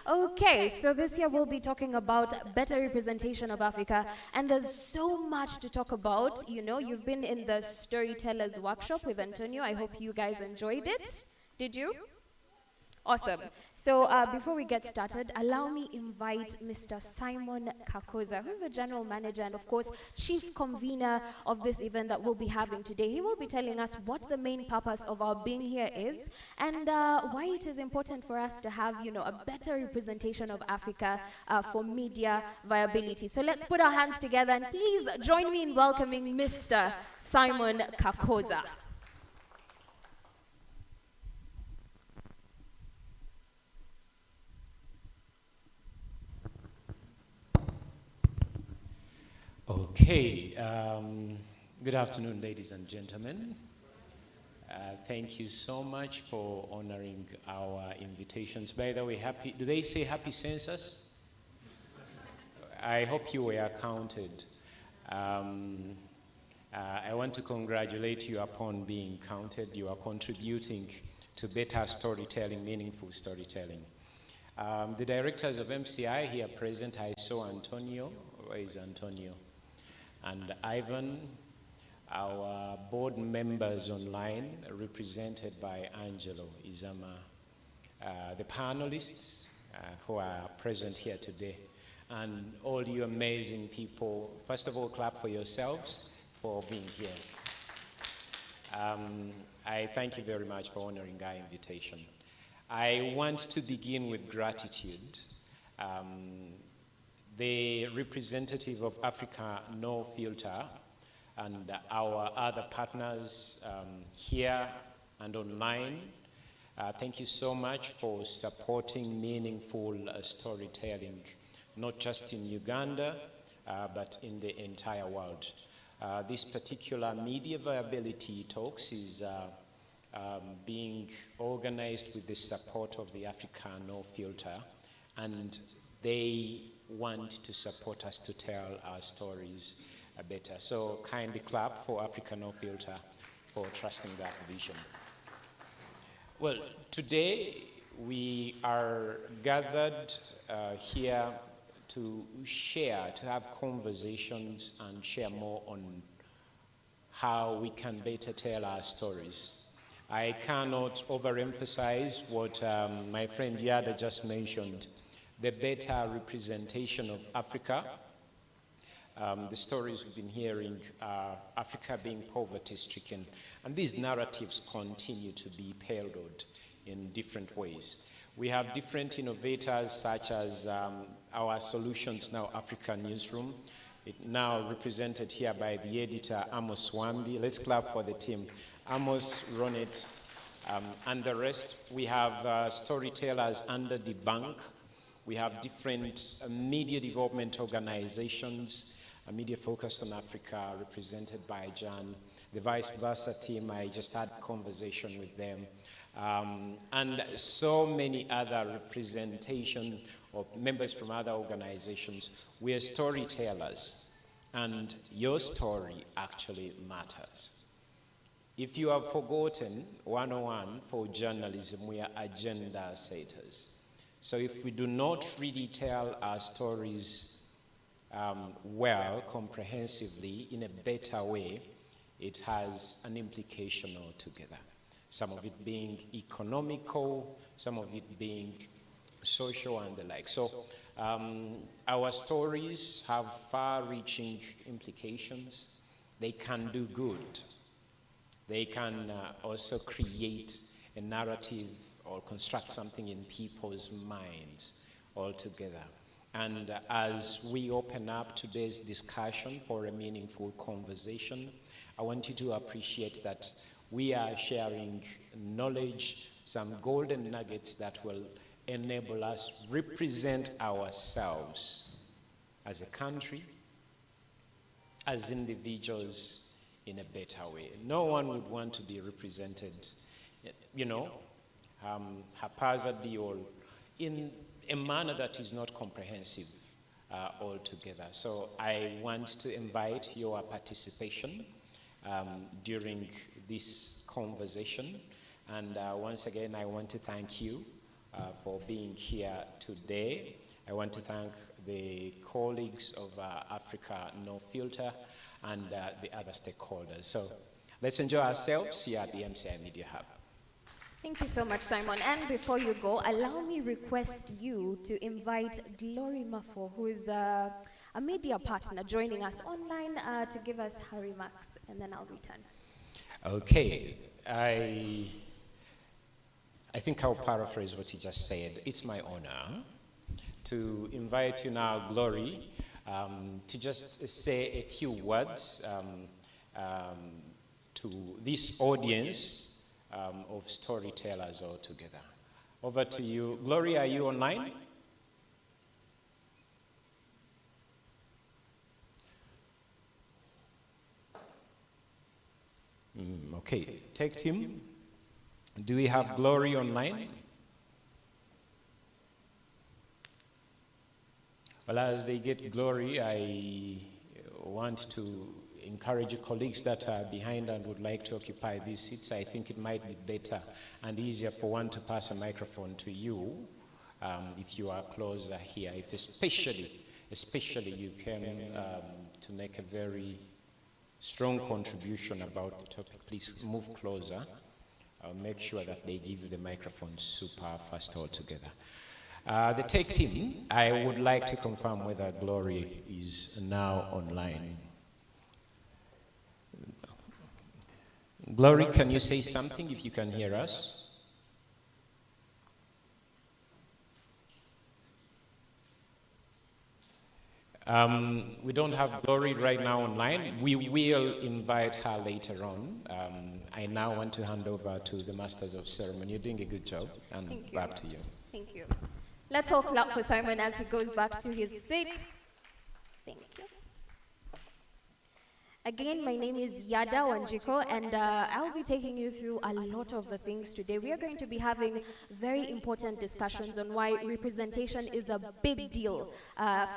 Okay, so this year we'll be talking about better representation of Africa, and there's so much to talk about. You know, you've been in the storytellers workshop with Antonio. I hope you guys enjoyed it. Did you? Awesome. So before we get started, allow me invite Mr. Simon Kakoza, who's the general manager and, of course, chief convener of this event that we'll be having today. He will be telling us what the main purpose of our being here is and why it is important for us to have, you know, a better representation of Africa for media viability. So let's put our hands together and please join me in welcoming Mr. Simon Kakoza. Okay, good afternoon, ladies and gentlemen. Thank you so much for honoring our invitations. By the way, do they say happy census? I hope you were counted. I want to congratulate you upon being counted. You are contributing to better storytelling, meaningful storytelling. The directors of MCI here present, I saw Antonio. Where is Antonio? And Ivan, our board members online, represented by Angelo Izama, the panelists who are present here today, and all you amazing people. First of all, clap for yourselves for being here. I thank you very much for honoring our invitation. I want to begin with gratitude. The representative of Africa No Filter and our other partners here and online, thank you so much for supporting meaningful storytelling, not just in Uganda, but in the entire world. This particular Media Viability Talks is being organized with the support of the Africa No Filter, and they want to support us to tell our stories better. So kindly clap for Africa No Filter for trusting that vision. Well, today we are gathered here to share, to have conversations and share more on how we can better tell our stories. I cannot overemphasize what my friend Yada just mentioned. The better representation of Africa. The stories we've been hearing are Africa being poverty-stricken. And these narratives continue to be paralleled in different ways. We have different innovators such as our Solutions Now Africa newsroom, now represented here by the editor Amos Wambi. Let's clap for the team. Amos, Ronet, and the rest. We have storytellers under the bank. We have different media development organizations, media focused on Africa, represented by John. The vice versa team, I just had a conversation with them. And so many other representation of members from other organizations. We are storytellers, and your story actually matters. If you have forgotten 101 for journalism, we are agenda setters. So if we do not really tell our stories well, comprehensively, in a better way, it has an implication altogether. Some of it being economical, some of it being social and the like. So our stories have far-reaching implications. They can do good. They can also create a narrative or construct something in people's minds altogether. And as we open up today's discussion for a meaningful conversation, I want you to appreciate that we are sharing knowledge, some golden nuggets that will enable us represent ourselves as a country, as individuals in a better way. No one would want to be represented, you know, haphazardly or in a manner that is not comprehensive altogether. So I want to invite your participation during this conversation. And once again, I want to thank you for being here today. I want to thank the colleagues of Africa No Filter and the other stakeholders. So let's enjoy ourselves here at the MCI Media Hub. Thank you so much, Simon. And before you go, allow me request you to invite Glory Mafo, who is a media partner joining us online to give us her remarks, and then I'll return. Okay. I think I'll paraphrase what you just said. It's my honor to invite you now, Glory, to just say a few words to this audience of storytellers all together. Over to you. Glory, are you online? Okay, tech team. Do we have Glory online? Well, as they get Glory, I want to encourage colleagues that are behind and would like to occupy these seats. I think it might be better and easier for one to pass a microphone to you if you are closer here, if especially you came to make a very strong contribution about the topic. Please move closer. I'll make sure that they give you the microphone super fast altogether. The tech team, I would like to confirm whether Glory is now online. Glory, can you say something if you can hear us? We don't have Glory right now online. We will invite her later on. I now want to hand over to the Masters of Ceremony. You're doing a good job, and back to you. Thank you. Let's all clap for Simon as he goes back to his seat. Thank you. Again, my name is Yada Wanjiko, and I'll be taking you through a lot of the things today. We are going to be having very important discussions on why representation is a big deal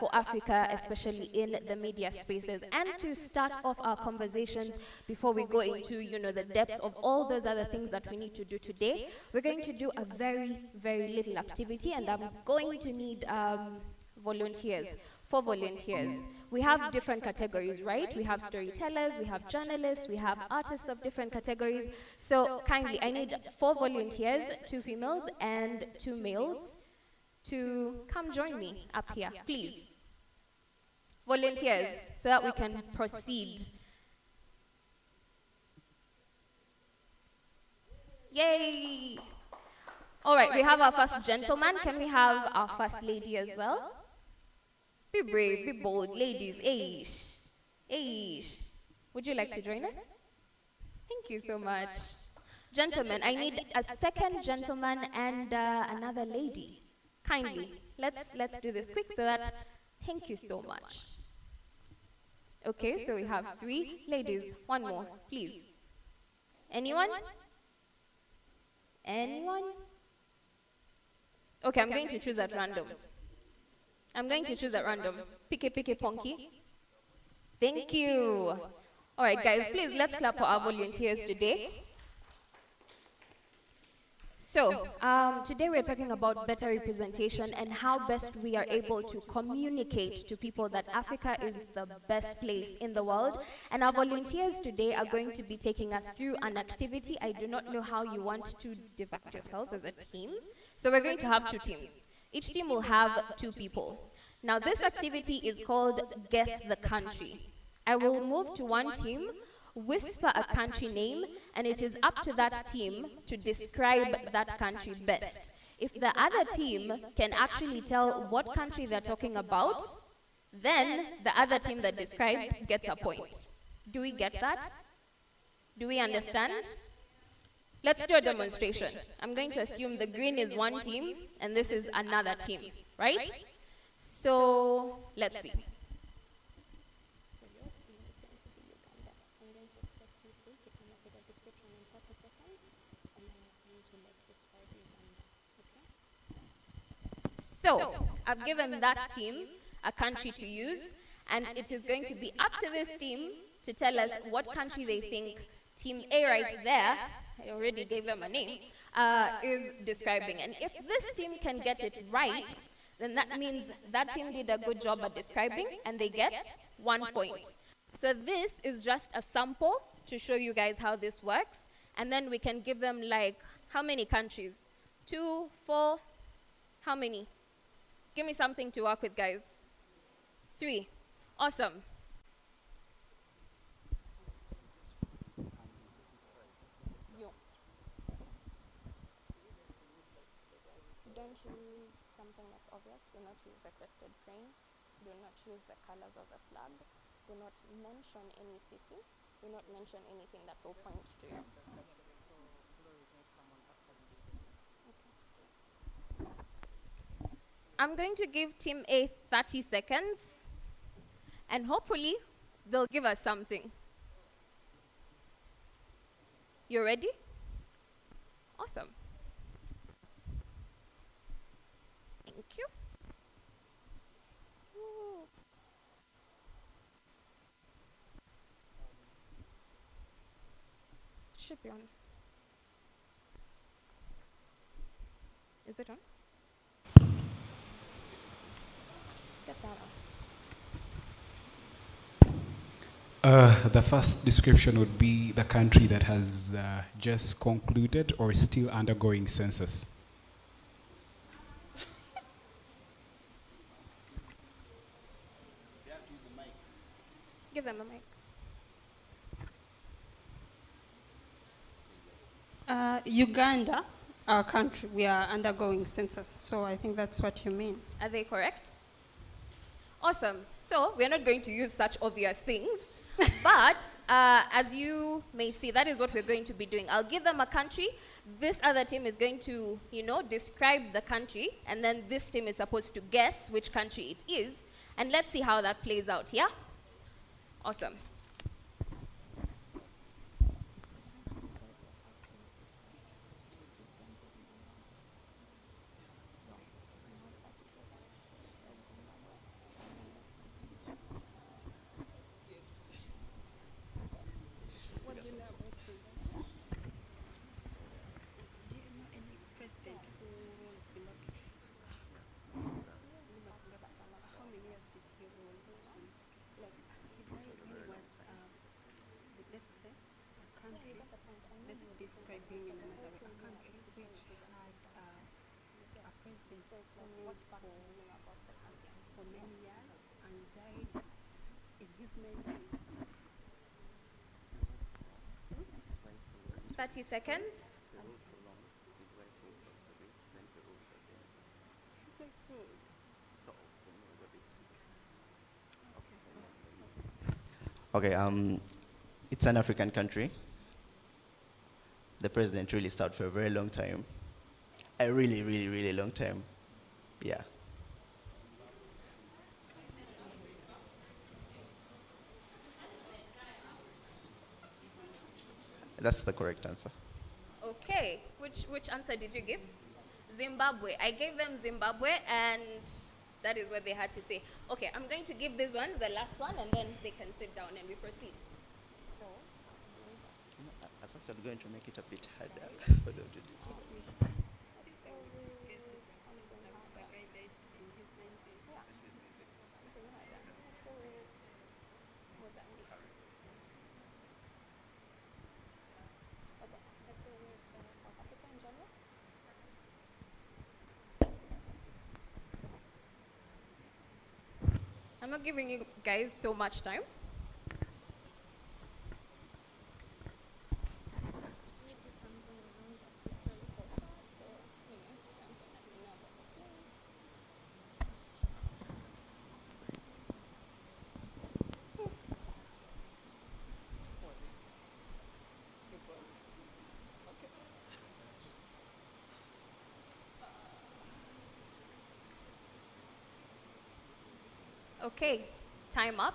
for Africa, especially in the media spaces. And to start off our conversations, before we go into the depth of all those other things that we need to do today, we're going to do a very, very little activity, and I'm going to need volunteers. 4 volunteers. We have different categories, right? We have storytellers, we have journalists, we have artists of different categories. So kindly, I need 4 volunteers, 2 females and 2 males, to come join me up here, please. Volunteers, so that we can proceed. Yay! All right, we have our first gentleman. Can we have our first lady as well? Be brave, be bold, ladies. Aish. Would you like to join us? Thank you so much. Gentlemen, I need a second gentleman and another lady. Kindly, let's do this quick so that, thank you so much. Okay, so we have 3 ladies. 1 more, please. Anyone? Anyone? Okay, I'm going to choose at random. Picky Ponky. Thank you. All right, guys, please let's clap for our volunteers today. So, today we're talking about better representation and how best we are able to communicate to people that Africa is the best place in the world. And our volunteers today are going to be taking us through an activity. I do not know how you want to divide yourselves as a team. So we're going to have 2 teams. Each team will have 2 people. Now, this activity is called Guess the Country. I will move to one team, whisper a country name, and it is up to that team to describe that country best. If the other team can actually tell what country they're talking about, then the other team that described gets a point. Do we get that? Do we understand? Let's do a demonstration. I'm going to assume the green is one team, and this is another team, right? So, let's see. So, I've given that team a country to use, and it is going to be up to this team to tell us what country they think Team A right there, I already gave them a name, is describing. And if this team can get it right, then that means that team did a good job at describing, and they get 1 point. So this is just a sample to show you guys how this works. And then we can give them like, how many countries? 2, 4, how many? Give me something to work with, guys. 3. Awesome. Don't use something that's obvious. Do not use the crested crane. Do not use the colors of the flag. Do not mention any city. Do not mention anything that will point to you. I'm going to give Team A 30 seconds, and hopefully they'll give us something. You ready? Awesome. Thank you. Should be on. Is it on? Get that on. The first description would be the country that has just concluded or is still undergoing census. Give them a mic. Uganda, our country, we are undergoing census. So I think that's what you mean. Are they correct? Awesome. So we're not going to use such obvious things. But as you may see, that is what we're going to be doing. I'll give them a country. This other team is going to, describe the country. And then this team is supposed to guess which country it is. And let's see how that plays out, yeah? Awesome. For many years and died in his 90s. 30 seconds. Okay, it's an African country. The president really served for a very long time. A really, really, really long time. Yeah. That's the correct answer. Okay. Which answer did you give? Zimbabwe. I gave them Zimbabwe, and that is what they had to say. Okay, I'm going to give these ones the last one, and then they can sit down and we proceed. So, I was actually going to make it a bit harder for them to do. I'm not giving you guys so much time. Okay, time up.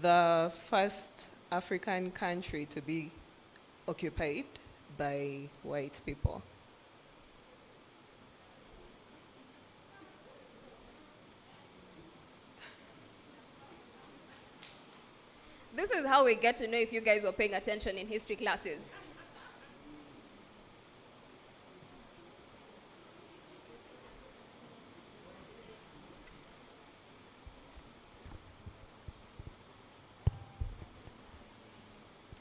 The first African country to be occupied by white people. This is how we get to know if you guys were paying attention in history classes.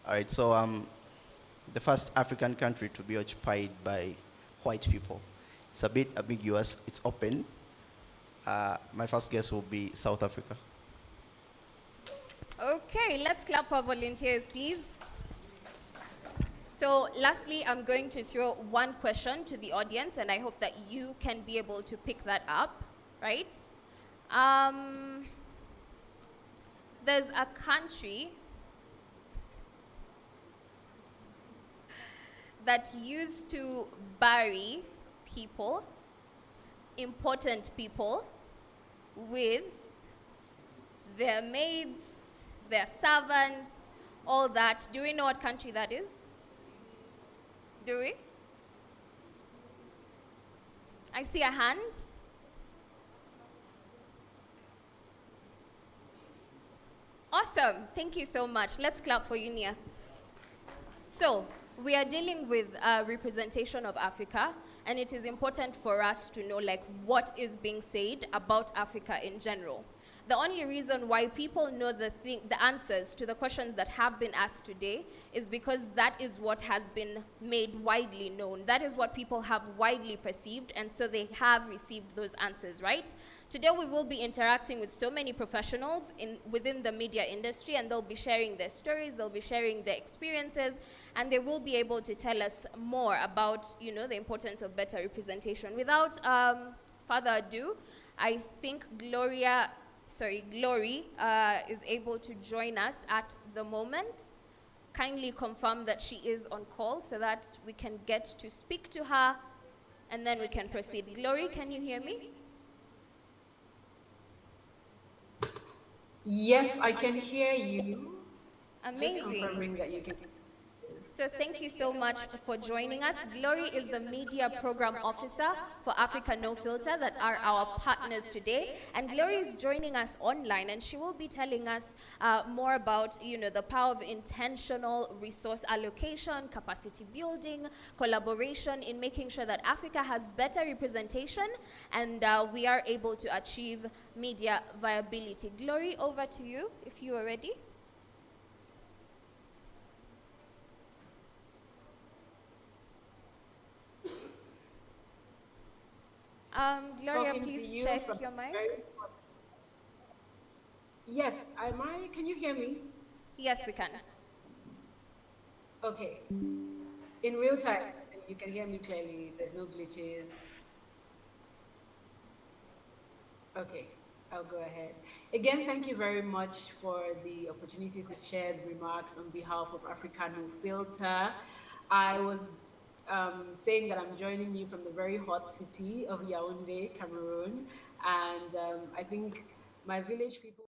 All right, so the first African country to be occupied by white people. It's a bit ambiguous. It's open. My first guess will be South Africa. Okay, let's clap for volunteers, please. So lastly, I'm going to throw one question to the audience, and I hope that you can be able to pick that up, right? There's a country that used to bury people, important people, with their maids, their servants, all that. Do we know what country that is? Do we? I see a hand. Awesome. Thank you so much. Let's clap for you, Nia. So, we are dealing with representation of Africa, and it is important for us to know like what is being said about Africa in general. The only reason why people know the answers to the questions that have been asked today is because that is what has been made widely known. That is what people have widely perceived, and so they have received those answers, right? Today we will be interacting with so many professionals within the media industry, and they'll be sharing their stories, they'll be sharing their experiences, and they will be able to tell us more about, the importance of better representation. Without further ado, I think Glory is able to join us at the moment. Kindly confirm that she is on call so that we can get to speak to her, and then we can proceed. Glory, can you hear me? Yes, I can hear you. Amazing. Just confirming that you can. So thank you so much for joining us. Glory is the Media Program Officer for Africa No Filter that are our partners today. And Glory is joining us online, and she will be telling us more about, the power of intentional resource allocation, capacity building, collaboration in making sure that Africa has better representation and we are able to achieve media viability. Glory, over to you if you are ready. Gloria, please check your mic. Yes, can you hear me? Yes, we can. Okay. In real time, you can hear me clearly. There's no glitches. Okay, I'll go ahead. Again, thank you very much for the opportunity to share the remarks on behalf of Africa No Filter. I was saying that I'm joining you from the very hot city of Yaoundé, Cameroon, and I think my village people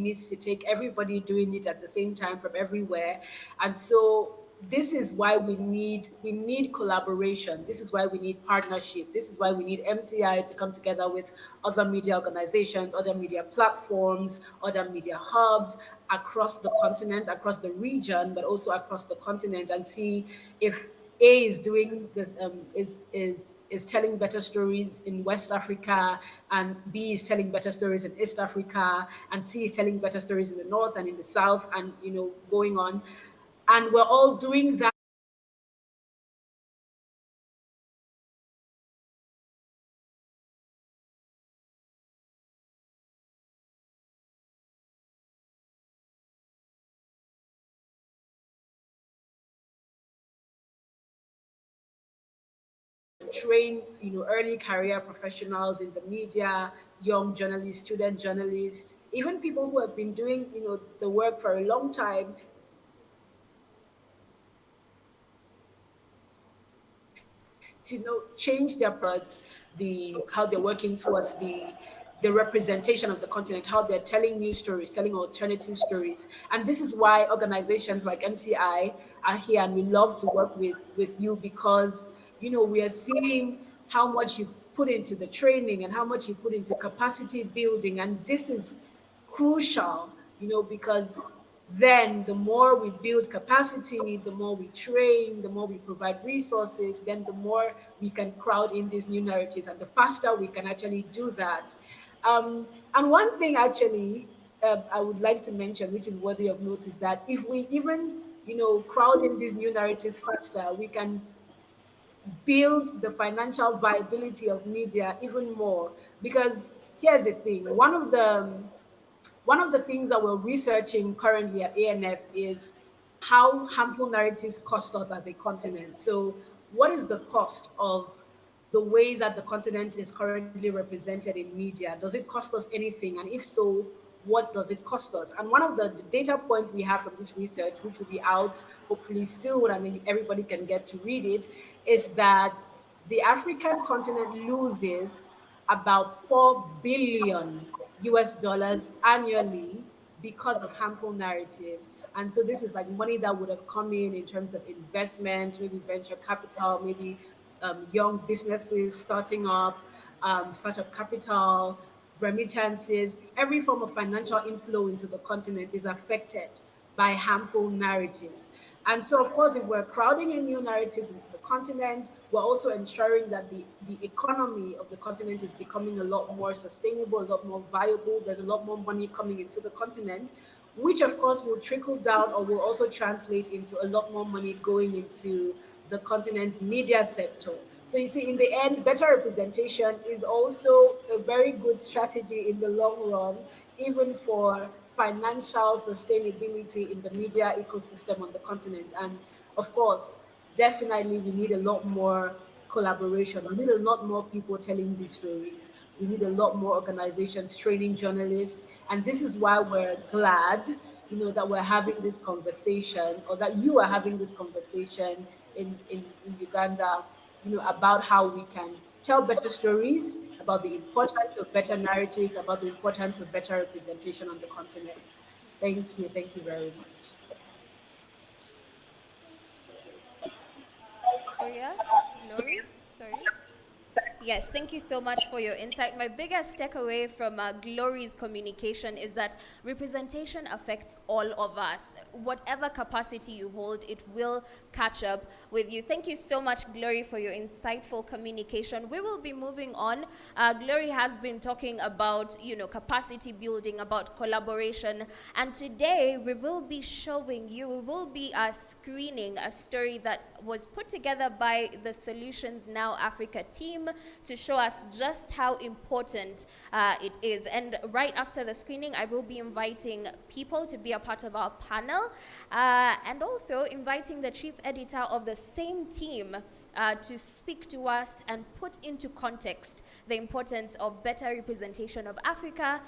needs to take everybody doing it at the same time from everywhere. And so this is why we need collaboration. This is why we need partnership. This is why we need MCI to come together with other media organizations, other media platforms, other media hubs across the continent, across the region, but also across the continent, and see if A is doing this, is telling better stories in West Africa, and B is telling better stories in East Africa, and C is telling better stories in the North and in the South, and going on. And we're all doing that, train early career professionals in the media, young journalists, student journalists, even people who have been doing the work for a long time, to change their products, the how they're working towards the representation of the continent, how they're telling new stories, telling alternative stories. And this is why organizations like MCI are here, and we love to work with you, because we are seeing how much you put into the training and how much you put into capacity building, and this is crucial, because then the more we build capacity, the more we train, the more we provide resources, then the more we can crowd in these new narratives, and the faster we can actually do that. And one thing actually I would like to mention, which is worthy of note, is that if we even crowd in these new narratives faster, we can build the financial viability of media even more. Because here's the thing: one of the things that we're researching currently at ANF is how harmful narratives cost us as a continent. So, what is the cost of the way that the continent is currently represented in media? Does it cost us anything? And if so, what does it cost us? And one of the data points we have from this research, which will be out hopefully soon, and then everybody can get to read it, is that the African continent loses about 4 billion US dollars annually because of harmful narrative. And so this is like money that would have come in terms of investment, maybe venture capital, maybe young businesses starting up, startup capital, remittances, every form of financial inflow into the continent is affected by harmful narratives. And so, of course, if we're crowding in new narratives into the continent, we're also ensuring that the economy of the continent is becoming a lot more sustainable, a lot more viable. There's a lot more money coming into the continent, which, of course, will trickle down or will also translate into a lot more money going into the continent's media sector. So you see, in the end, better representation is also a very good strategy in the long run, even for financial sustainability in the media ecosystem on the continent. And of course, definitely we need a lot more collaboration. We need a lot more people telling these stories. We need a lot more organizations training journalists. And this is why we're glad, that we're having this conversation, or that you are having this conversation in Uganda, about how we can tell better stories, about the importance of better narratives, about the importance of better representation on the continent. Thank you. Thank you very much. Oh yeah, Glory. Sorry. Yes, thank you so much for your insight. My biggest takeaway from Glory's communication is that representation affects all of us. Whatever capacity you hold, it will catch up with you. Thank you so much, Glory, for your insightful communication. We will be moving on. Glory has been talking about, capacity building, about collaboration, and today we will be showing you, we will be screening a story that was put together by the Solutions Now Africa team to show us just how important it is. And right after the screening, I will be inviting people to be a part of our panel, and also inviting the chief editor of the same team to speak to us and put into context the importance of better representation of Africa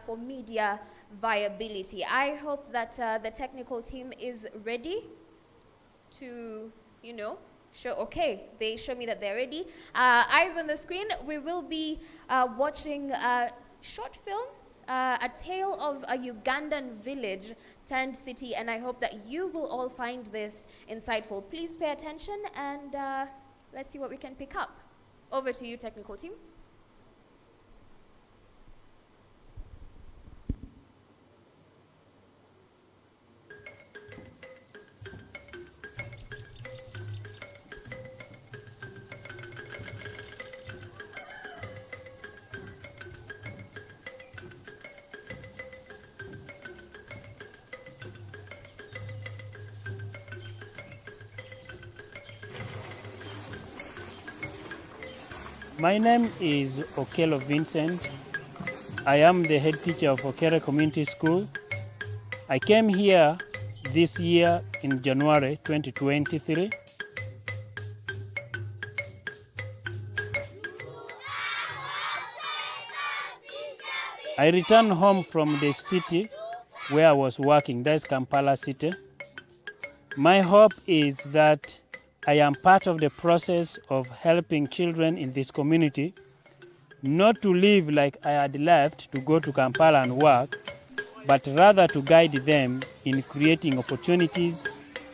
for media viability. I hope that the technical team is ready to, show. Okay, they show me that they're ready. Eyes on the screen. We will be watching a short film a tale of a Ugandan village turned city, and I hope that you will all find this insightful. Please pay attention, and let's see what we can pick up. Over to you, technical team. My name is Okelo Vincent. I am the head teacher of Okere Community School. I came here this year in January 2023. I returned home from the city where I was working, that's Kampala city. My hope is that I am part of the process of helping children in this community not to live like I had left to go to Kampala and work, but rather to guide them in creating opportunities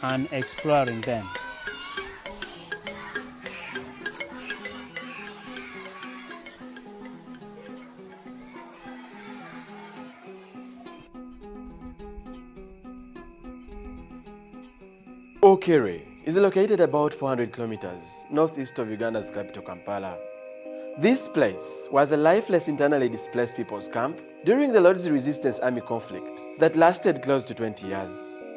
and exploring them. Okere is located about 400 kilometers northeast of Uganda's capital, Kampala. This place was a lifeless internally displaced people's camp during the Lord's Resistance Army conflict that lasted close to 20 years.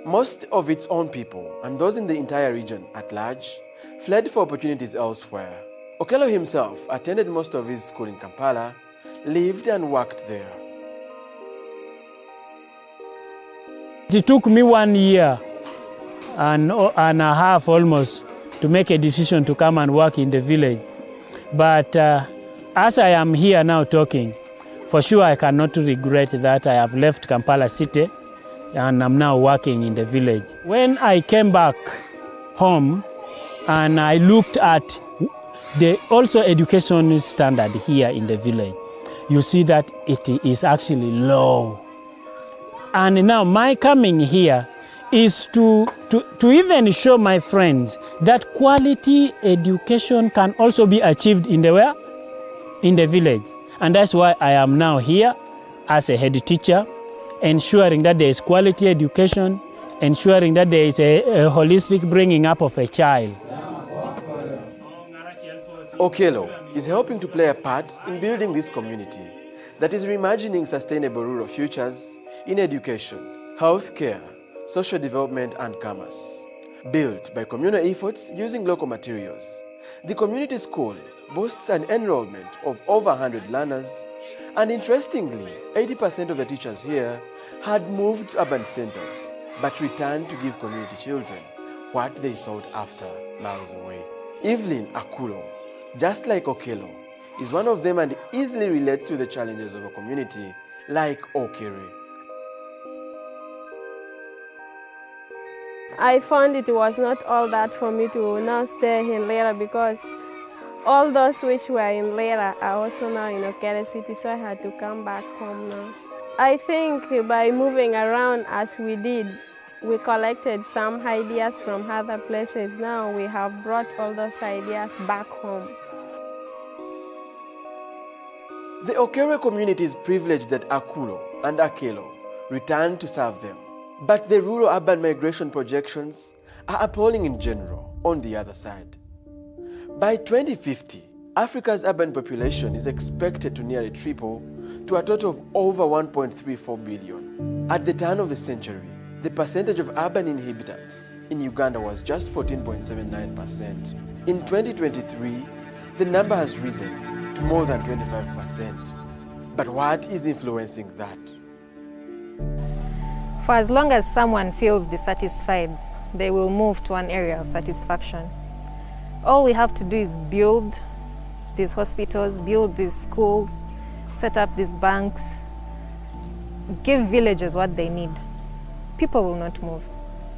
Most of its own people and those in the entire region at large fled for opportunities elsewhere. Okelo himself attended most of his school in Kampala, lived and worked there. It took me 1 year and a half almost to make a decision to come and work in the village. But as I am here now talking, for sure I cannot regret that I have left Kampala city and I'm now working in the village. When I came back home and I looked at the also education standard here in the village, you see that it is actually low. And now my coming here is to even show my friends that quality education can also be achieved in the where? In the village. And that's why I am now here as a head teacher, ensuring that there is quality education, ensuring that there is a holistic bringing up of a child. Okelo is helping to play a part in building this community that is reimagining sustainable rural futures in education, healthcare, social development and commerce. Built by communal efforts using local materials, the community school boasts an enrollment of over 100 learners, and interestingly, 80% of the teachers here had moved to urban centers but returned to give community children what they sought after miles away. Evelyn Akulo, just like Okelo, is one of them and easily relates to the challenges of a community like Okere. I found it was not all that for me to now stay in Lera because all those which were in Lera are also now in Okere City, so I had to come back home now. I think by moving around as we did, we collected some ideas from other places. Now we have brought all those ideas back home. The Okere community is privileged that Akulo and Akelo returned to serve them. But the rural-urban migration projections are appalling in general on the other side. By 2050, Africa's urban population is expected to nearly triple to a total of over 1.34 billion. At the turn of the century, the percentage of urban inhabitants in Uganda was just 14.79%. In 2023, the number has risen to more than 25%. But what is influencing that? For as long as someone feels dissatisfied, they will move to an area of satisfaction. All we have to do is build these hospitals, build these schools, set up these banks, give villagers what they need. People will not move.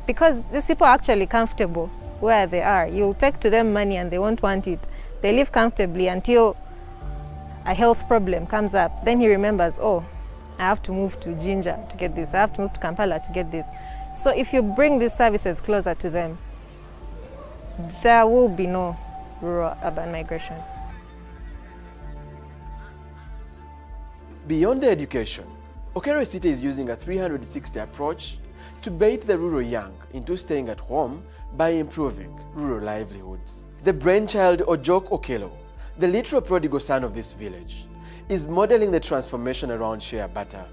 Because these people are actually comfortable where they are. You'll take to them money and they won't want it. They live comfortably until a health problem comes up. Then he remembers, oh, I have to move to Jinja to get this. I have to move to Kampala to get this. So if you bring these services closer to them, there will be no rural-urban migration. Beyond the education, Okere City is using a 360 approach to bait the rural young into staying at home by improving rural livelihoods. The brainchild Ojok Okelo, the literal prodigal son of this village, is modeling the transformation around shea butter.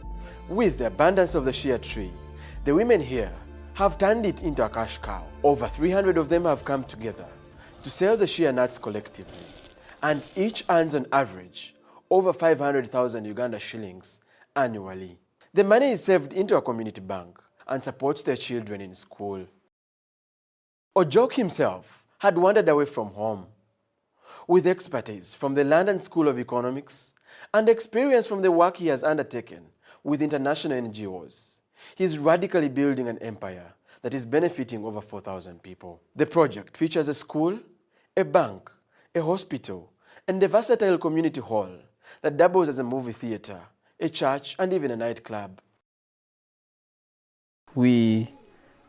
With the abundance of the shea tree, the women here have turned it into a cash cow. Over 300 of them have come together to sell the shea nuts collectively, and each earns on average over 500,000 Uganda shillings annually. The money is saved into a community bank and supports their children in school. Ojok himself had wandered away from home. With expertise from the London School of Economics and experience from the work he has undertaken with international NGOs, he is radically building an empire that is benefiting over 4,000 people. The project features a school, a bank, a hospital, and a versatile community hall that doubles as a movie theater, a church, and even a nightclub. We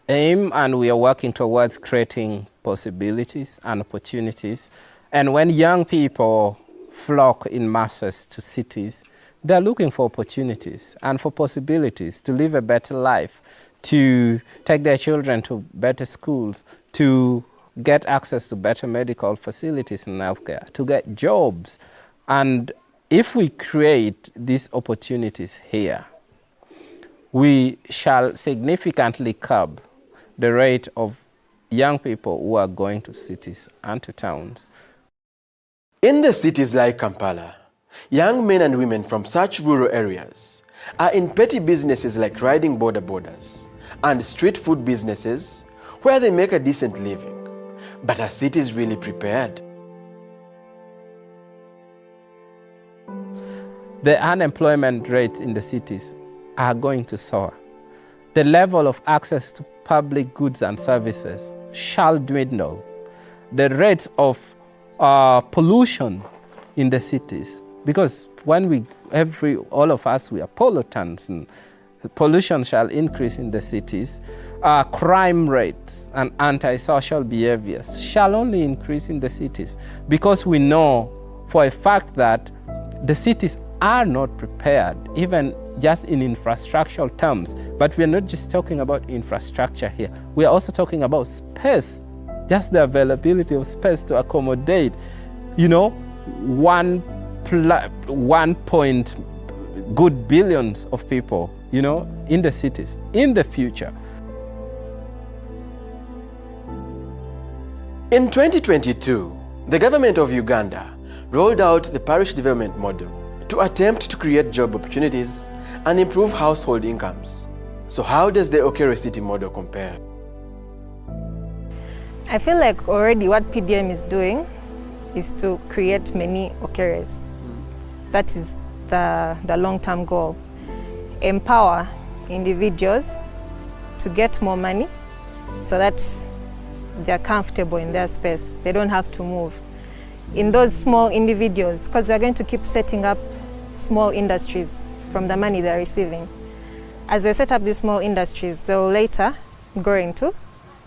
aim and we are working towards creating possibilities and opportunities. And when young people flock in masses to cities, they're looking for opportunities and for possibilities to live a better life, to take their children to better schools, to get access to better medical facilities and healthcare, to get jobs. And if we create these opportunities here, we shall significantly curb the rate of young people who are going to cities and to towns. In the cities like Kampala, young men and women from such rural areas are in petty businesses like riding borders and street food businesses where they make a decent living. But are cities really prepared? The unemployment rates in the cities are going to soar. The level of access to public goods and services shall dwindle. The rates of pollution in the cities, because when all of us, we are pollutants, and pollution shall increase in the cities. Crime rates and antisocial behaviors shall only increase in the cities, because we know for a fact that the cities are not prepared, even just in infrastructural terms. But we are not just talking about infrastructure here. We are also talking about space, just the availability of space to accommodate, 1 point good billions of people, in the cities, in the future. In 2022, the government of Uganda rolled out the parish development model to attempt to create job opportunities and improve household incomes. So how does the Okere City model compare? I feel like already what PDM is doing is to create many Okeres. That is the long-term goal. Empower individuals to get more money so that they're comfortable in their space. They don't have to move. In those small individuals, because they're going to keep setting up small industries from the money they're receiving. As they set up these small industries, they will later grow into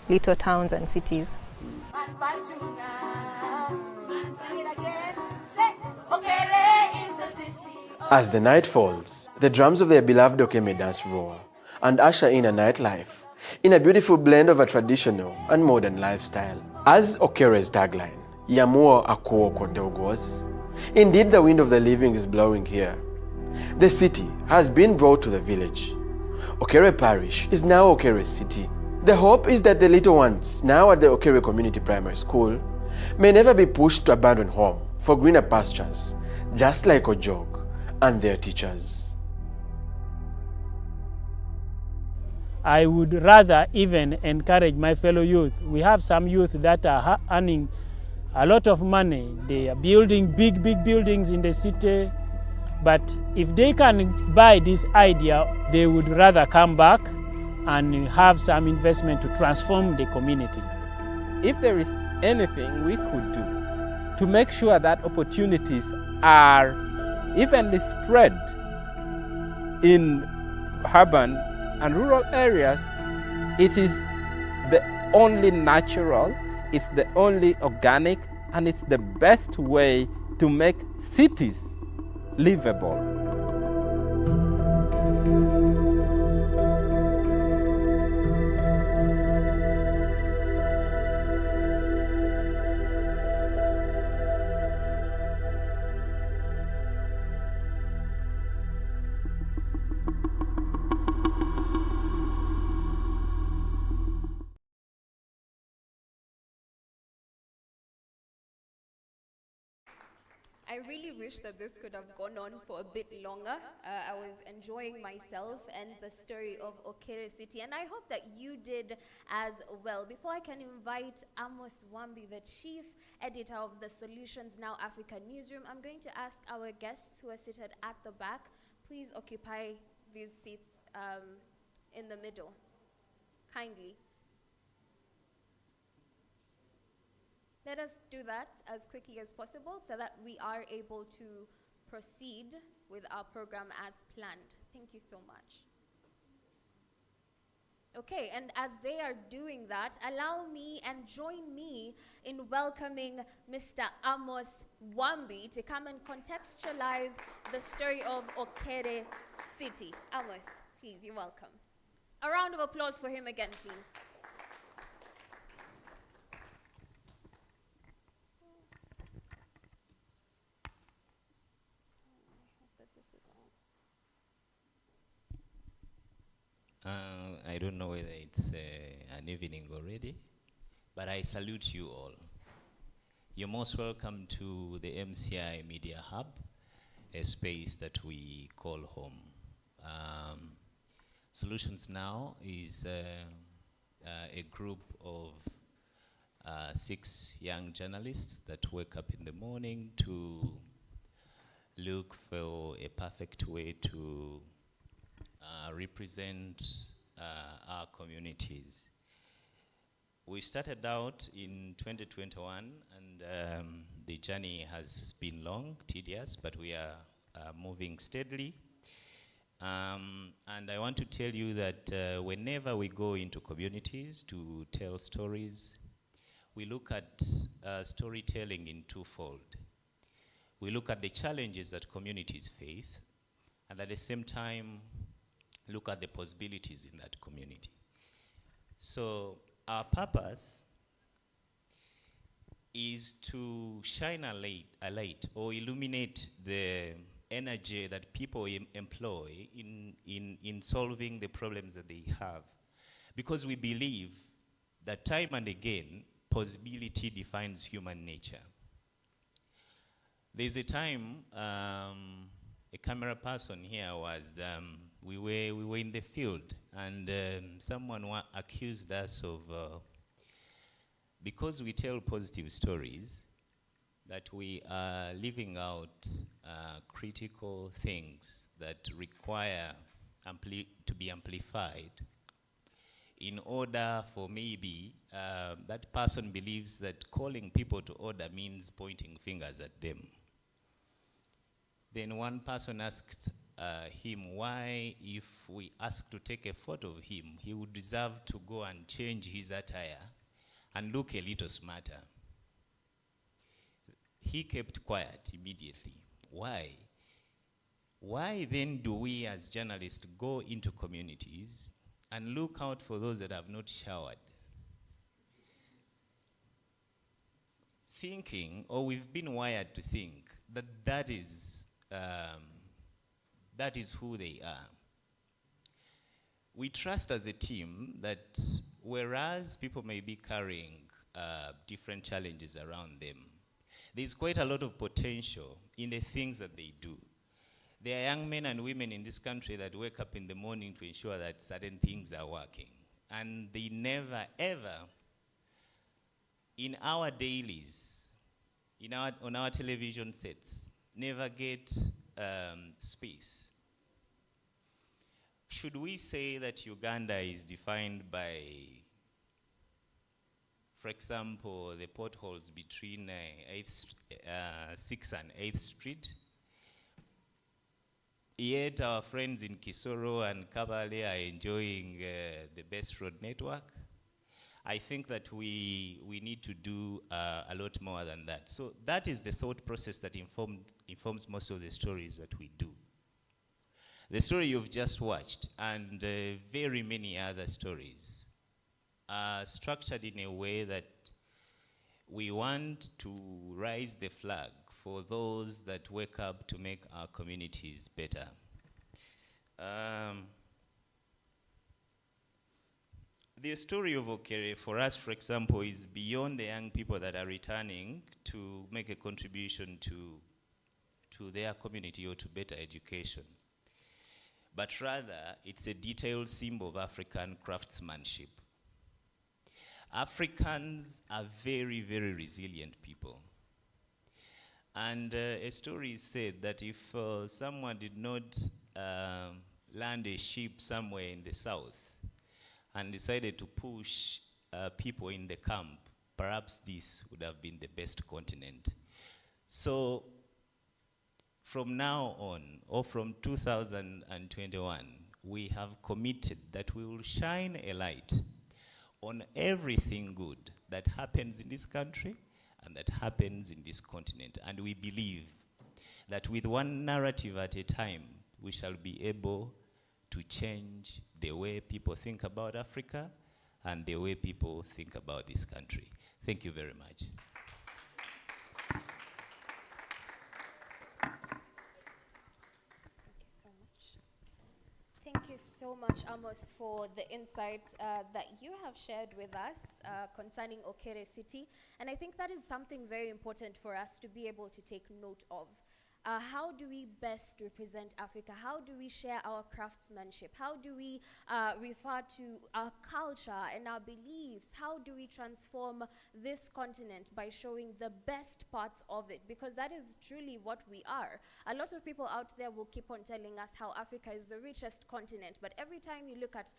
little towns and cities. As the night falls, the drums of their beloved Okeme dance roar and usher in a nightlife in a beautiful blend of a traditional and modern lifestyle. As Okere's tagline, Yamuo Akuo Kodogos, indeed the wind of the living is blowing here. The city has been brought to the village. Okere Parish is now Okere City. The hope is that the little ones now at the Okere Community Primary School may never be pushed to abandon home for greener pastures, just like Ojok and their teachers. I would rather even encourage my fellow youth. We have some youth that are earning a lot of money. They are building big buildings in the city. But if they can buy this idea, they would rather come back and have some investment to transform the community. If there is anything we could do to make sure that opportunities are evenly spread in urban and rural areas, it is the only natural, it's the only organic, and it's the best way to make cities livable. I really wish that this could have gone on for a bit longer. I was enjoying myself and the story of Okere City, and I hope that you did as well. Before I can invite Amos Wambi, the chief editor of the Solutions Now Africa newsroom, I'm going to ask our guests who are seated at the back, please occupy these seats in the middle, kindly. Let us do that as quickly as possible so that we are able to proceed with our program as planned. Thank you so much. Okay, and as they are doing that, allow me and join me in welcoming Mr. Amos Wambi to come and contextualize the story of Okere City. Amos, please, you're welcome. A round of applause for him again, please. I don't know whether it's an evening already, but I salute you all. You're most welcome to the MCI Media Hub, a space that we call home. Solutions Now is a group of 6 young journalists that wake up in the morning to look for a perfect way to represent our communities. We started out in 2021, and the journey has been long, tedious, but we are moving steadily. And I want to tell you that whenever we go into communities to tell stories, we look at storytelling in twofold. We look at the challenges that communities face, and at the same time, look at the possibilities in that community. So our purpose is to shine a light or illuminate the energy that people employ in solving the problems that they have. Because we believe that time and again, possibility defines human nature. There's a time, a camera person here was, we were in the field, and someone accused us of, because we tell positive stories, that we are leaving out critical things that require to be amplified in order for maybe that person believes that calling people to order means pointing fingers at them. Then one person asked him why, if we asked to take a photo of him, he would deserve to go and change his attire and look a little smarter. He kept quiet immediately. Why? Why then do we as journalists go into communities and look out for those that have not showered? Thinking, or we've been wired to think, that that is who they are. We trust as a team that whereas people may be carrying different challenges around them, there's quite a lot of potential in the things that they do. There are young men and women in this country that wake up in the morning to ensure that certain things are working. And they never, ever, in our dailies, on our television sets, never get space. Should we say that Uganda is defined by, for example, the potholes between 6th and 8th Street? Yet our friends in Kisoro and Kabale are enjoying the best road network. I think that we need to do a lot more than that. So that is the thought process that informs most of the stories that we do. The story you've just watched and very many other stories are structured in a way that we want to raise the flag for those that wake up to make our communities better. The story of Okere, for us, for example, is beyond the young people that are returning to make a contribution to their community or to better education. But rather, it's a detailed symbol of African craftsmanship. Africans are very, very resilient people. And a story said that if someone did not land a ship somewhere in the south and decided to push people in the camp, perhaps this would have been the best continent. So from now on, or from 2021, we have committed that we will shine a light on everything good that happens in this country and that happens in this continent. And we believe that with one narrative at a time, we shall be able to change the way people think about Africa and the way people think about this country. Thank you very much. Thank you so much, Amos, for the insight that you have shared with us concerning Okere City. And I think that is something very important for us to be able to take note of. How do we best represent Africa? How do we share our craftsmanship? How do we refer to our culture and our beliefs? How do we transform this continent by showing the best parts of it? Because that is truly what we are. A lot of people out there will keep on telling us how Africa is the richest continent, but every time you look at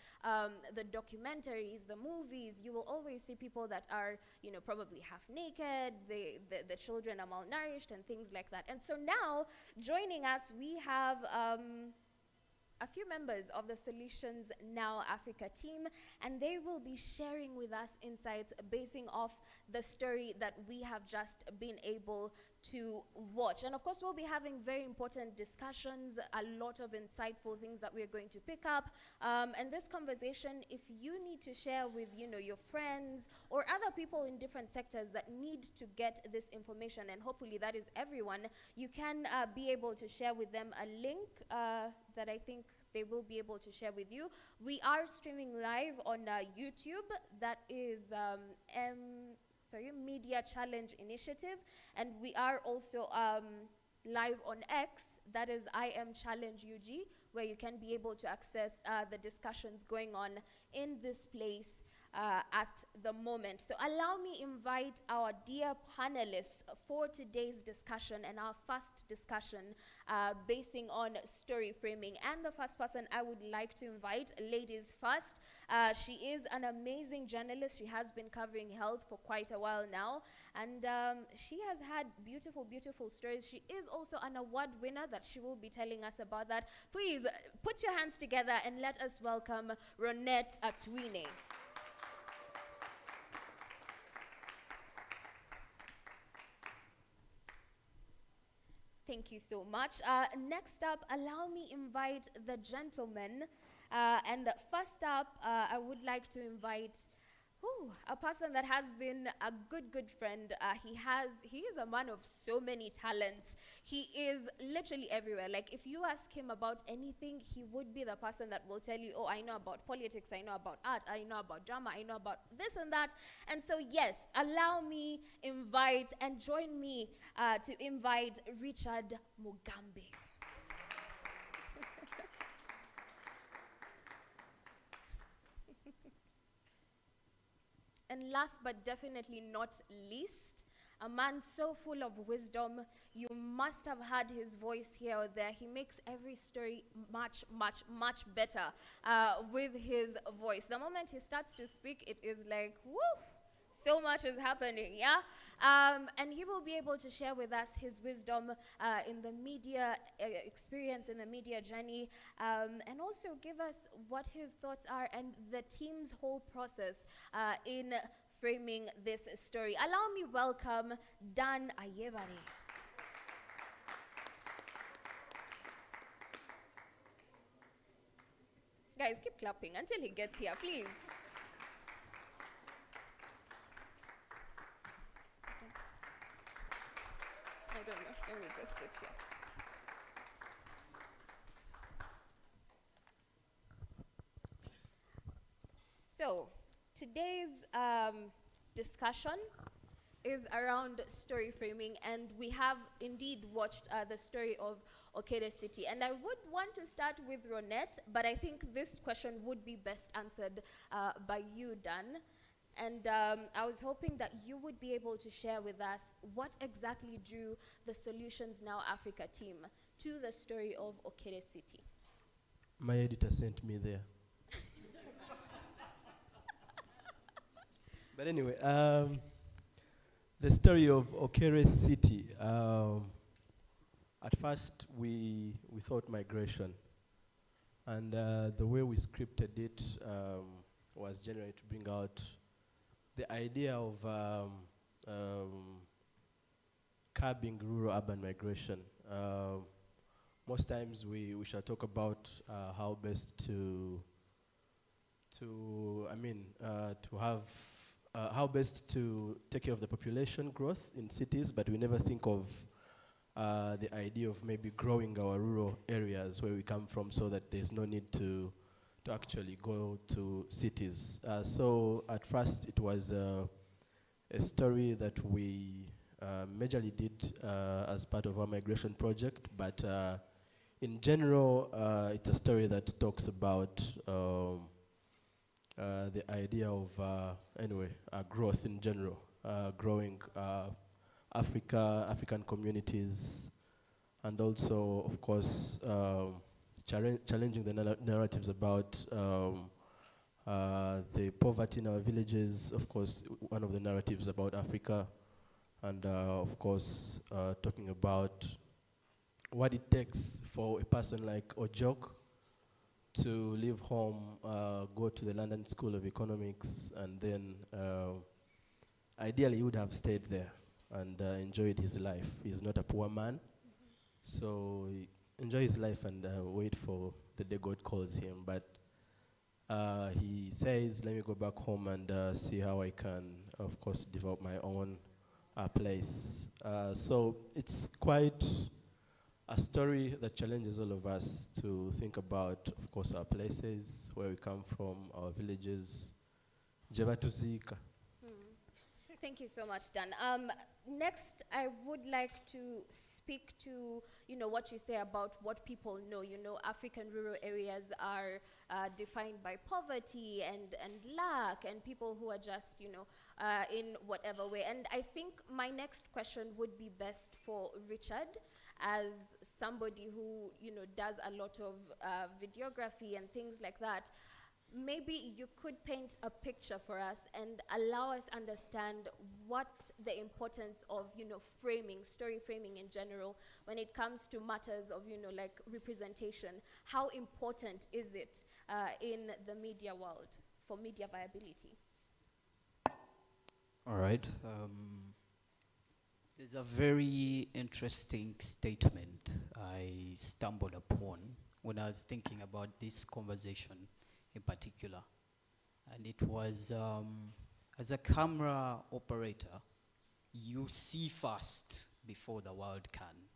the documentaries, the movies, you will always see people that are, you know, probably half naked, the children are malnourished and things like that. And so now, joining us, we have a few members of the Solutions Now Africa team, and they will be sharing with us insights basing off the story that we have just been able to watch. And of course, we'll be having very important discussions, a lot of insightful things that we're going to pick up. And this conversation, if you need to share with, you know, your friends or other people in different sectors that need to get this information, and hopefully that is everyone, you can be able to share with them a link that I think they will be able to share with you. We are streaming live on YouTube. That is Media Challenge Initiative, and we are also live on X, that is I Am Challenge UG, where you can be able to access the discussions going on in this place at the moment. So allow me invite our dear panelists for today's discussion and our first discussion basing on story framing. And the first person I would like to invite, ladies first. She is an amazing journalist. She has been covering health for quite a while now, and she has had beautiful, beautiful stories. She is also an award winner that she will be telling us about that. Please put your hands together and let us welcome Ronette Atwine. Thank you so much. Next up, allow me invite the gentleman. And first up, I would like to invite a person that has been a good friend. He is a man of so many talents. He is literally everywhere. Like, if you ask him about anything, he would be the person that will tell you, oh, I know about politics, I know about art, I know about drama, I know about this and that. And so, yes, allow me invite and join me to invite Richard Mugambe. And last but definitely not least, a man so full of wisdom, you must have heard his voice here or there. He makes every story much, much, much better with his voice. The moment he starts to speak, it is like, woo, So much is happening, yeah? And he will be able to share with us his wisdom in the media experience, in the media journey, and also give us what his thoughts are and the team's whole process in framing this story. Allow me welcome Dan Ayebare. Guys, keep clapping until he gets here, please. I don't know. Let me just sit here. So, today's discussion is around story framing, and we have indeed watched the story of Okere City. And I would want to start with Ronette, but I think this question would be best answered by you, Dan. And I was hoping that you would be able to share with us what exactly drew the Solutions Now Africa team to the story of Okere City. My editor sent me there. But anyway, the story of Okere City. At first, we thought migration. And the way we scripted it was generally to bring out the idea of curbing rural-urban migration. Most times we shall talk about how best how best to take care of the population growth in cities, but we never think of the idea of maybe growing our rural areas where we come from, so that there's no need to actually go to cities. So at first it was a story that we majorly did as part of our migration project, but in general it's a story that talks about the idea of growth in general, growing African communities, and also, of course, challenging the narratives about the poverty in our villages. Of course, one of the narratives about Africa, and of course, talking about what it takes for a person like Ojok to leave home, go to the London School of Economics, and then ideally he would have stayed there and enjoyed his life. He's not a poor man, so he enjoy his life and wait for the day God calls him. But he says, let me go back home and see how I can, of course, develop my own place. So it's quite a story that challenges all of us to think about, of course, our places, where we come from, our villages. Jebatuzika. Thank you so much, Dan. Next, I would like to speak to, what you say about what people know. African rural areas are defined by poverty and lack, and people who are just, in whatever way. And I think my next question would be best for Richard, as somebody who, does a lot of videography and things like that. Maybe you could paint a picture for us and allow us understand what the importance of, framing, story framing in general, when it comes to matters of, like representation. How important is it in the media world for media viability? All right. There's a very interesting statement I stumbled upon when I was thinking about this conversation in particular. And it was, as a camera operator, you see first before the world can.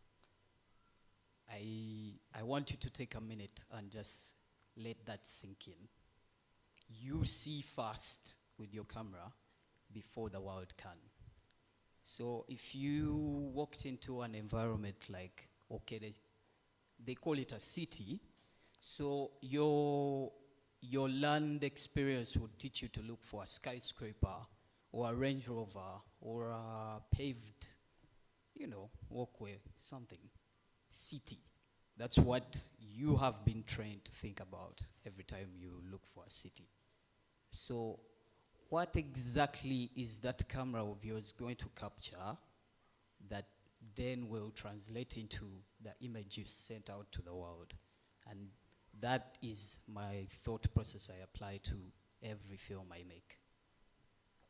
I want you to take a minute and just let that sink in. You see first with your camera before the world can. So if you walked into an environment like, they call it a city, so your land experience would teach you to look for a skyscraper or a Range Rover or a paved, walkway, something. City. That's what you have been trained to think about every time you look for a city. So what exactly is that camera of yours going to capture that then will translate into the image you sent out to the world? And that is my thought process I apply to every film I make.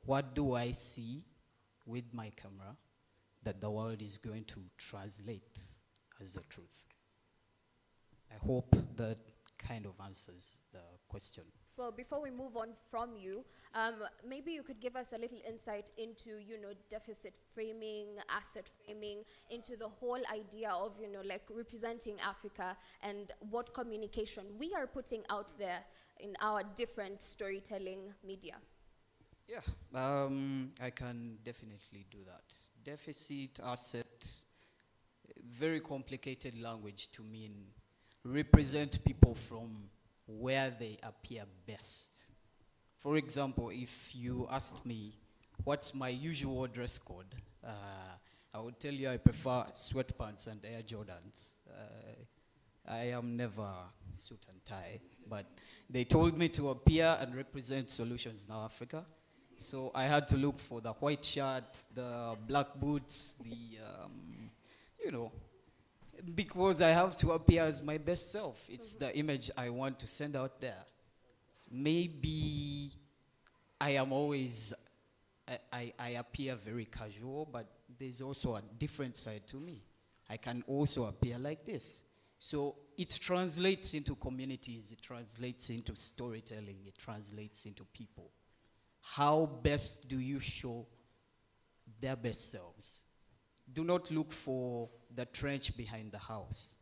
What do I see with my camera that the world is going to translate as the truth? I hope that kind of answers the question. Well, before we move on from you, maybe you could give us a little insight into, deficit framing, asset framing, into the whole idea of, like representing Africa and what communication we are putting out there in our different storytelling media. Yeah, I can definitely do that. Deficit, asset, very complicated language to mean represent people from where they appear best. For example, if you asked me what's my usual dress code, I would tell you I prefer sweatpants and Air Jordans. I am never suit and tie, but they told me to appear and represent Solutions Now Africa. So I had to look for the white shirt, the black boots, because I have to appear as my best self. It's the image I want to send out there. Maybe I am always, I appear very casual, but there's also a different side to me. I can also appear like this. So it translates into communities, it translates into storytelling, it translates into people. How best do you show their best selves? Do not look for the trench behind the house.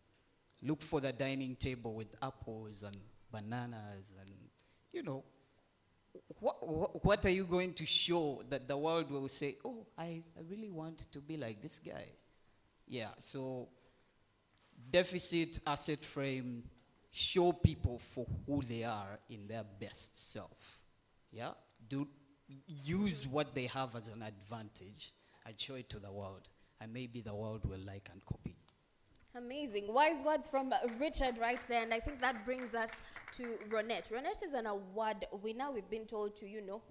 Look for the dining table with apples and bananas and, what are you going to show that the world will say, oh, I really want to be like this guy? Yeah, so deficit, asset frame, show people for who they are in their best self. Yeah, use what they have as an advantage and show it to the world. And maybe the world will like and copy. Amazing. Wise words from Richard right there. And I think that brings us to Ronette. Ronette is an award winner. We've been told to,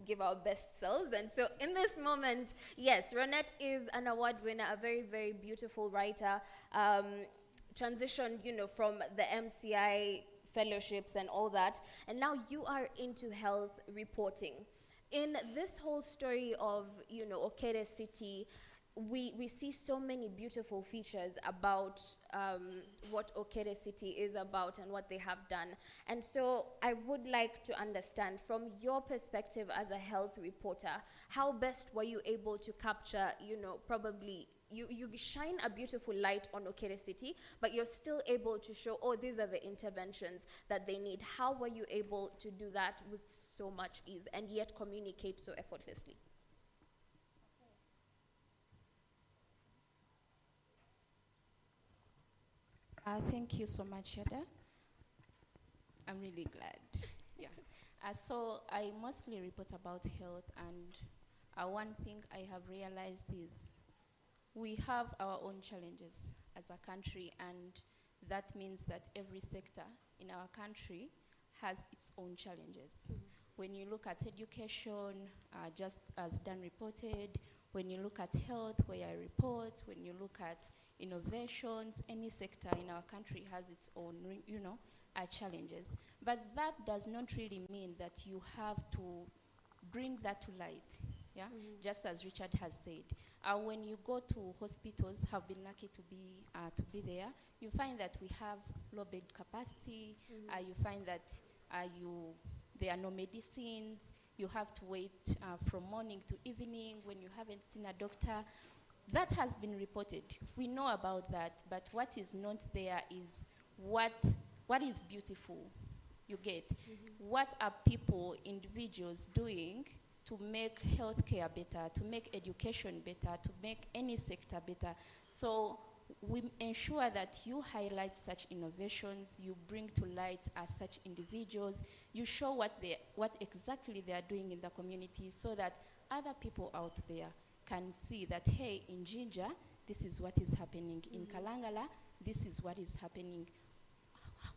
give our best selves. And so in this moment, yes, Ronette is an award winner, a very, very beautiful writer. Transitioned, from the MCI fellowships and all that. And now you are into health reporting. In this whole story of, Okere City, we see so many beautiful features about what Okere City is about and what they have done. And so I would like to understand from your perspective as a health reporter, how best were you able to capture, probably you shine a beautiful light on Okere City, but you're still able to show, oh, these are the interventions that they need. How were you able to do that with so much ease and yet communicate so effortlessly? Thank you so much, Yada. I'm really glad. Yeah. So I mostly report about health, and one thing I have realized is we have our own challenges as a country, and that means that every sector in our country has its own challenges. Mm-hmm. When you look at education, just as Dan reported, when you look at health, where I report, when you look at innovations, any sector in our country has its own, challenges. But that does not really mean that you have to bring that to light, yeah? Mm-hmm. Just as Richard has said. When you go to hospitals, have been lucky to be there, you find that we have low bed capacity, mm-hmm. You find that there are no medicines, you have to wait from morning to evening when you haven't seen a doctor. That has been reported. We know about that, but what is not there is what is beautiful, you get. Mm-hmm. What are people, individuals doing to make healthcare better, to make education better, to make any sector better? So we ensure that you highlight such innovations, you bring to light such individuals, you show what exactly they are doing in the community so that other people out there can see that, hey, in Jinja, this is what is happening. Mm-hmm. In Kabalagala, this is what is happening.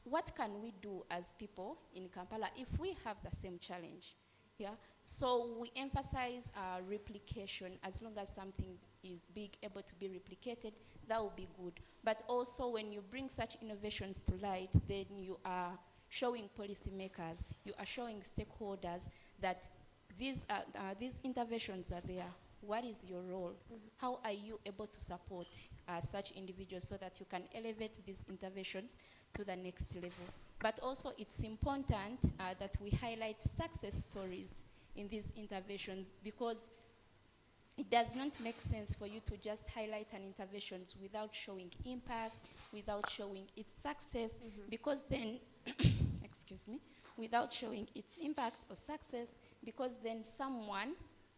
What can we do as people in Kampala if we have the same challenge? Yeah. So we emphasize replication. As long as something is big, able to be replicated, that will be good. But also when you bring such innovations to light, then you are showing policymakers, you are showing stakeholders that these interventions are there. What is your role? How are you able to support such individuals so that you can elevate these interventions to the next level? But also it's important that we highlight success stories in these interventions, because it does not make sense for you to just highlight an intervention without showing impact, without showing its success, because then, excuse me, without showing its impact or success, because then someone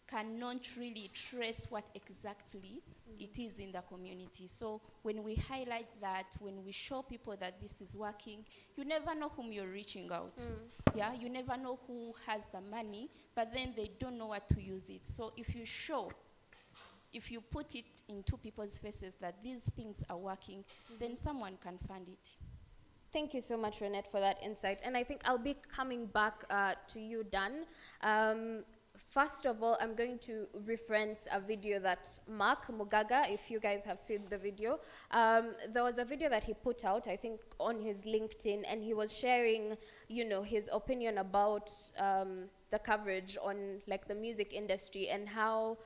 cannot really trace what exactly it is in the community. So when we highlight that, when we show people that this is working, you never know whom you're reaching out. Yeah, you never know who has the money, but then they don't know what to use it. So if you show, if you put it into people's faces that these things are working, then someone can fund it. Thank you so much, Renette, for that insight. And I think I'll be coming back to you, Dan. First of all, I'm going to reference a video that Mark Mugaga, if you guys have seen the video, there was a video that he put out, I think, on his LinkedIn, and he was sharing, you know, his opinion about the coverage on, like, the music industry and how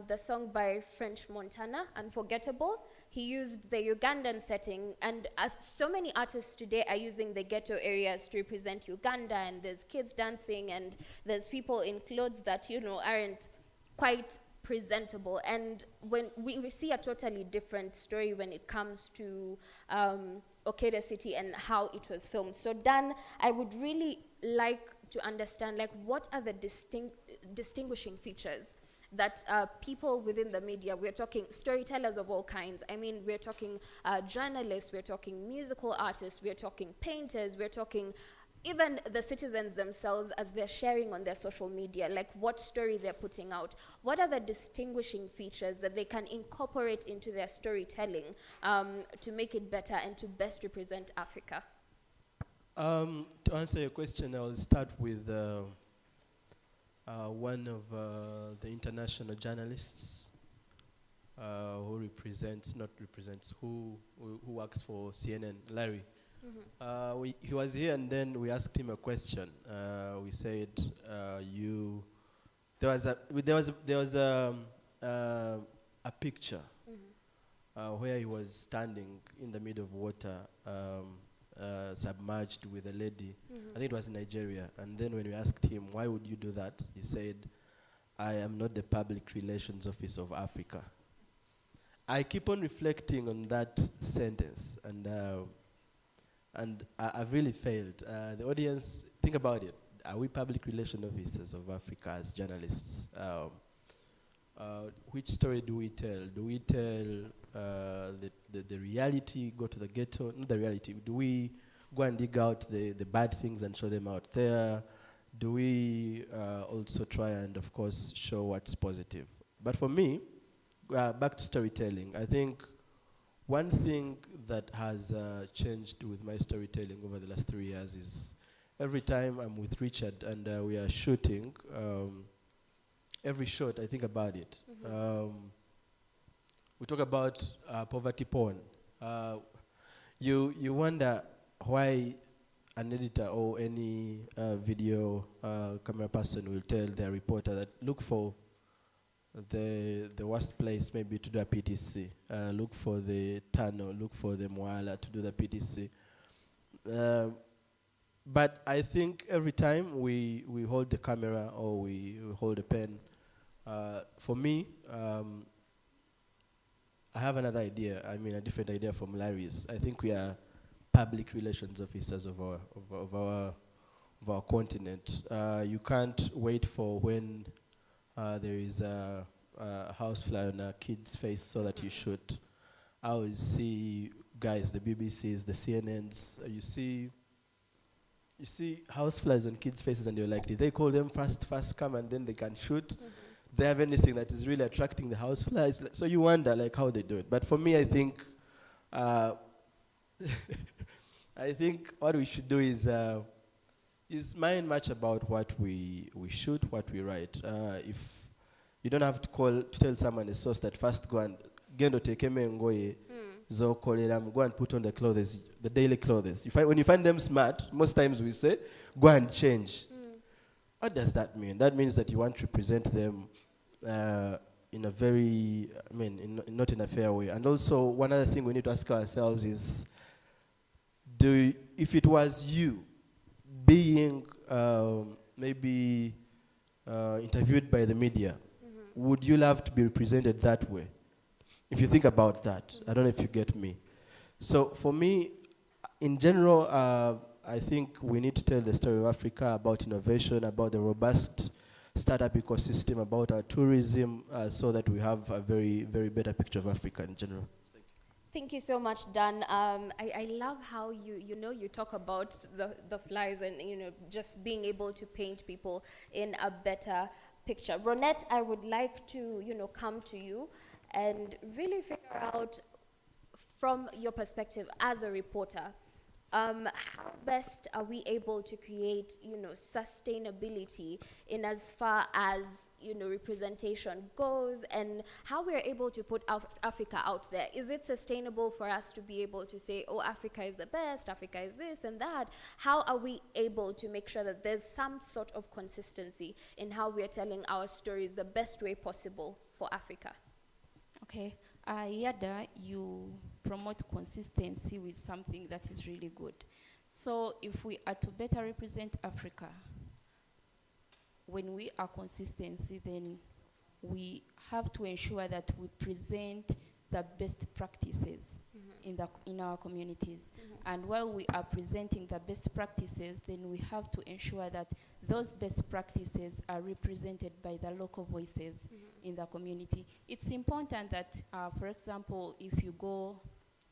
the song by French Montana, Unforgettable, he used the Ugandan setting, and as so many artists today are using the ghetto areas to represent Uganda, and there's kids dancing, and there's people in clothes that, you know, aren't quite presentable. And when we see a totally different story when it comes to Okeda City and how it was filmed. So Dan, I would really like to understand, like, what are the distinguishing features that people within the media, we're talking storytellers of all kinds. I mean, we're talking journalists, we're talking musical artists, we're talking painters, we're talking even the citizens themselves as they're sharing on their social media, like what story they're putting out. What are the distinguishing features that they can incorporate into their storytelling to make it better and to best represent Africa? To answer your question, I'll start with one of the international journalists who works for CNN, Larry. He was here, and then we asked him a question. We said, there was a picture where he was standing in the middle of water, submerged with a lady. I think it was in Nigeria. And then when we asked him, why would you do that? He said, I am not the public relations office of Africa. I keep on reflecting on that sentence, and I've really failed. The audience, think about it. Are we public relations officers of Africa as journalists? Which story do we tell? Do we tell the reality, go to the ghetto? Not the reality. Do we go and dig out the bad things and show them out there? Do we also try and, of course, show what's positive? But for me, back to storytelling, I think one thing that has changed with my storytelling over the last 3 years is every time I'm with Richard and we are shooting, every shot I think about it. We talk about poverty porn. You wonder why an editor or any video camera person will tell their reporter that look for the worst place maybe to do a PTC, look for the tunnel, look for the Mwala to do the PTC. But I think every time we hold the camera or we hold a pen, for me, I have another idea. I mean, a different idea from Larry's. I think we are public relations officers of our continent. You can't wait for when there is a housefly on a kid's face so that you shoot. I always see guys, the BBCs, the CNNs, you see houseflies on kids' faces and you're like, did they call them fast come and then they can shoot? They have anything that is really attracting the houseflies? So you wonder like how they do it. But for me, I think I think what we should do is is mine much about what we shoot, what we write. If you don't have to tell someone a source that first go and gendo tekeme ngoye zokoleram, go and put on the clothes, the daily clothes. When you find them smart, most times we say, go and change. What does that mean? That means that you want to present them in a very, not in a fair way. And also, one other thing we need to ask ourselves is, if it was you being maybe interviewed by the media, would you love to be represented that way? If you think about that, I don't know if you get me. So for me, in general, I think we need to tell the story of Africa about innovation, about the robust startup ecosystem, about our tourism, so that we have a very, very better picture of Africa in general. Thank you so much, Dan. I love how you talk about the flies and just being able to paint people in a better picture. Ronette, I would like to come to you and really figure out from your perspective as a reporter, how best are we able to create sustainability in as far as representation goes, and how we're able to put Africa out there? Is it sustainable for us to be able to say, oh, Africa is the best, Africa is this and that? How are we able to make sure that there's some sort of consistency in how we're telling our stories the best way possible for Africa? Okay. Yada, you promote consistency with something that is really good. So if we are to better represent Africa, when we are consistency, then we have to ensure that we present the best practices in our communities. And while we are presenting the best practices, then we have to ensure that those best practices are represented by the local voices in the community. It's important that, for example, if you go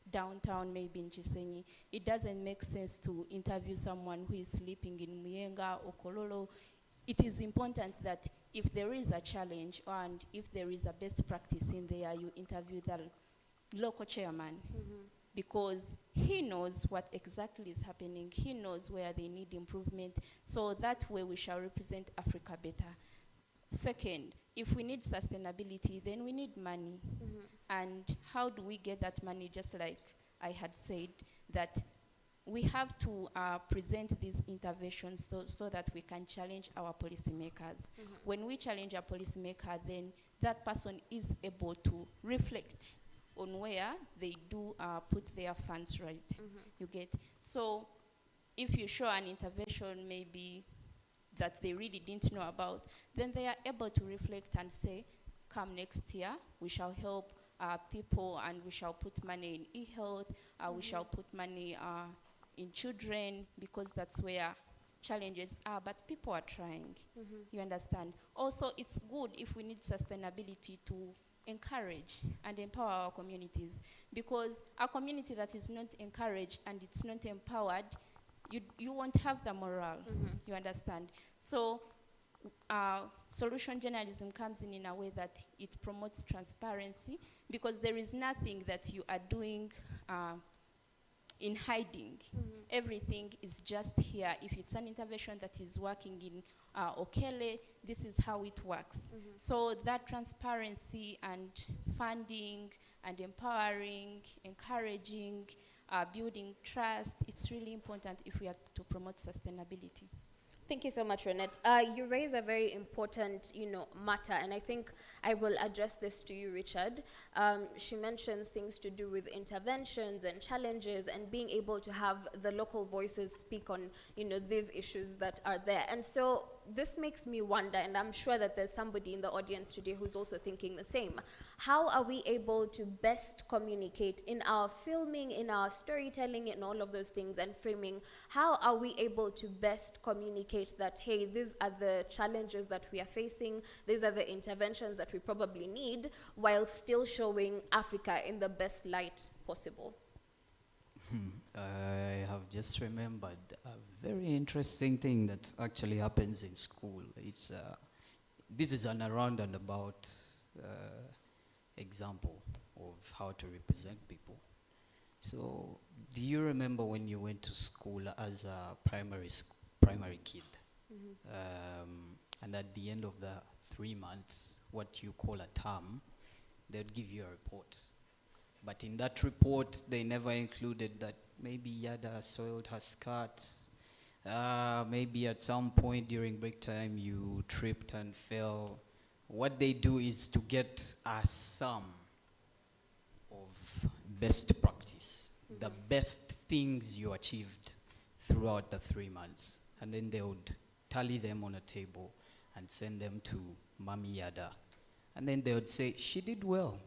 downtown, maybe in Chisenyi, it doesn't make sense to interview someone who is sleeping in Muyenga or Kololo. It is important that if there is a challenge and if there is a best practice in there, you interview the local chairman, because he knows what exactly is happening. He knows where they need improvement. So that way we shall represent Africa better. Second, if we need sustainability, then we need money. And how do we get that money? Just like I had said, that we have to present these interventions so that we can challenge our policymakers. When we challenge our policymaker, then that person is able to reflect on where they do put their funds right. You get? So if you show an intervention maybe that they really didn't know about, then they are able to reflect and say, come next year, we shall help people and we shall put money in e-health, we shall put money in children, because that's where challenges are, but people are trying. You understand? Also, it's good if we need sustainability to encourage and empower our communities, because a community that is not encouraged and it's not empowered, you won't have the morale. You understand? So solution journalism comes in a way that it promotes transparency, because there is nothing that you are doing in hiding. Everything is just here. If it's an intervention that is working in Okele, this is how it works. So that transparency and funding and empowering, encouraging, building trust, it's really important if we are to promote sustainability. Thank you so much, Ronette. You raise a very important, matter, and I think I will address this to you, Richard. She mentions things to do with interventions and challenges and being able to have the local voices speak on, these issues that are there. And so this makes me wonder, and I'm sure that there's somebody in the audience today who's also thinking the same. How are we able to best communicate in our filming, in our storytelling, in all of those things and framing? How are we able to best communicate that, hey, these are the challenges that we are facing, these are the interventions that we probably need, while still showing Africa in the best light possible? I have just remembered a very interesting thing that actually happens in school. It's this is an around and about example of how to represent people. So, do you remember when you went to school as a primary primary kid. And at the end of the 3 months, what you call a term, they would give you a report. But in that report, they never included that maybe Yada soiled her skirts, maybe at some point during break time you tripped and fell. What they do is to get a sum of best practice, the best things you achieved throughout the 3 months. And then they would tally them on a table and send them to Mami Yada. And then they would say, she did well.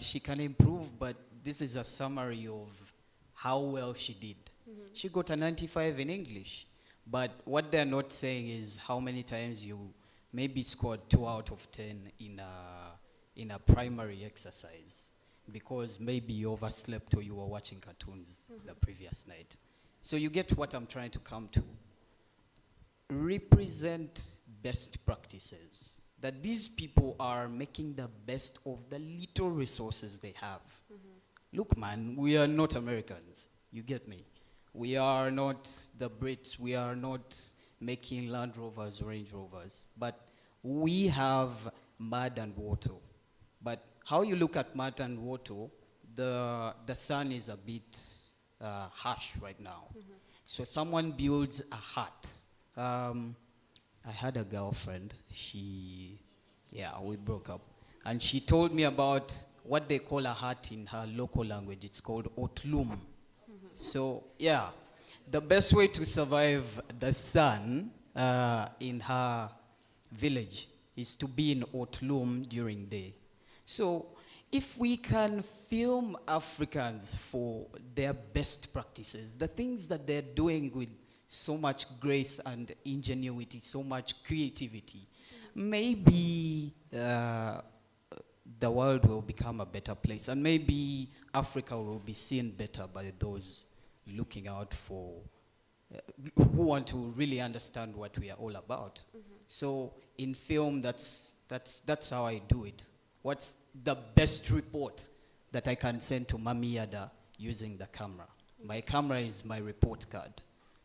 She can improve, but this is a summary of how well she did. She got a 95 in English. But what they're not saying is how many times you maybe scored 2 out of 10 in a primary exercise because maybe you overslept or you were watching cartoons the previous night. So you get what I'm trying to come to. Represent best practices. That these people are making the best of the little resources they have. Look, man, we are not Americans. You get me? We are not the Brits. We are not making Land Rovers, Range Rovers. But we have mud and water. But how you look at mud and water, the sun is a bit harsh right now. So someone builds a hut. I had a girlfriend, we broke up. And she told me about what they call a hut in her local language. It's called otlum. So, yeah, the best way to survive the sun in her village is to be in otlum during day. So, if we can film Africans for their best practices, the things that they're doing with so much grace and ingenuity, so much creativity, maybe the world will become a better place, and maybe Africa will be seen better by those looking out for, who want to really understand what we are all about. So in film, that's how I do it. What's the best report that I can send to Mami Yada using the camera? My camera is my report card.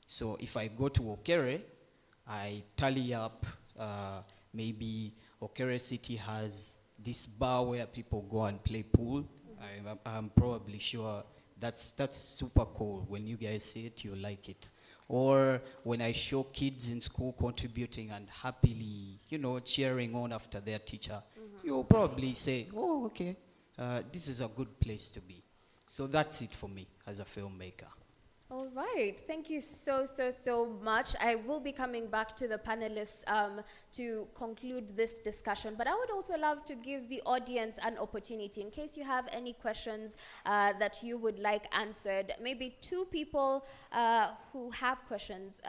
So if I go to Okere, I tally up, maybe Okere City has this bar where people go and play pool. I'm probably sure that's super cool. When you guys see it, you like it. Or when I show kids in school contributing and happily, cheering on after their teacher, you'll probably say, oh, okay, this is a good place to be. So that's it for me as a filmmaker. All right, thank you so much. I will be coming back to the panelists to conclude this discussion, but I would also love to give the audience an opportunity in case you have any questions that you would like answered. Maybe 2 people who have questions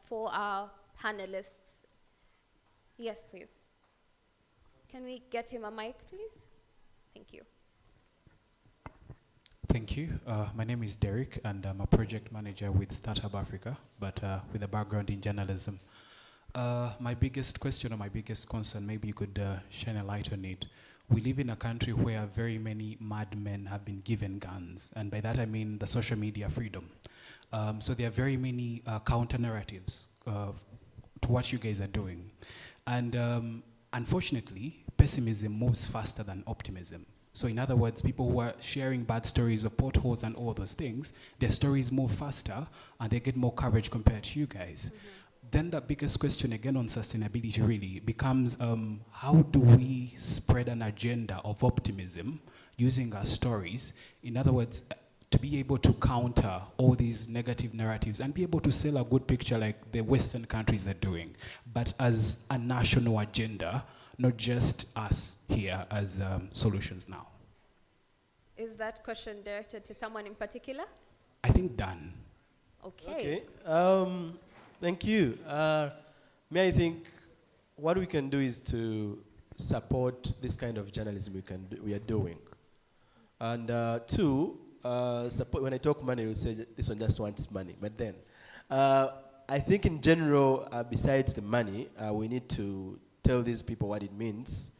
for our panelists. Yes, please. Can we get him a mic, please? Thank you. Thank you. My name is Derek, and I'm a project manager with Startup Africa, but with a background in journalism. My biggest question or my biggest concern, maybe you could shine a light on it. We live in a country where very many madmen have been given guns, and by that I mean the social media freedom. So there are very many counter-narratives to what you guys are doing. And unfortunately, pessimism moves faster than optimism. So in other words, people who are sharing bad stories of potholes and all those things, their stories move faster and they get more coverage compared to you guys. Then the biggest question again on sustainability really becomes, how do we spread an agenda of optimism using our stories? In other words, to be able to counter all these negative narratives and be able to sell a good picture like the Western countries are doing, but as a national agenda, not just us here as Solutions Now. Is that question directed to someone in particular? I think Dan. Okay. Thank you. I think what we can do is to support this kind of journalism we are doing. And 2, support, when I talk money, you say this one just wants money. But then, I think in general, besides the money, we need to tell these people what it means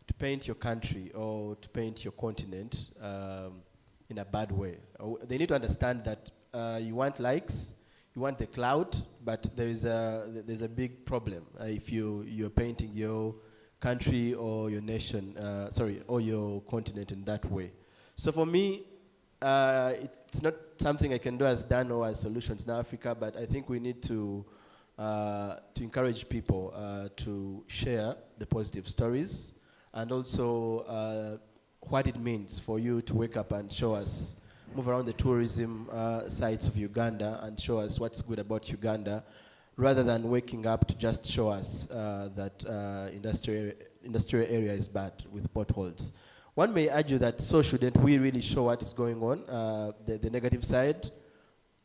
to paint your country or to paint your continent in a bad way. They need to understand that you want likes, you want the clout, but there's a big problem if you're painting your country or your nation, or your continent in that way. So for me, it's not something I can do as Dan or as Solutions in Africa, but I think we need to encourage people to share the positive stories, and also what it means for you to wake up and show us, move around the tourism sites of Uganda and show us what's good about Uganda, rather than waking up to just show us that industrial area is bad with potholes. One may argue that so shouldn't we really show what is going on, the negative side?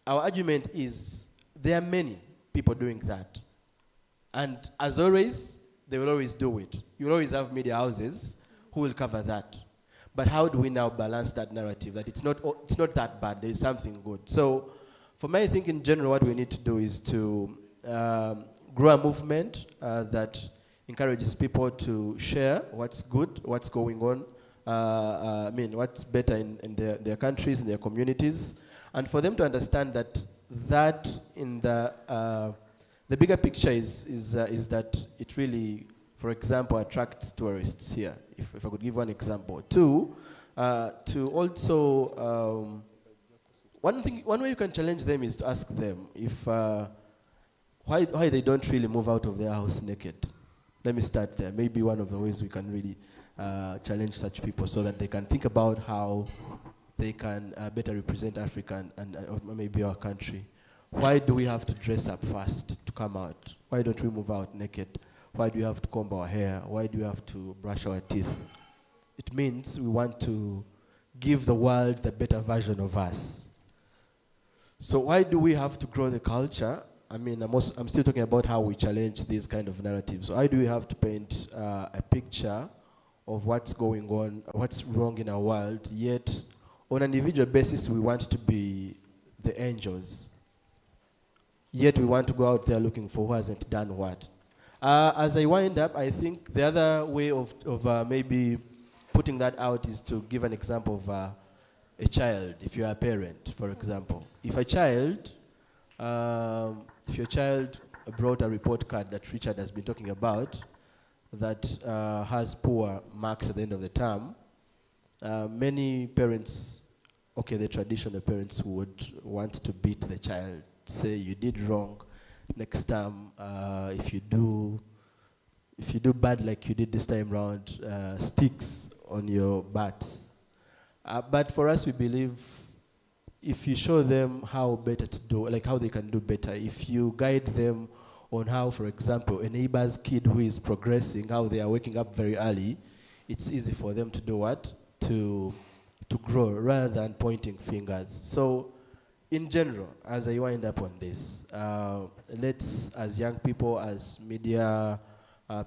Our argument is there are many people doing that. And as always, they will always do it. You will always have media houses who will cover that. But how do we now balance that narrative that it's not that bad, there is something good? So for me, I think in general what we need to do is to grow a movement that encourages people to share what's good, what's going on, what's better in their countries, in their communities, and for them to understand that in the bigger picture is that it really, for example, attracts tourists here. If I could give one example. Two, to also, one way you can challenge them is to ask them if why they don't really move out of their house naked. Let me start there. Maybe one of the ways we can really challenge such people so that they can think about how they can better represent Africa and or maybe our country. Why do we have to dress up first to come out? Why don't we move out naked? Why do we have to comb our hair? Why do we have to brush our teeth? It means we want to give the world the better version of us. So why do we have to grow the culture? I mean, I'm still talking about how we challenge these kind of narratives. So why do we have to paint a picture of what's going on, what's wrong in our world, yet on an individual basis we want to be the angels, yet we want to go out there looking for who hasn't done what? As I wind up, I think the other way of maybe putting that out is to give an example of a child, if you're a parent, for example. If your child brought a report card that Richard has been talking about that has poor marks at the end of the term, many parents, the traditional parents would want to beat the child, say you did wrong. Next time, if you do bad like you did this time round, sticks on your butts. But for us, we believe if you show them how better to do, like how they can do better, if you guide them on how, for example, a neighbor's kid who is progressing, how they are waking up very early, it's easy for them to do what? To grow rather than pointing fingers. So in general, as I wind up on this, let's, as young people, as media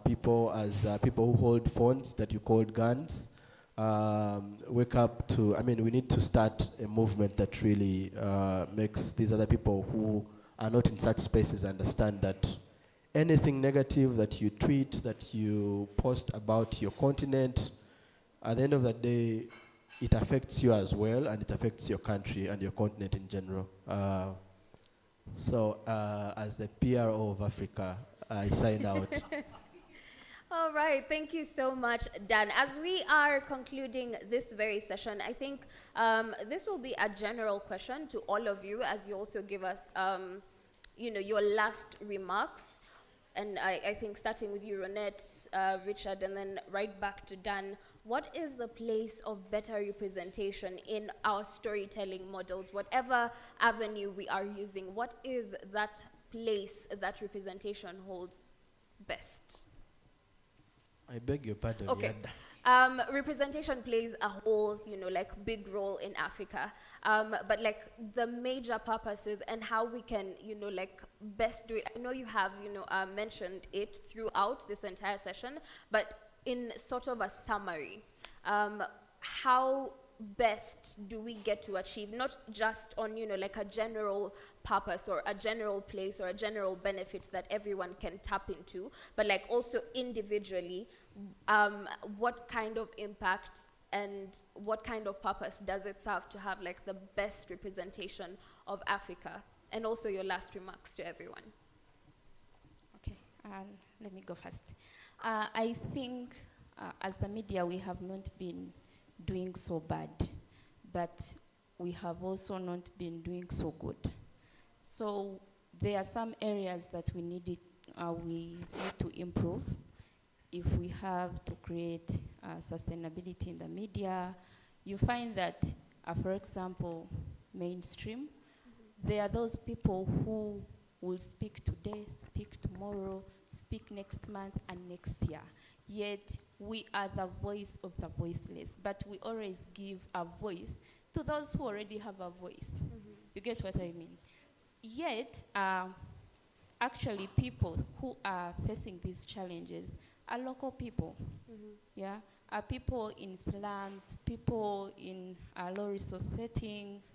people, as people who hold phones that you called guns, wake up to, we need to start a movement that really makes these other people who are not in such spaces understand that anything negative that you tweet, that you post about your continent, at the end of the day, it affects you as well, and it affects your country and your continent in general. So as the PRO of Africa, I sign out. All right, thank you so much, Dan. As we are concluding this very session, I think this will be a general question to all of you as you also give us, your last remarks. And I think starting with you, Ronette, Richard, and then right back to Dan, what is the place of better representation in our storytelling models, whatever avenue we are using? What is that place that representation holds best? I beg your pardon. Okay. Representation plays a whole, big role in Africa. But the major purposes and how we can, best do it. I know you have, mentioned it throughout this entire session, but in sort of a summary, how best do we get to achieve, not just on, a general purpose or a general place or a general benefit that everyone can tap into, but also individually, what kind of impact and what kind of purpose does it serve to have the best representation of Africa? And also your last remarks to everyone. let me go first. I think as the media, we have not been doing so bad, but we have also not been doing so good. So there are some areas that we need to improve if we have to create sustainability in the media. You find that, for example, mainstream, there are those people who will speak today, speak tomorrow, speak next month and next year. Yet we are the voice of the voiceless, but we always give a voice to those who already have a voice. You get what I mean? Yet, actually people who are facing these challenges are local people. Yeah, are people in slums, people in low resource settings,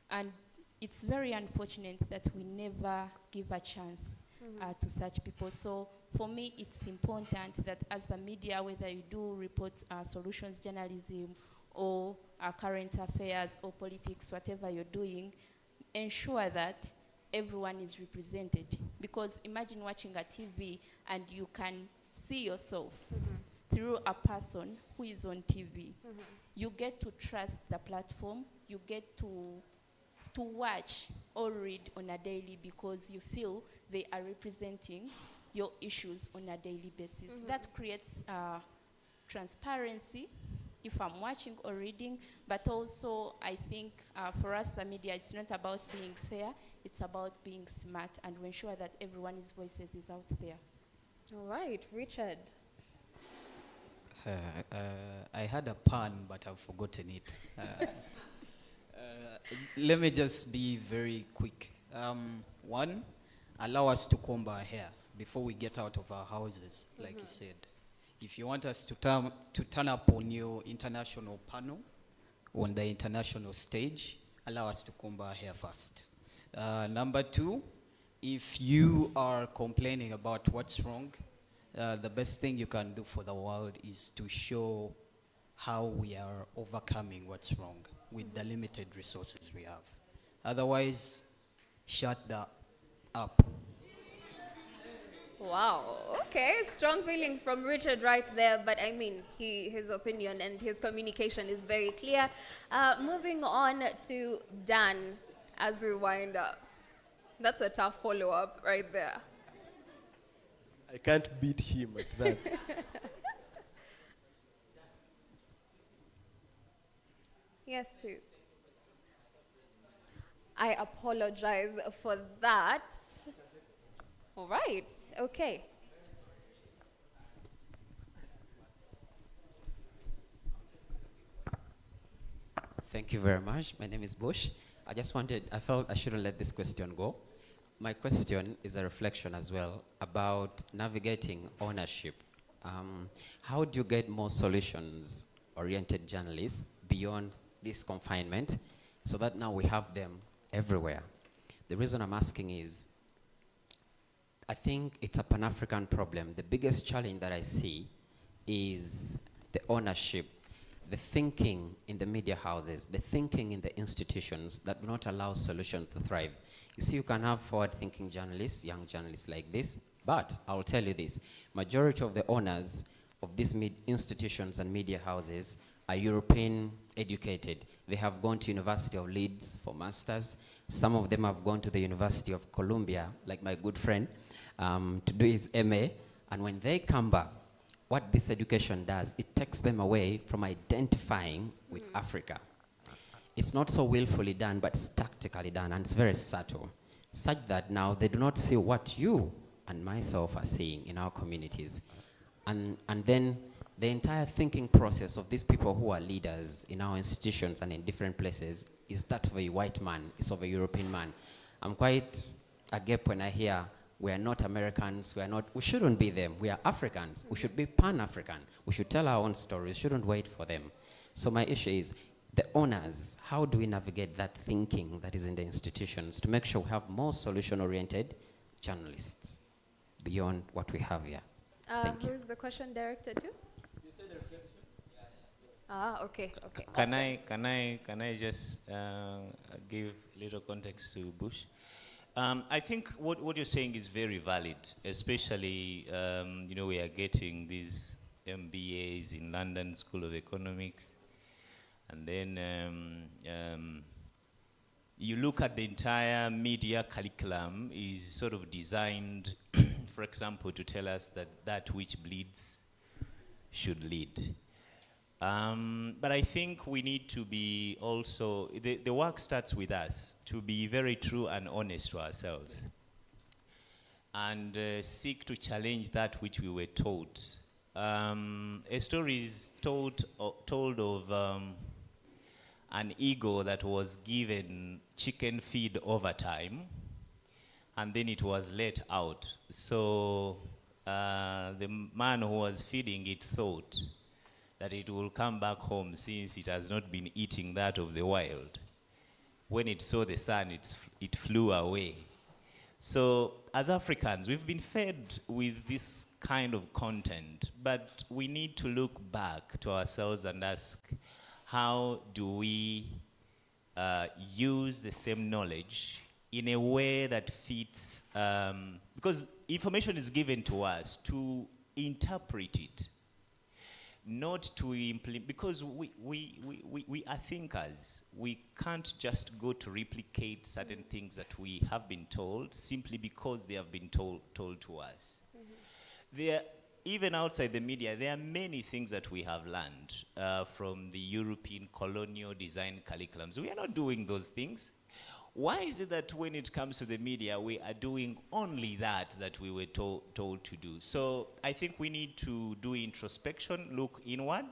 and it's very unfortunate that we never give a chance to such people. So for me, it's important that as the media, whether you do report solutions journalism or current affairs or politics, whatever you're doing, ensure that everyone is represented. Because imagine watching a TV and you can see yourself through a person who is on TV. You get to trust the platform, you get to watch or read on a daily because you feel they are representing your issues on a daily basis. That creates transparency if I'm watching or reading, but also I think for us, the media, it's not about being fair, it's about being smart and to ensure that everyone's voices is out there. All right, Richard. I had a pun, but I've forgotten it. Let me just be very quick. One, allow us to comb our hair before we get out of our houses, like you said. If you want us to turn up on your international panel, on the international stage, allow us to comb our hair first. Number two, if you are complaining about what's wrong, the best thing you can do for the world is to show how we are overcoming what's wrong with the limited resources we have. Otherwise, shut up. Wow, okay, strong feelings from Richard right there, but I mean, his opinion and his communication is very clear. Moving on to Dan as we wind up. That's a tough follow-up right there. I can't beat him at that. Yes, please. I apologize for that. All right, okay. Thank you very much. My name is Bush. I felt I shouldn't let this question go. My question is a reflection as well about navigating ownership. How do you get more solutions-oriented journalists beyond this confinement so that now we have them everywhere? The reason I'm asking is, I think it's a Pan-African problem. The biggest challenge that I see is the ownership, the thinking in the media houses, the thinking in the institutions that do not allow solutions to thrive. You see, you can have forward-thinking journalists, young journalists like this, but I'll tell you this, majority of the owners of these institutions and media houses are European educated. They have gone to University of Leeds for masters. Some of them have gone to the University of Columbia, like my good friend, to do his MA. And when they come back, what this education does, it takes them away from identifying with Africa. It's not so willfully done, but it's tactically done, and it's very subtle, such that now they do not see what you and myself are seeing in our communities. And then the entire thinking process of these people who are leaders in our institutions and in different places is that of a white man, is of a European man. I'm quite agape when I hear we are not Americans, we shouldn't be them, we are Africans, we should be Pan-African, we should tell our own stories, we shouldn't wait for them. So my issue is, the owners, how do we navigate that thinking that is in the institutions to make sure we have more solution-oriented journalists beyond what we have here? Thank you. Who is the question directed to? You said reflection? Okay. Can I just give little context to Bush? I think what you're saying is very valid, especially, we are getting these MBAs in London School of Economics, and then you look at the entire media curriculum is sort of designed, for example, to tell us that which bleeds should lead. But I think we need to be also, the work starts with us, to be very true and honest to ourselves, and seek to challenge that which we were taught. A story is told of an eagle that was given chicken feed over time, and then it was let out. So the man who was feeding it thought that it will come back home since it has not been eating that of the wild. When it saw the sun, it flew away. So as Africans, we've been fed with this kind of content, but we need to look back to ourselves and ask, how do we use the same knowledge in a way that fits, because information is given to us to interpret it, not to implement, because we are thinkers. We can't just go to replicate certain things that we have been told simply because they have been told to us. Even outside the media, there are many things that we have learned from the European colonial design curriculums. We are not doing those things. Why is it that when it comes to the media, we are doing only that we were told to do? So I think we need to do introspection, look inward,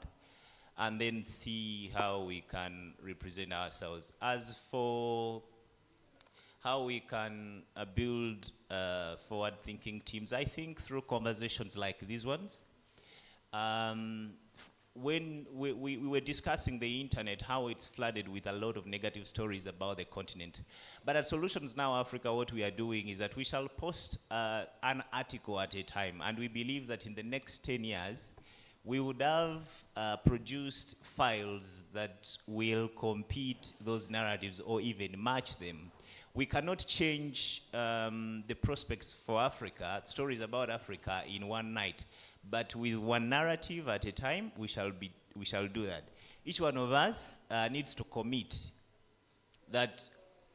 and then see how we can represent ourselves. As for how we can build forward-thinking teams, I think through conversations like these ones. When we were discussing the internet, how it's flooded with a lot of negative stories about the continent. But at Solutions Now Africa, what we are doing is that we shall post an article at a time, and we believe that in the next 10 years, we would have produced files that will compete those narratives or even match them. We cannot change the prospects for Africa, stories about Africa, in one night. But with one narrative at a time, we shall do that. Each one of us needs to commit that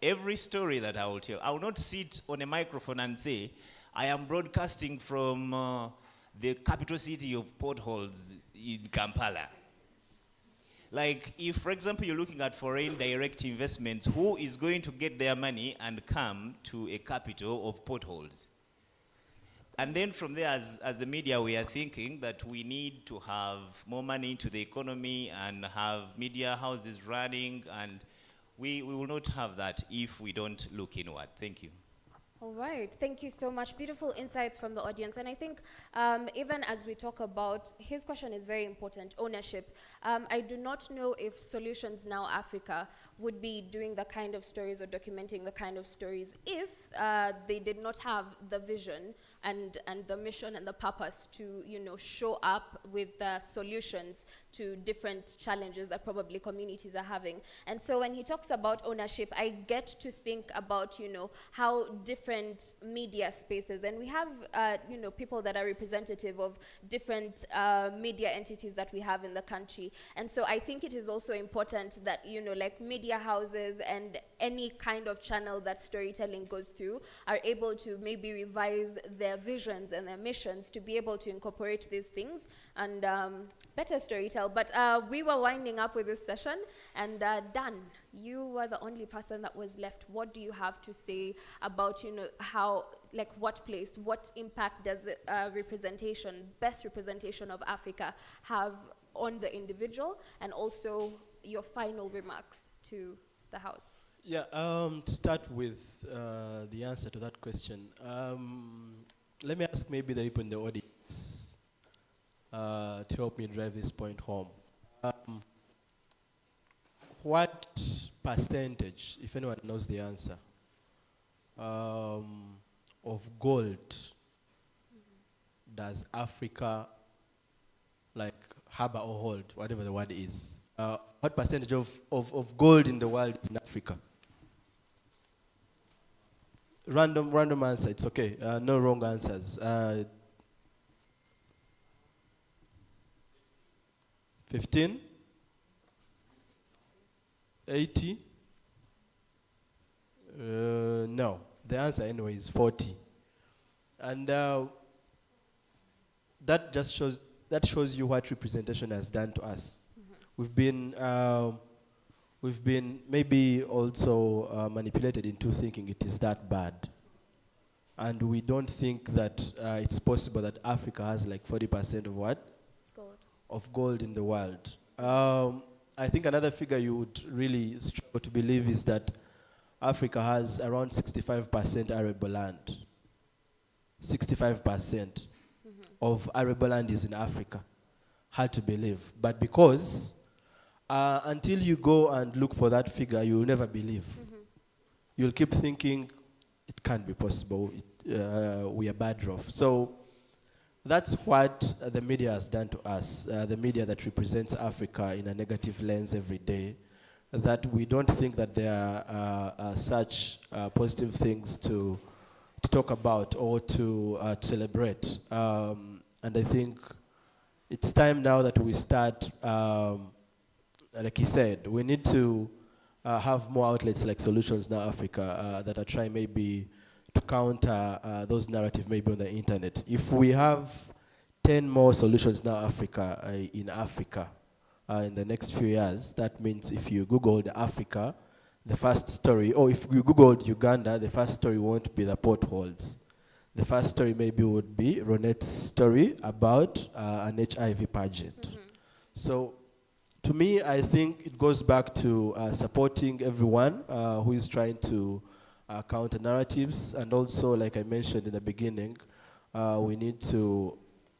every story that I will tell, I will not sit on a microphone and say, I am broadcasting from the capital city of potholes in Kampala. Like, if, for example, you're looking at foreign direct investments, who is going to get their money and come to a capital of potholes? And then from there, as the media, we are thinking that we need to have more money into the economy and have media houses running, and we will not have that if we don't look inward. Thank you. All right, thank you so much. Beautiful insights from the audience. And I think even as we talk about, his question is very important, ownership. I do not know if Solutions Now Africa would be doing the kind of stories or documenting the kind of stories if they did not have the vision and the mission and the purpose to, show up with solutions to different challenges that probably communities are having. And so when he talks about ownership, I get to think about, how different media spaces, and we have, people that are representative of different media entities that we have in the country. And so I think it is also important that, like media houses and any kind of channel that storytelling goes through are able to maybe revise their visions and their missions to be able to incorporate these things and better storytell. But we were winding up with this session, and Dan, you were the only person that was left. What do you have to say about, how, like, what impact does best representation of Africa have on the individual, and also your final remarks to the House? Yeah, to start with the answer to that question, let me ask maybe the people in the audience to help me drive this point home. What percentage, if anyone knows the answer, of gold does Africa, like, harbor or hold, whatever the word is? What percentage of gold in the world is in Africa? Random answer, it's okay. No wrong answers. 15? 80? No. The answer anyway is 40. And that just shows you what representation has done to us. We've been maybe also manipulated into thinking it is that bad. And we don't think that it's possible that Africa has like 40% of what? Gold. Of gold in the world. I think another figure you would really struggle to believe is that Africa has around 65% arable land. 65% of arable land is in Africa. Hard to believe. But because until you go and look for that figure, you will never believe. You'll keep thinking, it can't be possible. We are bad off. So that's what the media has done to us. The media that represents Africa in a negative lens every day. That we don't think that there are such positive things to talk about or to celebrate. And I think it's time now that we start, like he said, we need to have more outlets like Solutions Now Africa that are trying maybe to counter those narratives maybe on the internet. If we have 10 more Solutions Now Africa in Africa in the next few years, that means if you Googled Africa, the first story, or if you Googled Uganda, the first story won't be the potholes. The first story maybe would be Ronette's story about an HIV pageant. So to me, I think it goes back to supporting everyone who is trying to counter narratives, and also, like I mentioned in the beginning, we need to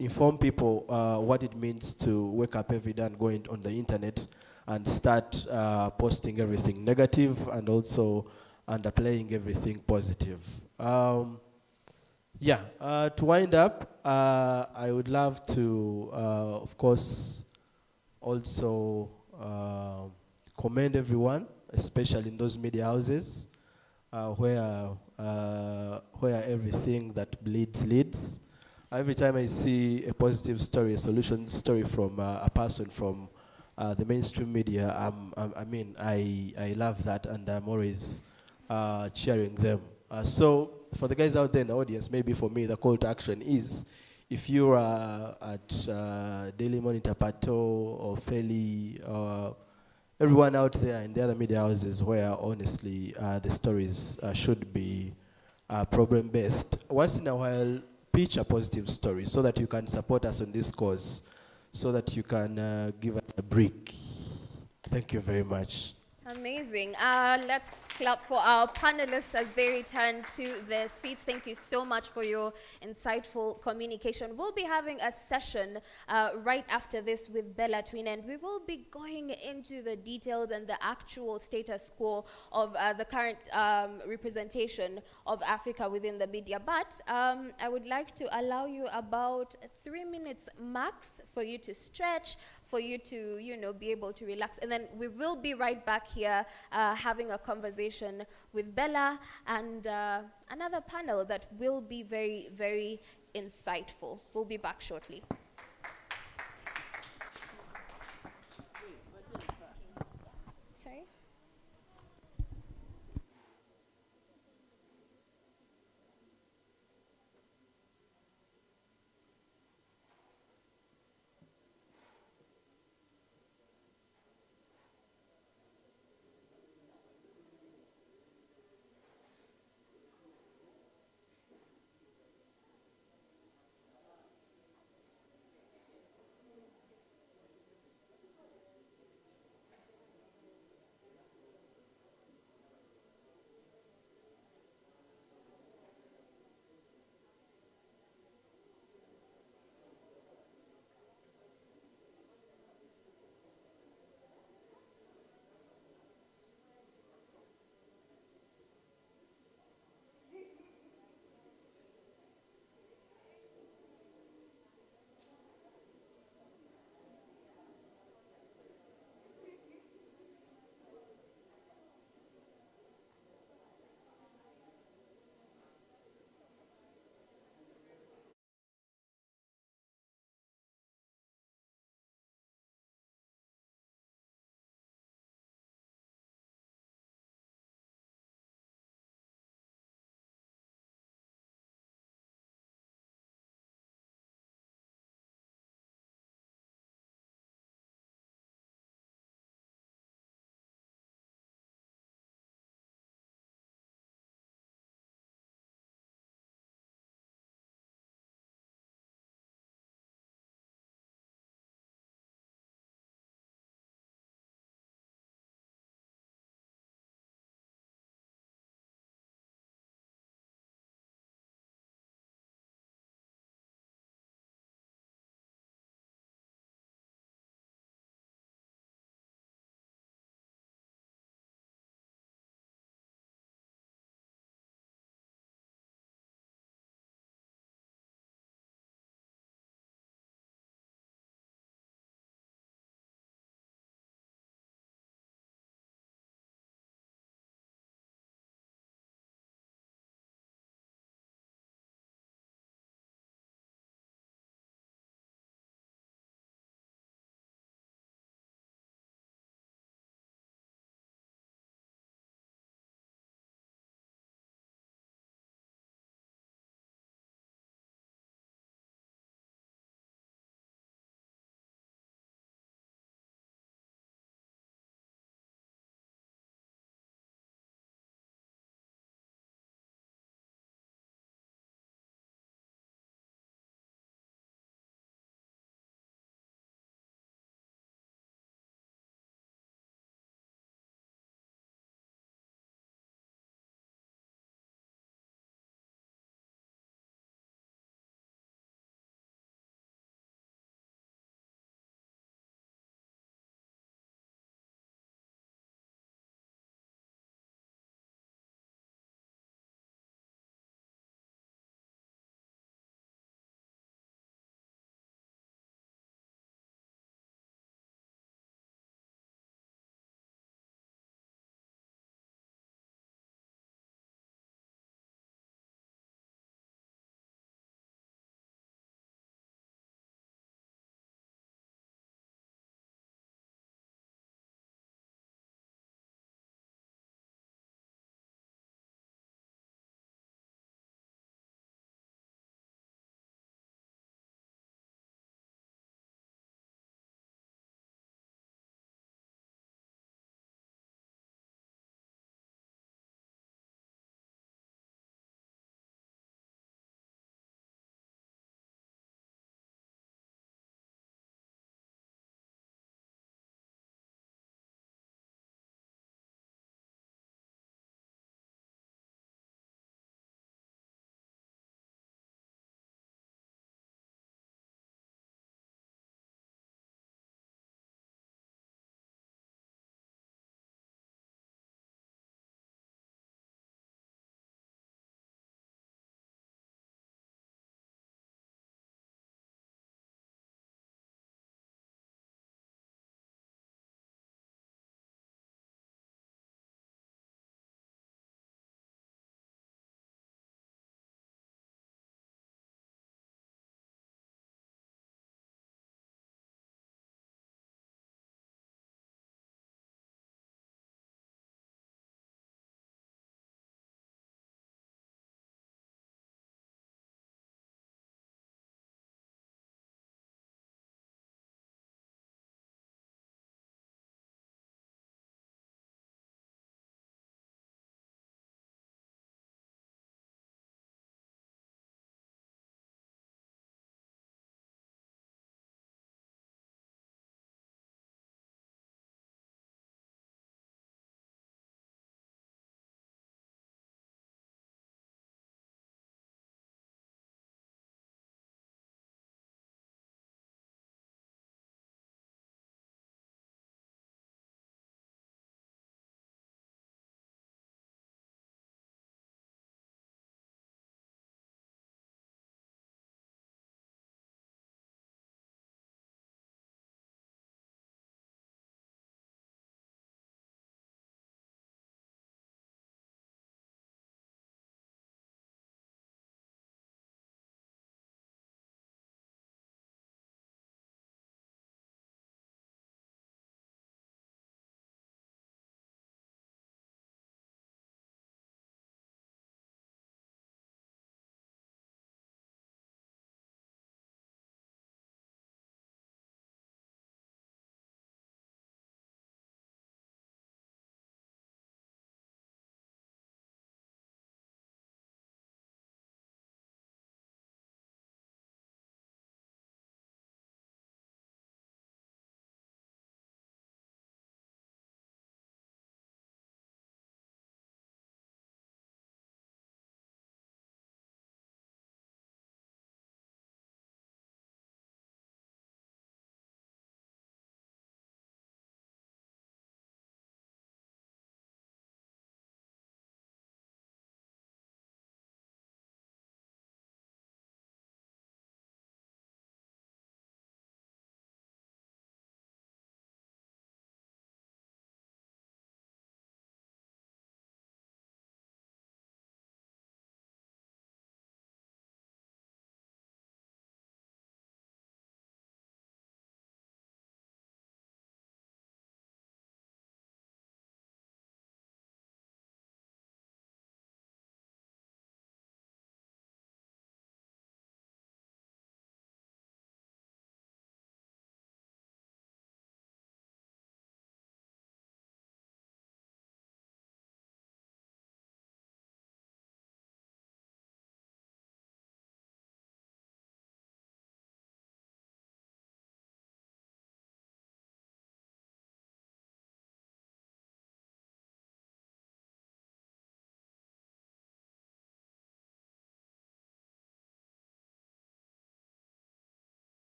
inform people what it means to wake up every day and go on the internet and start posting everything negative and also underplaying everything positive. To wind up, I would love to, of course, also commend everyone, especially in those media houses where everything that bleeds leads. Every time I see a positive story, a solution story from a person from the mainstream media, I love that, and I'm always cheering them. So for the guys out there in the audience, maybe for me, the call to action is, if you are at Daily Monitor, Pato, or Feli, everyone out there in the other media houses where honestly the stories should be problem-based, once in a while pitch a positive story so that you can support us on this cause, so that you can give us a break. Thank you very much. Amazing. Let's clap for our panelists as they return to their seats. Thank you so much for your insightful communication. We'll be having a session right after this with Bella Twin, and we will be going into the details and the actual status quo of the current representation of Africa within the media. But I would like to allow you about 3 minutes max for you to stretch, for you to, be able to relax. And then we will be right back here having a conversation with Bella and another panel that will be very, very insightful. We'll be back shortly. Sorry?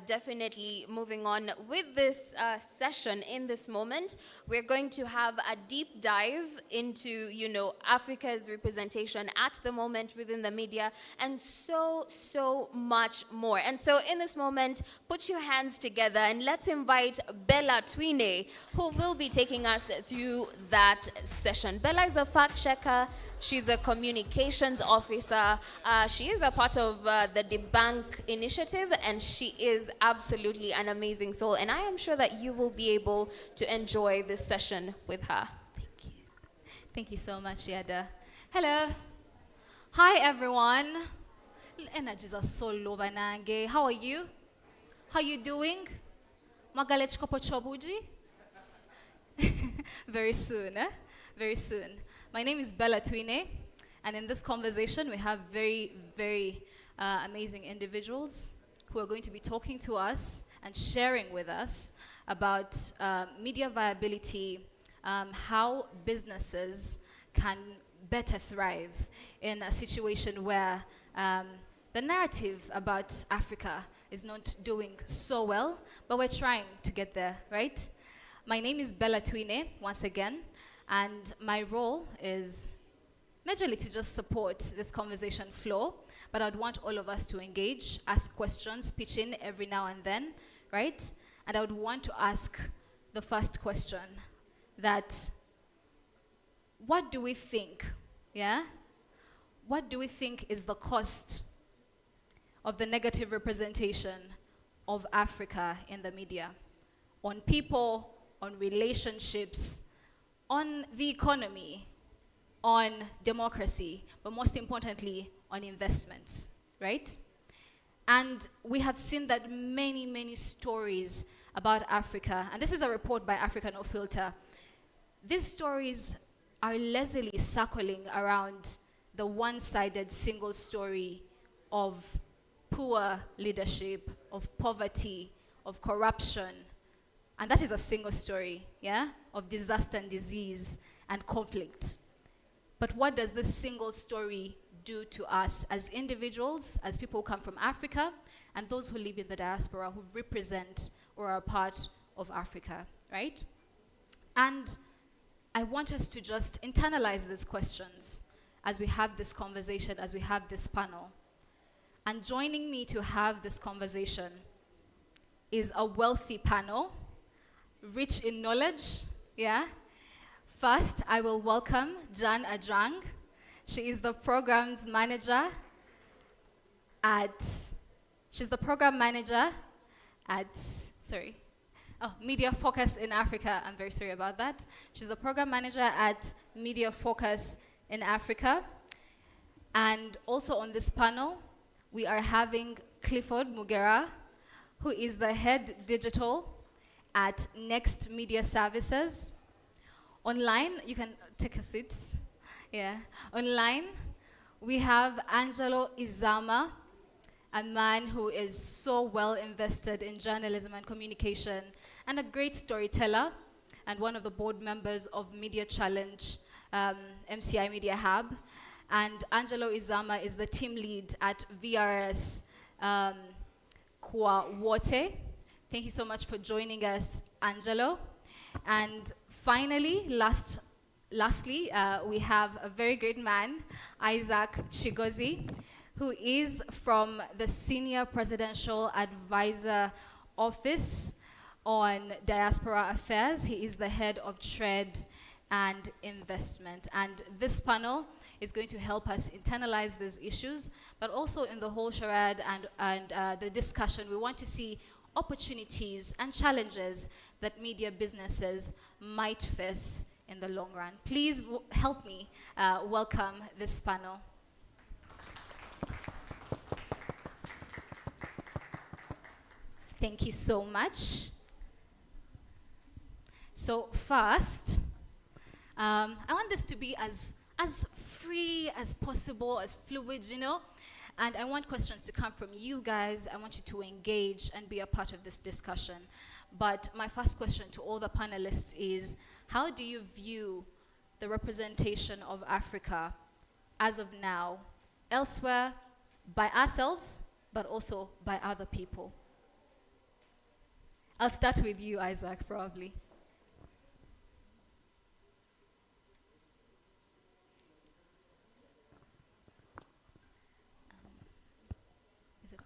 definitely moving on with this session in this moment. We're going to have a deep dive into, Africa's representation at the moment within the media and so much more. And so in this moment, put your hands together and let's invite Bella Twine, who will be taking us through that session. Bella is a fact checker. She's a communications officer. She is a part of the Debunk initiative, and she is absolutely an amazing soul. And I am sure that you will be able to enjoy this session with her. Thank you. Thank you so much, Yada. Hello. Hi, everyone. Energies are so low, banange. How are you? How are you doing? Magalech Kopochobuji? Very soon, eh? Very soon. My name is Bella Twine, and in this conversation, we have very, very amazing individuals who are going to be talking to us and sharing with us about media viability, how businesses can better thrive in a situation where the narrative about Africa is not doing so well, but we're trying to get there, right? My name is Bella Twine, once again. And my role is majorly to just support this conversation flow, but I'd want all of us to engage, ask questions, pitch in every now and then, right? And I would want to ask the first question that, what do we think, yeah? What do we think is the cost of the negative representation of Africa in the media? On people, on relationships, on the economy, on democracy, but most importantly, on investments, right? And we have seen that many stories about Africa, and this is a report by Africa No Filter, these stories are lazily circling around the one-sided single story of poor leadership, of poverty, of corruption. And that is a single story, yeah, of disaster and disease and conflict. But what does this single story do to us as individuals, as people who come from Africa, and those who live in the diaspora, who represent or are part of Africa, right? And I want us to just internalize these questions as we have this conversation, as we have this panel. And joining me to have this conversation is a wealthy panel, rich in knowledge, yeah? First, I will welcome Jan Ajang. She is the programs manager she's the program manager at, Media Focus in Africa. I'm very sorry about that. She's the program manager at Media Focus in Africa. And also on this panel, we are having Clifford Mugera, who is the head digital at Next Media Services. Online, you can take a seat. Yeah. Online, we have Angelo Izama, a man who is so well invested in journalism and communication, and a great storyteller, and one of the board members of Media Challenge, MCI Media Hub. And Angelo Izama is the team lead at VRS Kwa Wote. Thank you so much for joining us, Angelo. And finally, lastly, we have a very great man, Isaac Chigozi, who is from the Senior Presidential Advisor Office on Diaspora Affairs. He is the head of Trade and Investment. And this panel is going to help us internalize these issues, but also in the whole charade and the discussion, we want to see opportunities and challenges that media businesses might face in the long run. Please help me welcome this panel. Thank you so much. So first, I want this to be as free as possible, as fluid, and I want questions to come from you guys. I want you to engage and be a part of this discussion. But my first question to all the panelists is, how do you view the representation of Africa as of now, elsewhere, by ourselves, but also by other people? I'll start with you, Isaac, probably. Is it on?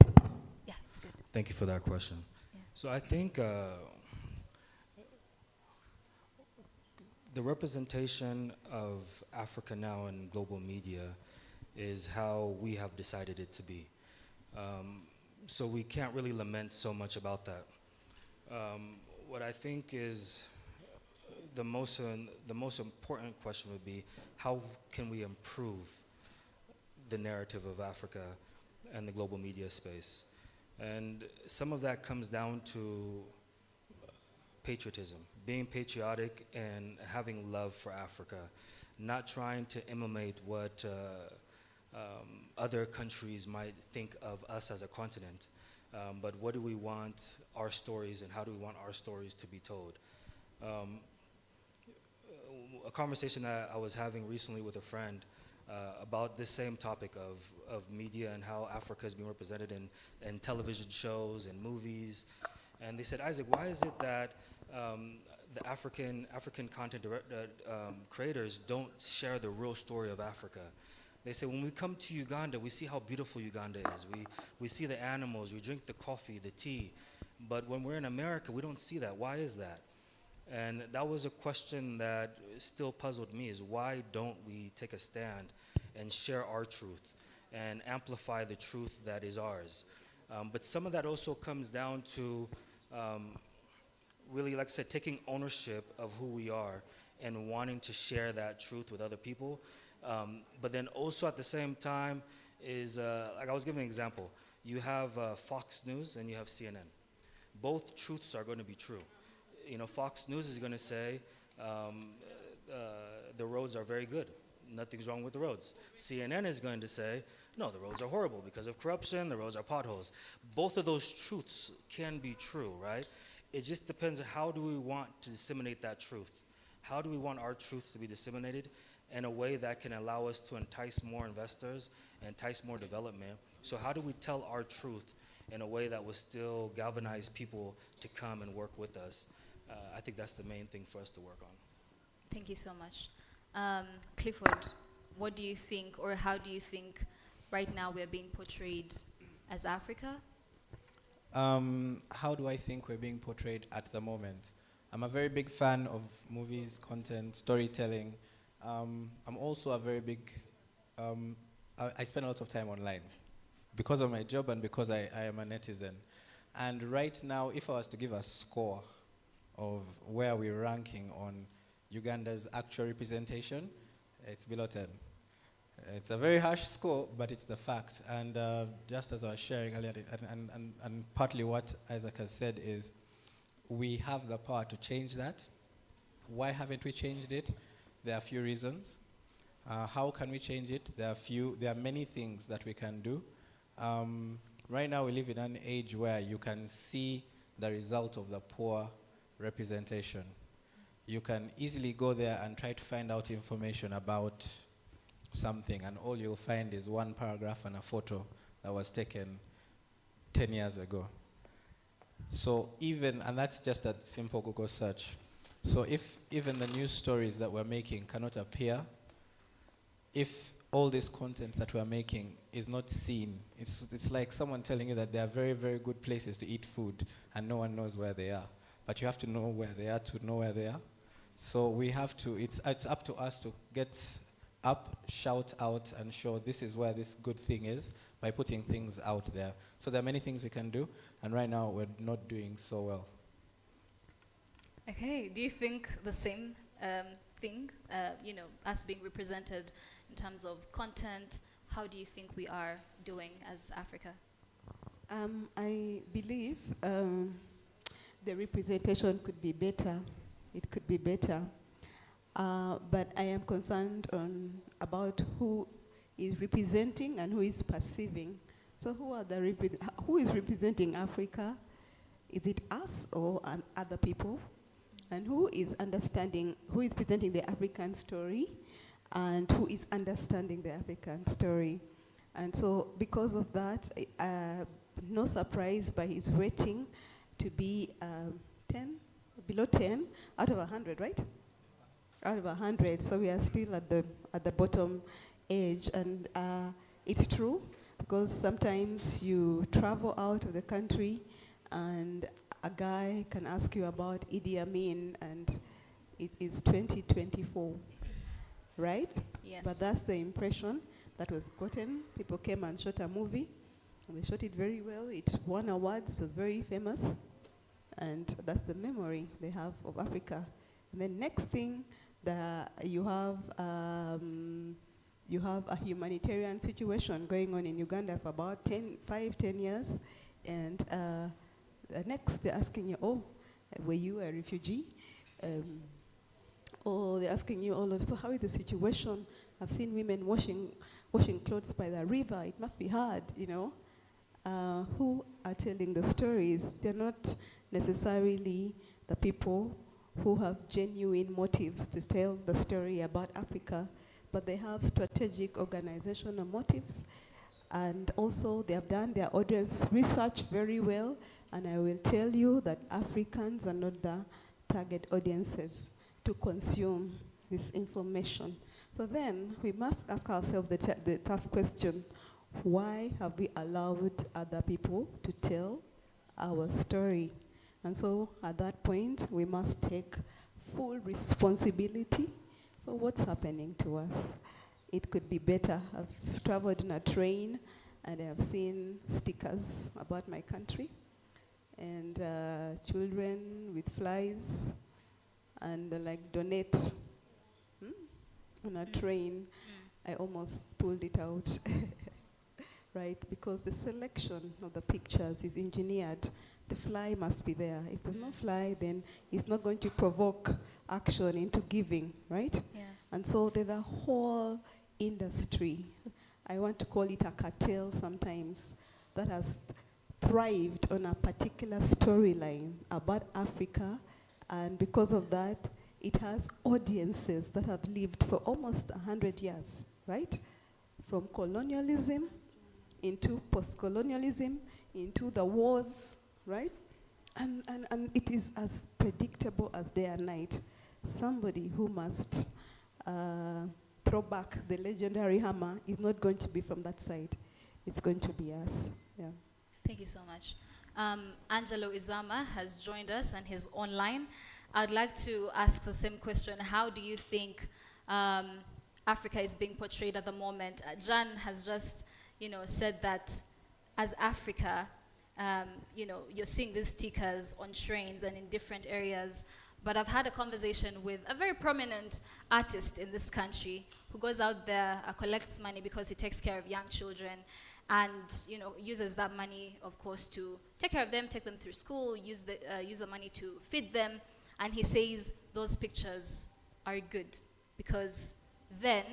Okay. Yeah, it's good. Thank you for that question. Yeah. So I think the representation of Africa now in global media is how we have decided it to be. So we can't really lament so much about that. What I think is the most important question would be, how can we improve the narrative of Africa and the global media space? And some of that comes down to patriotism, being patriotic and having love for Africa, not trying to emulate what other countries might think of us as a continent, but what do we want our stories and how do we want our stories to be told? A conversation that I was having recently with a friend about this same topic of media and how Africa is being represented in television shows and movies. And they said, Isaac, why is it that the African content creators don't share the real story of Africa? They say, when we come to Uganda, we see how beautiful Uganda is. We see the animals, we drink the coffee, the tea. But when we're in America, we don't see that. Why is that? And that was a question that still puzzled me, is why don't we take a stand and share our truth and amplify the truth that is ours? But some of that also comes down to really, like I said, taking ownership of who we are and wanting to share that truth with other people. But then also at the same time is, like I was giving an example, you have Fox News and you have CNN. Both truths are going to be true. You know, Fox News is going to say the roads are very good. Nothing's wrong with the roads. CNN is going to say, no, the roads are horrible because of corruption, the roads are potholes. Both of those truths can be true, right? It just depends on how do we want to disseminate that truth. How do we want our truth to be disseminated in a way that can allow us to entice more investors, entice more development? So how do we tell our truth in a way that will still galvanize people to come and work with us? I think that's the main thing for us to work on. Thank you so much. Clifford, what do you think, or how do you think right now we're being portrayed as Africa? How do I think we're being portrayed at the moment? I'm a very big fan of movies, content, storytelling. I'm also a very big, I spend a lot of time online because of my job and because I am a netizen. And right now, if I was to give a score of where we're ranking on Uganda's actual representation, it's below 10. It's a very harsh score, but it's the fact. And just as I was sharing earlier, and partly what Isaac has said is, we have the power to change that. Why haven't we changed it? There are a few reasons. How can we change it? There are many things that we can do. Right now we live in an age where you can see the result of the poor representation. You can easily go there and try to find out information about something, and all you'll find is one paragraph and a photo that was taken 10 years ago. So and that's just a simple Google search. So if even the news stories that we're making cannot appear, if all this content that we're making is not seen, it's like someone telling you that there are very, very good places to eat food and no one knows where they are. But you have to know where they are to know where they are. So we have to, it's up to us to get up, shout out, and show this is where this good thing is by putting things out there. So there are many things we can do, and right now we're not doing so well. Okay, do you think the same thing, us being represented in terms of content? How do you think we are doing as Africa? I believe the representation could be better. It could be better. But I am concerned about who is representing and who is perceiving. So who is representing Africa? Is it us or other people? And who is presenting the African story, and who is understanding the African story? And so because of that, no surprise by his rating to be 10, below 10 out of 100, right? Out of 100, so we are still at the bottom edge, and it's true, because sometimes you travel out of the country and a guy can ask you about Idi Amin, and it is 2024, right? Yes. But that's the impression that was gotten. People came and shot a movie, and they shot it very well. It won awards, it was very famous, and that's the memory they have of Africa. And then next thing, you have a humanitarian situation going on in Uganda for about 5, 10 years, and next they're asking you, oh, were you a refugee? Or they're asking you, oh, so how is the situation? I've seen women washing clothes by the river. It must be hard, you know. Who are telling the stories? They're not necessarily the people who have genuine motives to tell the story about Africa, but they have strategic organizational motives, and also they have done their audience research very well, and I will tell you that Africans are not the target audiences to consume this information. So then we must ask ourselves the tough question: why have we allowed other people to tell our story? And so at that point, we must take full responsibility for what's happening to us. It could be better. I've traveled in a train and I've seen stickers about my country, and children with flies, and like donate on a train. I almost pulled it out, right? Because the selection of the pictures is engineered. The fly must be there. If there's no fly, then it's not going to provoke action into giving, right? Yeah. And so there's a whole industry, I want to call it a cartel sometimes, that has thrived on a particular storyline about Africa, and because of that, it has audiences that have lived for almost 100 years, right? From colonialism into post-colonialism, into the wars, right? And it is as predictable as day and night. Somebody who must throw back the legendary hammer is not going to be from that side. It's going to be us. Yeah. Thank you so much. Angelo Izama has joined us and he's online. I'd like to ask the same question. How do you think Africa is being portrayed at the moment? Jan has just, said that as Africa, you're seeing these stickers on trains and in different areas. But I've had a conversation with a very prominent artist in this country who goes out there, collects money because he takes care of young children, and uses that money, of course, to take care of them, take them through school, use the money to feed them. And he says those pictures are good because then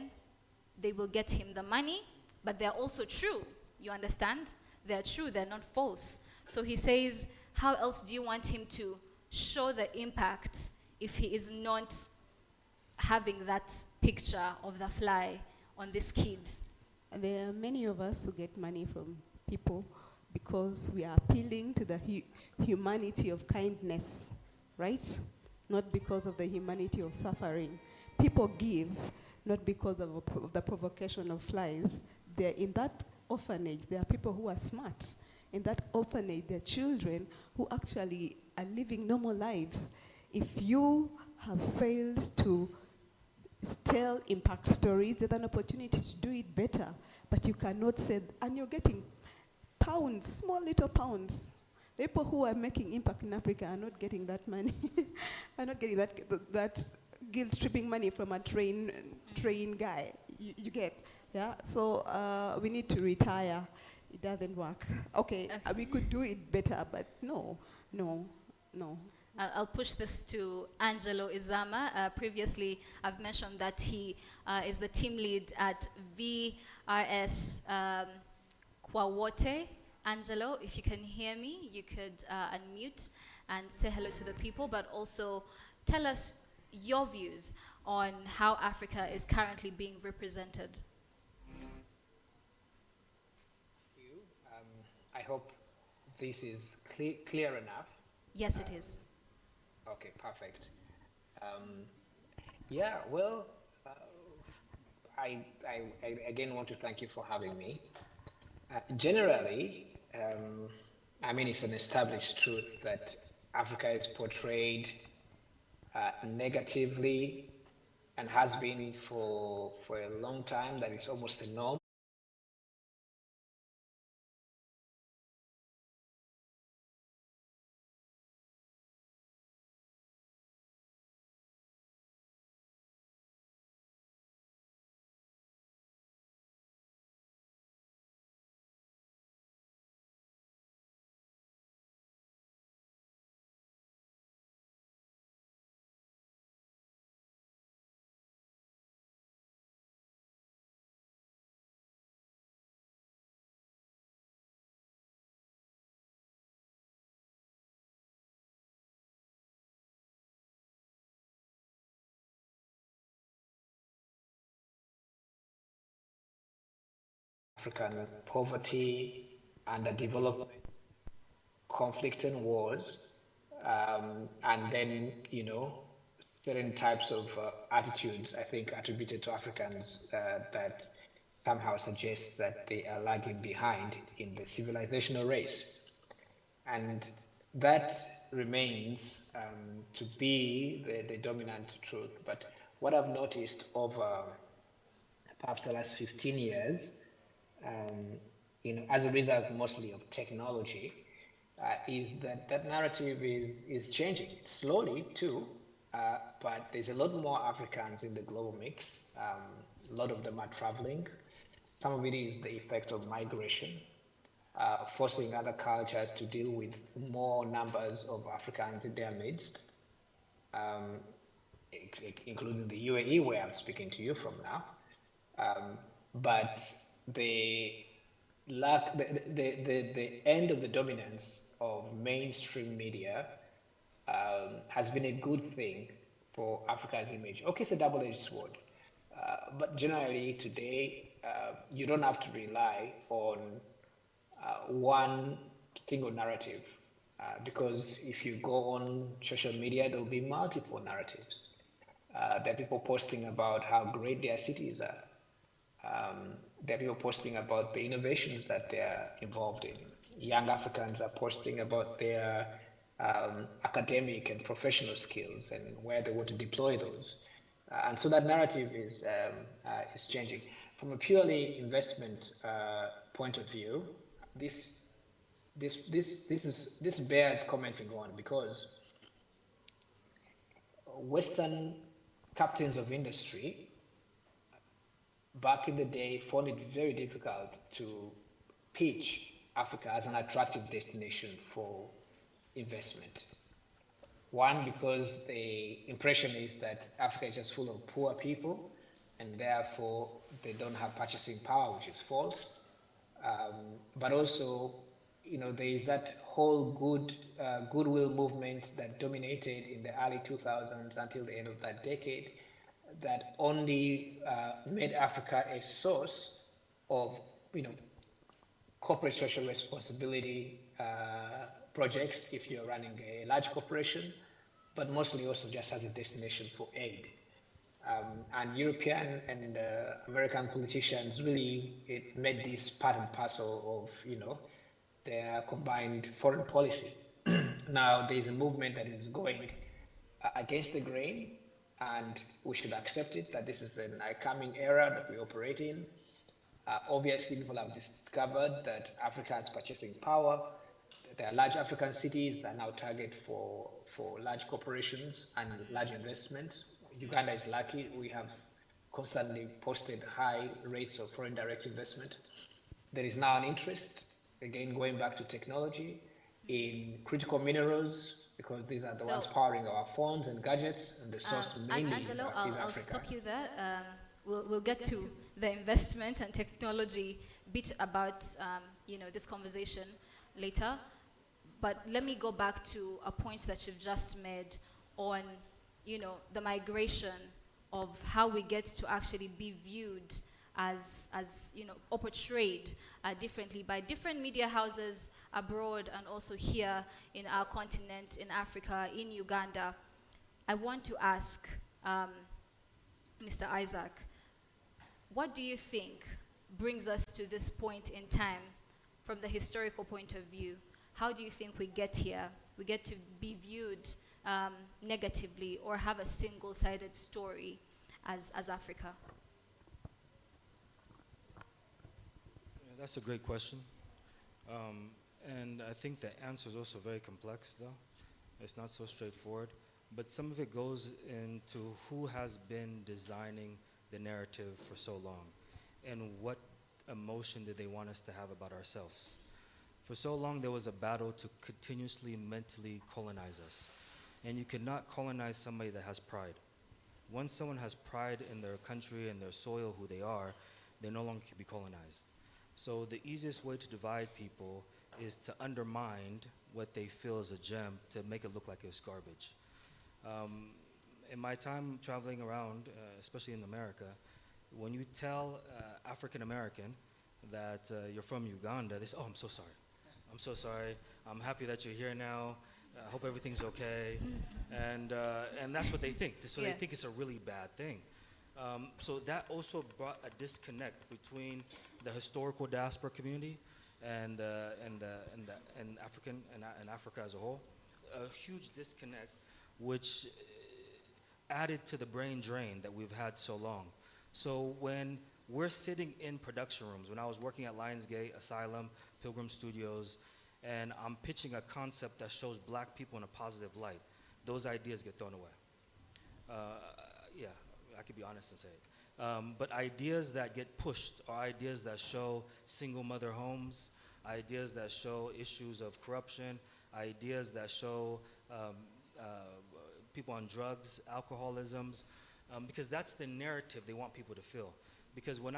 they will get him the money, but they're also true. You understand? They're true, they're not false. So he says, how else do you want him to show the impact if he is not having that picture of the fly on this kid? There are many of us who get money from people because we are appealing to the humanity of kindness, right? Not because of the humanity of suffering. People give not because of the provocation of flies. They're in that orphanage, there are people who are smart. In that orphanage, there are children who actually are living normal lives. If you have failed to tell impact stories, there's an opportunity to do it better, but you cannot say, and you're getting pounds, small little pounds. The people who are making impact in Africa are not getting that money, are not getting that guilt-tripping money from a train guy. You get, yeah? So we need to retire. It doesn't work. Okay, we could do it better, but no. I'll push this to Angelo Izama. Previously, I've mentioned that he is the team lead at VRS Kwawote. Angelo, if you can hear me, you could unmute and say hello to the people, but also tell us your views on how Africa is currently being represented. I hope this is clear enough. Yes, it is. Okay, perfect. Yeah, well, I again want to thank you for having me. Generally, I mean, it's an established truth that Africa is portrayed negatively and has been for a long time, that it's almost a norm. African poverty, underdevelopment, conflict and wars, and then, you know, certain types of attitudes, I think, attributed to Africans that somehow suggest that they are lagging behind in the civilizational race. And that remains to be the dominant truth. But what I've noticed over perhaps the last 15 years, you know, as a result mostly of technology, is that that narrative is changing slowly too, but there's a lot more Africans in the global mix. A lot of them are traveling. Some of it is the effect of migration, forcing other cultures to deal with more numbers of Africans in their midst, including the UAE, where I'm speaking to you from now. But the end of the dominance of mainstream media has been a good thing for Africa's image. Okay, it's a double-edged sword. But generally today, you don't have to rely on one single narrative, because if you go on social media, there will be multiple narratives. There are people posting about how great their cities are. There are people posting about the innovations that they are involved in. Young Africans are posting about their academic and professional skills and where they want to deploy those. And so that narrative is changing. From a purely investment point of view, this bears commenting on, because Western captains of industry back in the day found it very difficult to pitch Africa as an attractive destination for investment. One, because the impression is that Africa is just full of poor people, and therefore they don't have purchasing power, which is false. But also, you know, there is that whole goodwill movement that dominated in the early 2000s until the end of that decade, that only made Africa a source of, you know, corporate social responsibility projects if you're running a large corporation, but mostly also just as a destination for aid. And European and American politicians really made this part and parcel of, you know, their combined foreign policy. Now there's a movement that is going against the grain, and we should accept it, that this is an coming era that we operate in. Obviously, people have discovered that Africa has purchasing power. There are large African cities that now target for large corporations and large investments. Uganda is lucky. We have constantly posted high rates of foreign direct investment. There is now an interest, again, going back to technology, in critical minerals, because these are the ones powering our phones and gadgets, and the source mainly Angelo, is I'll Africa. stop you there. We'll get to the investment and technology bit about you know, this conversation later. But let me go back to a point that you've just made on, you know, the migration of how we get to actually be viewed as you know, or portrayed differently by different media houses abroad and also here in our continent, in Africa, in Uganda. I want to ask Mr. Isaac, what do you think brings us to this point in time from the historical point of view? How do you think we get here? We get to be viewed negatively or have a single-sided story as Africa? That's a great question. And I think the answer is also very complex, though. It's not so straightforward. But some of it goes into who has been designing the narrative for so long and what emotion did they want us to have about ourselves. For so long, there was a battle to continuously mentally colonize us. And you cannot colonize somebody that has pride. Once someone has pride in their country and their soil, who they are, they no longer can be colonized. So the easiest way to divide people is to undermine what they feel is a gem to make it look like it's garbage. In my time traveling around, especially in America, when you tell African American that you're from Uganda, they say, "Oh, I'm so sorry. I'm so sorry. I'm happy that you're here now. I hope everything's okay." And that's what they think. So they think it's a really bad thing. So that also brought a disconnect between the historical diaspora community and Africa as a whole. A huge disconnect, which added to the brain drain that we've had so long. So when we're sitting in production rooms, when I was working at Lionsgate, Asylum, Pilgrim Studios, and I'm pitching a concept that shows black people in a positive light, those ideas get thrown away. Yeah, I could be honest and say it. But ideas that get pushed are ideas that show single mother homes, ideas that show issues of corruption, ideas that show people on drugs, alcoholisms, because that's the narrative they want people to feel. Because when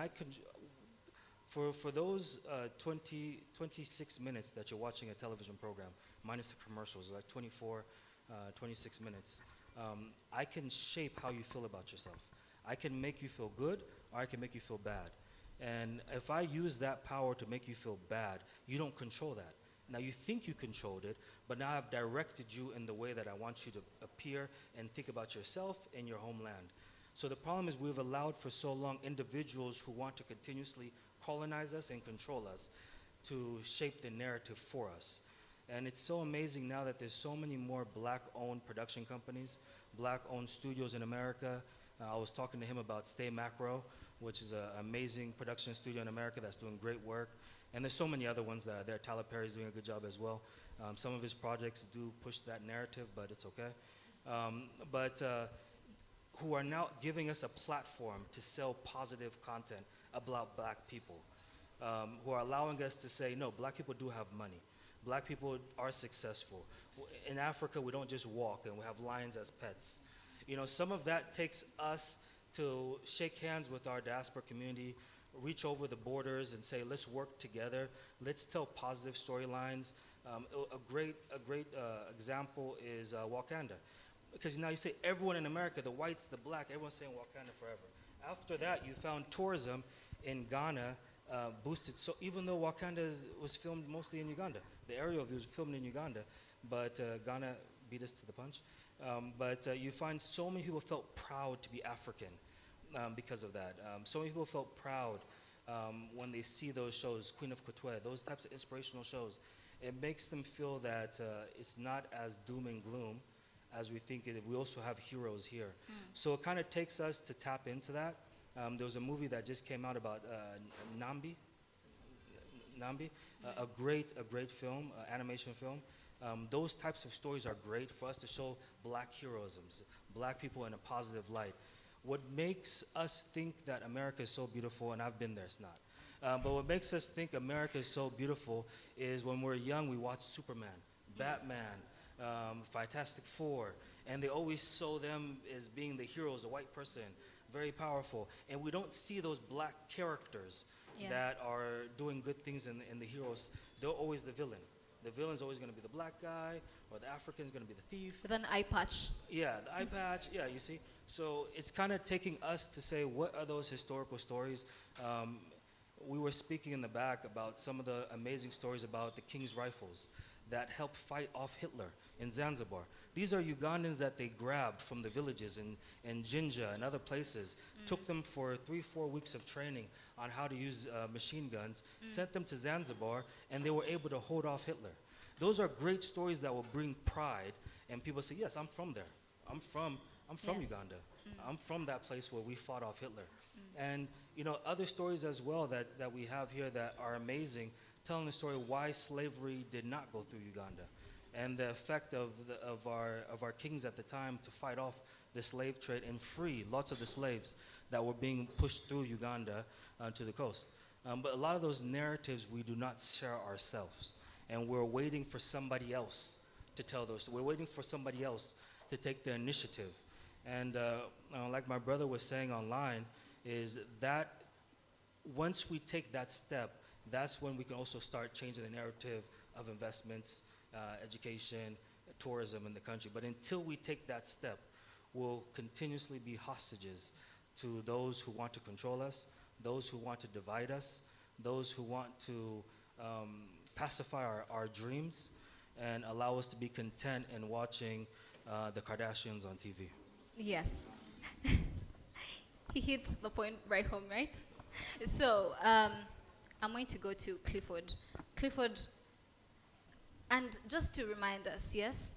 for those 26 minutes that you're watching a television program, minus the commercials, like 26 minutes, I can shape how you feel about yourself. I can make you feel good, or I can make you feel bad. And if I use that power to make you feel bad, you don't control that. Now you think you controlled it, but now I've directed you in the way that I want you to appear and think about yourself and your homeland. So the problem is we've allowed for so long individuals who want to continuously colonize us and control us to shape the narrative for us. And it's so amazing now that there's so many more black-owned production companies, black-owned studios in America. I was talking to him about Stay Macro, which is an amazing production studio in America that's doing great work. And there's so many other ones that are there. Tyler Perry's doing a good job as well. Some of his projects do push that narrative, but it's okay. Who are now giving us a platform to sell positive content about black people, who are allowing us to say, no, black people do have money. Black people are successful. In Africa, we don't just walk and we have lions as pets. You know, some of that takes us to shake hands with our diaspora community, reach over the borders and say, let's work together. Let's tell positive storylines. A great example is Wakanda. Because now you say everyone in America, the whites, the black, everyone's saying Wakanda forever. After that, you found tourism in Ghana boosted. So even though Wakanda was filmed mostly in Uganda, the aerial view was filmed in Uganda, but Ghana beat us to the punch. You find so many people felt proud to be African because of that. So many people felt proud when they see those shows, Queen of Kutwe, those types of inspirational shows. It makes them feel that it's not as doom and gloom as we think it. We also have heroes here. So it kind of takes us to tap into that. There was a movie that just came out about Nambi, a great film, animation film. Those types of stories are great for us to show black heroisms, black people in a positive light. What makes us think that America is so beautiful, and I've been there, it's not, but what makes us think America is so beautiful is when we're young, we watch Superman, Batman, Fantastic Four, and they always show them as being the heroes, a white person, very powerful, and we don't see those black characters that are doing good things in the heroes. They're always the villain. The villain's always going to be the black guy, or the African's going to be the thief. With an eye patch. Yeah, the eye patch. Yeah, you see. So it's kind of taking us to say, what are those historical stories? We were speaking in the back about some of the amazing stories about the King's Rifles that helped fight off Hitler in Zanzibar. These are Ugandans that they grabbed from the villages in Jinja and other places, took them for 3-4 weeks of training on how to use machine guns, sent them to Zanzibar, and they were able to hold off Hitler. Those are great stories that will bring pride, and people say, yes, I'm from there. I'm from Yes. Uganda. I'm from that place where we fought off Hitler. And other stories as well that we have here that are amazing, telling the story why slavery did not go through Uganda, and the effect of our kings at the time to fight off the slave trade and free lots of the slaves that were being pushed through Uganda to the coast. But a lot of those narratives we do not share ourselves, and we're waiting for somebody else to tell those. We're waiting for somebody else to take the initiative. And like my brother was saying online, is that once we take that step, that's when we can also start changing the narrative of investments, education, tourism in the country. But until we take that step, we'll continuously be hostages to those who want to control us, those who want to divide us, those who want to pacify our dreams and allow us to be content in watching the Kardashians on TV. Yes. He hit the point right home, right? So I'm going to go to Clifford. Clifford, and just to remind us, yes,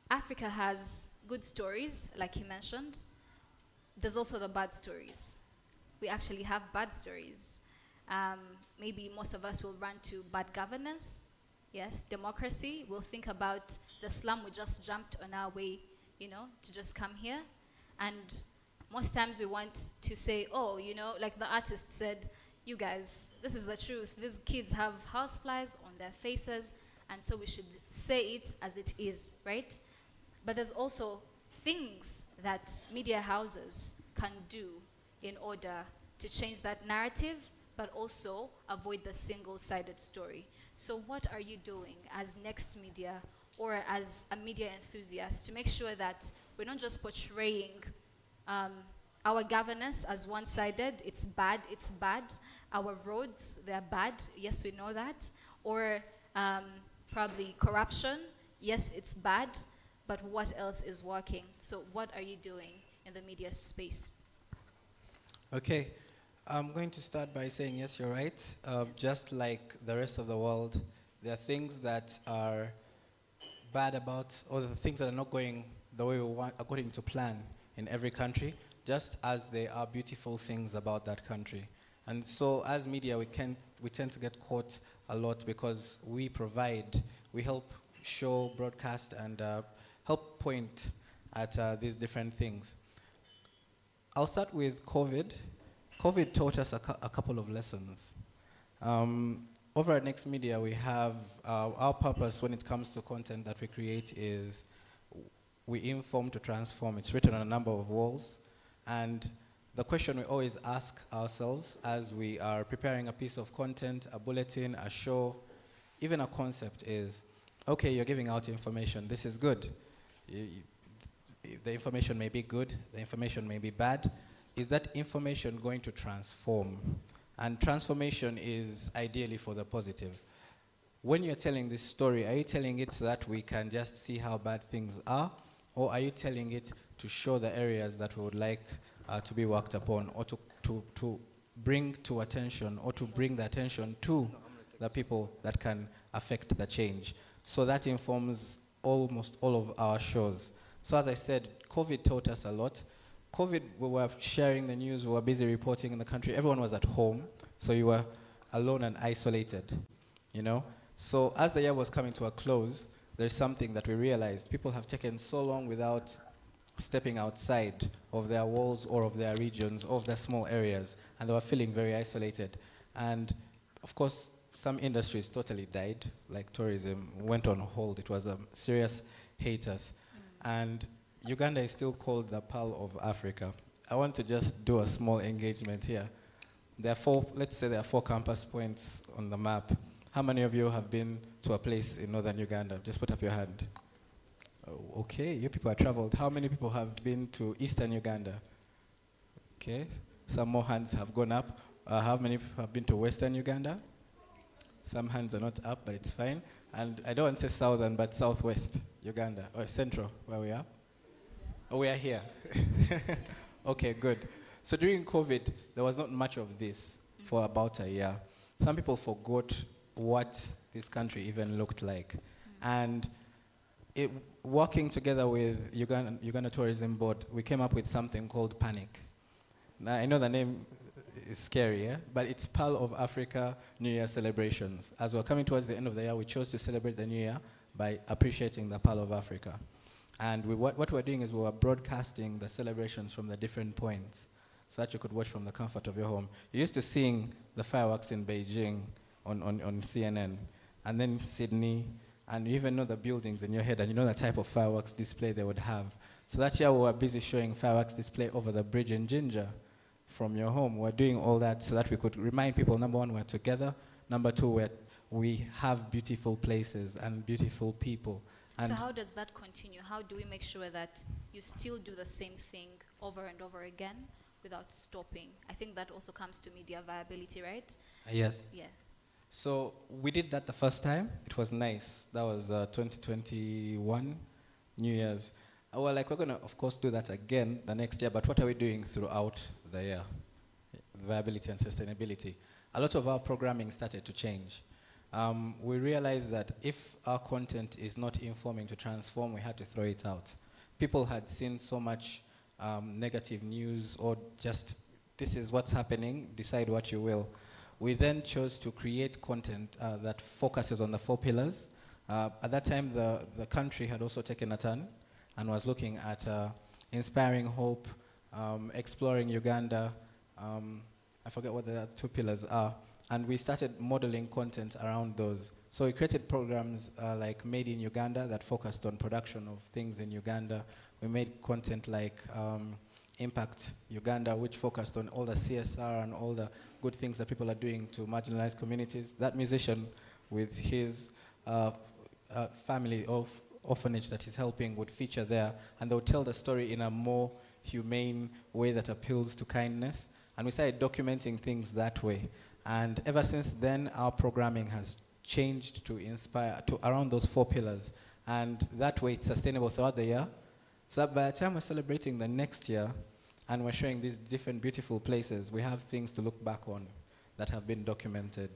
Africa has good stories, like he mentioned. There's also the bad stories. We actually have bad stories. Maybe most of us will run to bad governance. Yes, democracy. We'll think about the slum we just jumped on our way, to just come here. And most times we want to say, oh, like the artist said, you guys, this is the truth. These kids have houseflies on their faces, and so we should say it as it is, right? But there's also things that media houses can do in order to change that narrative, but also avoid the single-sided story. So what are you doing as Next Media or as a media enthusiast to make sure that we're not just portraying our governance as one-sided, it's bad, our roads, they're bad, yes, we know that, or probably corruption, yes, it's bad, but what else is working? So what are you doing in the media space? Okay, I'm going to start by saying, yes, you're right. Just like the rest of the world, there are things that are bad about, or the things that are not going the way we want according to plan in every country, just as there are beautiful things about that country. And so as media, we tend to get caught a lot because we help show, broadcast, and help point at these different things. I'll start with COVID. COVID taught us a couple of lessons. Over at Next Media, we have our purpose when it comes to content that we create is we inform to transform. It's written on a number of walls. And the question we always ask ourselves as we are preparing a piece of content, a bulletin, a show, even a concept is, okay, you're giving out information. This is good. The information may be good. The information may be bad. Is that information going to transform? And transformation is ideally for the positive. When you're telling this story, are you telling it so that we can just see how bad things are? Or are you telling it to show the areas that we would like to be worked upon, or to bring to attention, or to bring the attention to the people that can affect the change? So that informs almost all of our shows. So as I said, COVID taught us a lot. COVID, we were sharing the news, we were busy reporting in the country. Everyone was at home, so you were alone and isolated, So as the year was coming to a close, there's something that we realized. People have taken so long without stepping outside of their walls or of their regions, or of their small areas, and they were feeling very isolated. And of course, some industries totally died, like tourism went on hold. It was a serious hiatus. And Uganda is still called the Pearl of Africa. I want to just do a small engagement here. Let's say there are 4 campus points on the map. How many of you have been to a place in northern Uganda? Just put up your hand. Oh, okay, you people are traveled. How many people have been to eastern Uganda? Okay, some more hands have gone up. How many people have been to western Uganda? Some hands are not up, but it's fine. And I don't want to say southern, but southwest Uganda, or central, where we are. Oh, we are here. Okay, good. So during COVID, there was not much of this for about a year. Some people forgot what this country even looked like. And working together with Uganda Tourism Board, we came up with something called PANIC. Now, I know the name is scary, yeah? But it's Pearl of Africa New Year celebrations. As we're coming towards the end of the year, we chose to celebrate the New Year by appreciating the Pearl of Africa. And what we're doing is we're broadcasting the celebrations from the different points so that you could watch from the comfort of your home. You used to seeing the fireworks in Beijing on CNN, and then Sydney, and you even know the buildings in your head, and you know the type of fireworks display they would have. So that year we were busy showing fireworks display over the bridge in Jinja from your home. We're doing all that so that we could remind people, number one, we're together. Number two, we have beautiful places and beautiful people. And so how does that continue? How do we make sure that you still do the same thing over and over again without stopping? I think that also comes to media viability, right? Yes. Yeah. So we did that the first time. It was nice. That was 2021, New Year's. We're like, we're going to, of course, do that again the next year, but what are we doing throughout the year? Viability and sustainability. A lot of our programming started to change. We realized that if our content is not informing to transform, we had to throw it out. People had seen so much negative news, or just, this is what's happening, decide what you will. We then chose to create content that focuses on the 4 pillars. At that time, the country had also taken a turn and was looking at inspiring hope, exploring Uganda. I forget what the 2 pillars are. And we started modeling content around those. So we created programs like Made in Uganda that focused on production of things in Uganda. We made content like Impact Uganda, which focused on all the CSR and all the good things that people are doing to marginalized communities. That musician with his family of orphanage that he's helping would feature there, and they would tell the story in a more humane way that appeals to kindness. And we started documenting things that way. And ever since then, our programming has changed to inspire to around those 4 pillars. And that way it's sustainable throughout the year. So that by the time we're celebrating the next year and we're showing these different beautiful places, we have things to look back on that have been documented.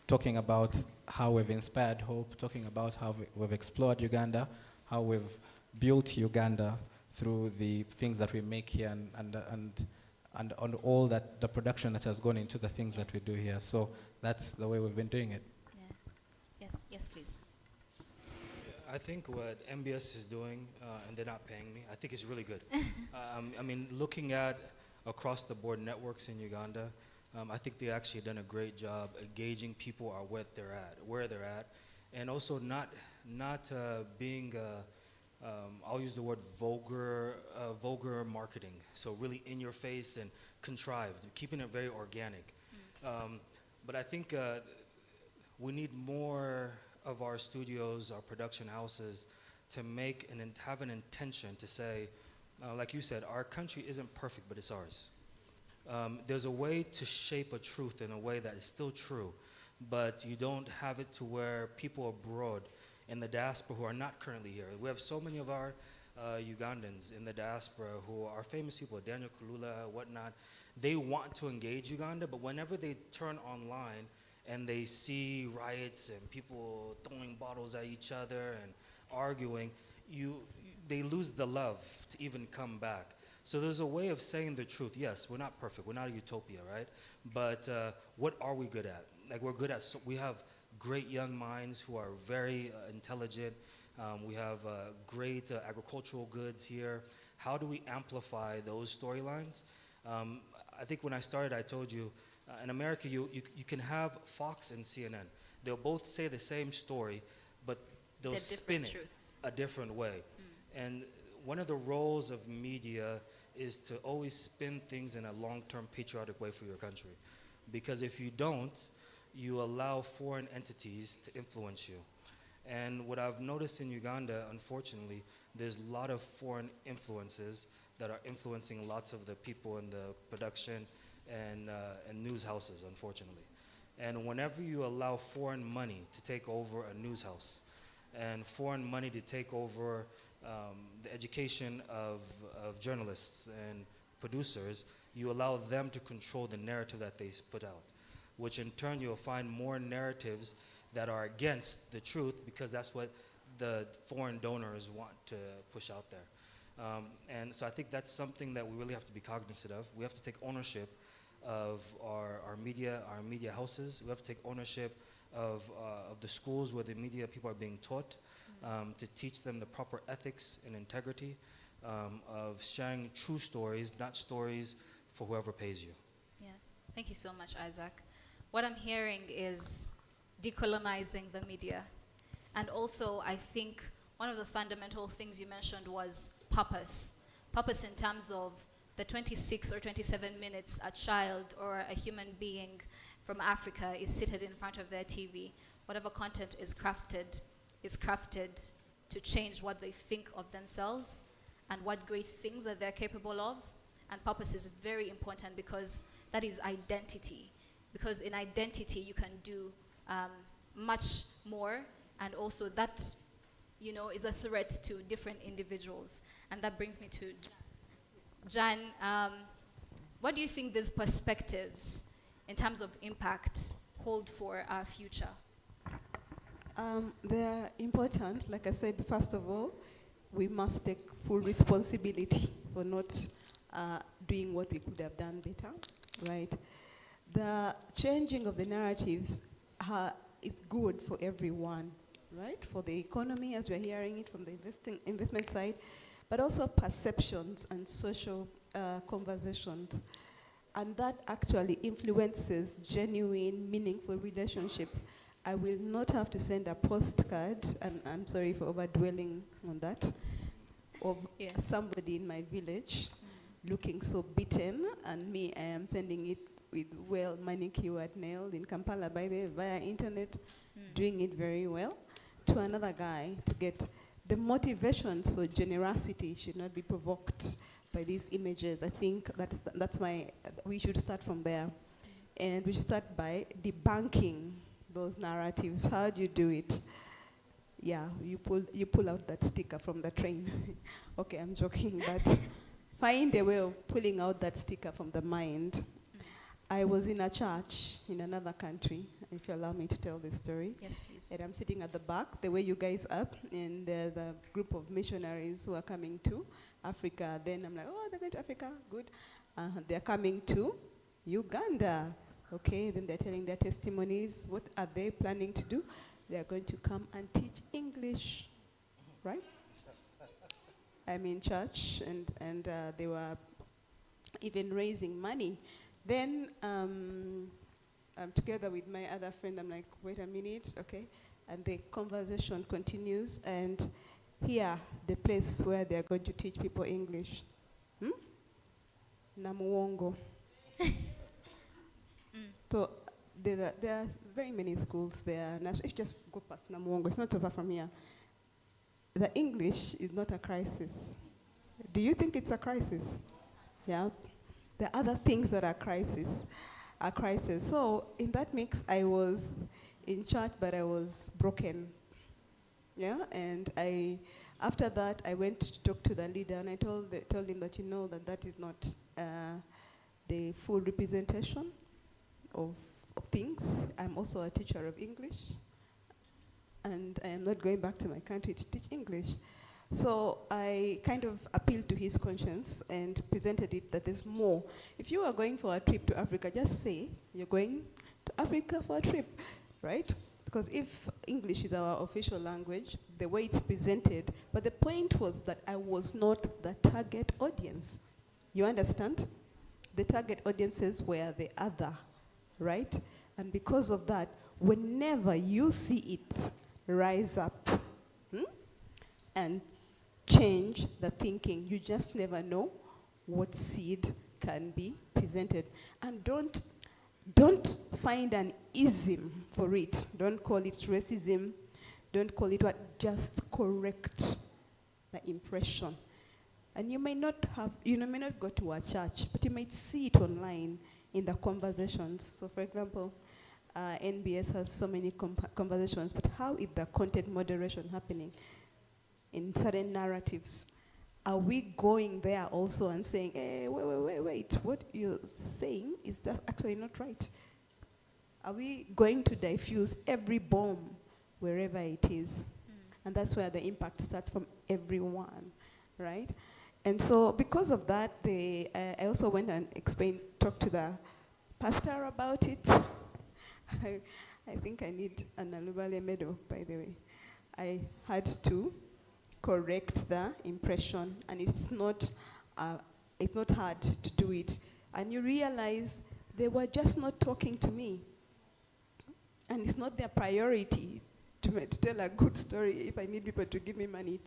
Talking about how we've inspired hope, talking about how we've explored Uganda, how we've built Uganda through the things that we make here, and on all that, the production that has gone into the things that we do here. So that's the way we've been doing it. Yeah. Yes, please. I think what MBS is doing, and they're not paying me, I think is really good. I mean, looking at across the board networks in Uganda, I think they actually done a great job gauging people are where they're at, and also not being I'll use the word vulgar marketing. So really in your face and contrived, keeping it very organic. But I think we need more of our studios, our production houses, to make and have an intention to say, like you said, our country isn't perfect, but it's ours. There's a way to shape a truth in a way that is still true, but you don't have it to where people abroad in the diaspora who are not currently here. We have so many of our Ugandans in the diaspora who are famous people, Daniel Kulula, whatnot. They want to engage Uganda, but whenever they turn online and they see riots and people throwing bottles at each other and arguing, they lose the love to even come back. So there's a way of saying the truth. Yes, we're not perfect. We're not a utopia, right? But what are we good at? Like we have great young minds who are very intelligent. We have great agricultural goods here. How do we amplify those storylines? I think when I started, I told you, in America, you can have Fox and CNN. They'll both say the same story, but they'll spin it a different way. And one of the roles of media is to always spin things in a long-term patriotic way for your country. Because if you don't, you allow foreign entities to influence you. And what I've noticed in Uganda, unfortunately, there's a lot of foreign influences that are influencing lots of the people in the production and news houses, unfortunately. And whenever you allow foreign money to take over a news house and foreign money to take over the education of journalists and producers, you allow them to control the narrative that they put out, which in turn you'll find more narratives that are against the truth because that's what the foreign donors want to push out there. And so I think that's something that we really have to be cognizant of. We have to take ownership of our media houses. We have to take ownership of the schools where the media people are being taught, to teach them the proper ethics and integrity of sharing true stories, not stories for whoever pays you. Yeah, thank you so much, Isaac. What I'm hearing is decolonizing the media. And also, I think one of the fundamental things you mentioned was purpose. Purpose in terms of the 26 or 27 minutes a child or a human being from Africa is seated in front of their TV. Whatever content is crafted to change what they think of themselves and what great things that they're capable of. And purpose is very important because that is identity. Because in identity, you can do much more, and also that, is a threat to different individuals. And that brings me to Jan. What do you think these perspectives in terms of impact hold for our future? They're important. Like I said, first of all, we must take full responsibility for not doing what we could have done better, right? The changing of the narratives is good for everyone, right? For the economy, as we're hearing it from the investment side, but also perceptions and social conversations. And that actually influences genuine, meaningful relationships. I will not have to send a postcard, and I'm sorry for overdwelling on that, of somebody in my village looking so beaten, and me, I am sending it with well manicured nails in Kampala, by the way, via internet, doing it very well, to another guy to get the motivations for generosity should not be provoked by these images. I think that's we should start from there. And we should start by debunking those narratives. How do you do it? Yeah, you pull out that sticker from the train. Okay, I'm joking, but find a way of pulling out that sticker from the mind. I was in a church in another country, if you allow me to tell this story. Yes, please. And I'm sitting at the back, the way you guys up, and the group of missionaries who are coming to Africa. Then I'm like, oh, they're going to Africa, good. They're coming to Uganda. Okay, then they're telling their testimonies. What are they planning to do? They're going to come and teach English, right? I'm in church, and they were even raising money. Then I'm together with my other friend. I'm like, wait a minute, okay? And the conversation continues, and here, the place where they're going to teach people English. Namuwongo. So there are very many schools there. If you just go past Namuwongo, it's not so far from here. The English is not a crisis. Do you think it's a crisis? Yeah. The other things that are crisis. So in that mix, I was in church, but I was broken. Yeah, and after that, I went to talk to the leader, and I told him that that is not the full representation of things. I'm also a teacher of English, and I am not going back to my country to teach English. So I kind of appealed to his conscience and presented it that there's more. If you are going for a trip to Africa, just say you're going to Africa for a trip, right? Because if English is our official language, the way it's presented, but the point was that I was not the target audience. You understand? The target audiences were the other, right? And because of that, whenever you see it rise up and change the thinking, you just never know what seed can be presented. And don't don't find an ism for it. Don't call it racism. Don't call it what, just correct the impression. And you may not go to a church, but you might see it online in the conversations. So for example, NBS has so many conversations, but how is the content moderation happening in certain narratives? Are we going there also and saying, hey, wait, what you're saying is that actually not right? Are we going to diffuse every bomb wherever it is? And that's where the impact starts, from everyone, right? And so because of that, I also went and talked to the pastor about it. I think I need an Alubale medal, by the way. I had to correct the impression, and it's not hard to do it. And you realize they were just not talking to me. And it's not their priority to tell a good story. If I need people to give me money,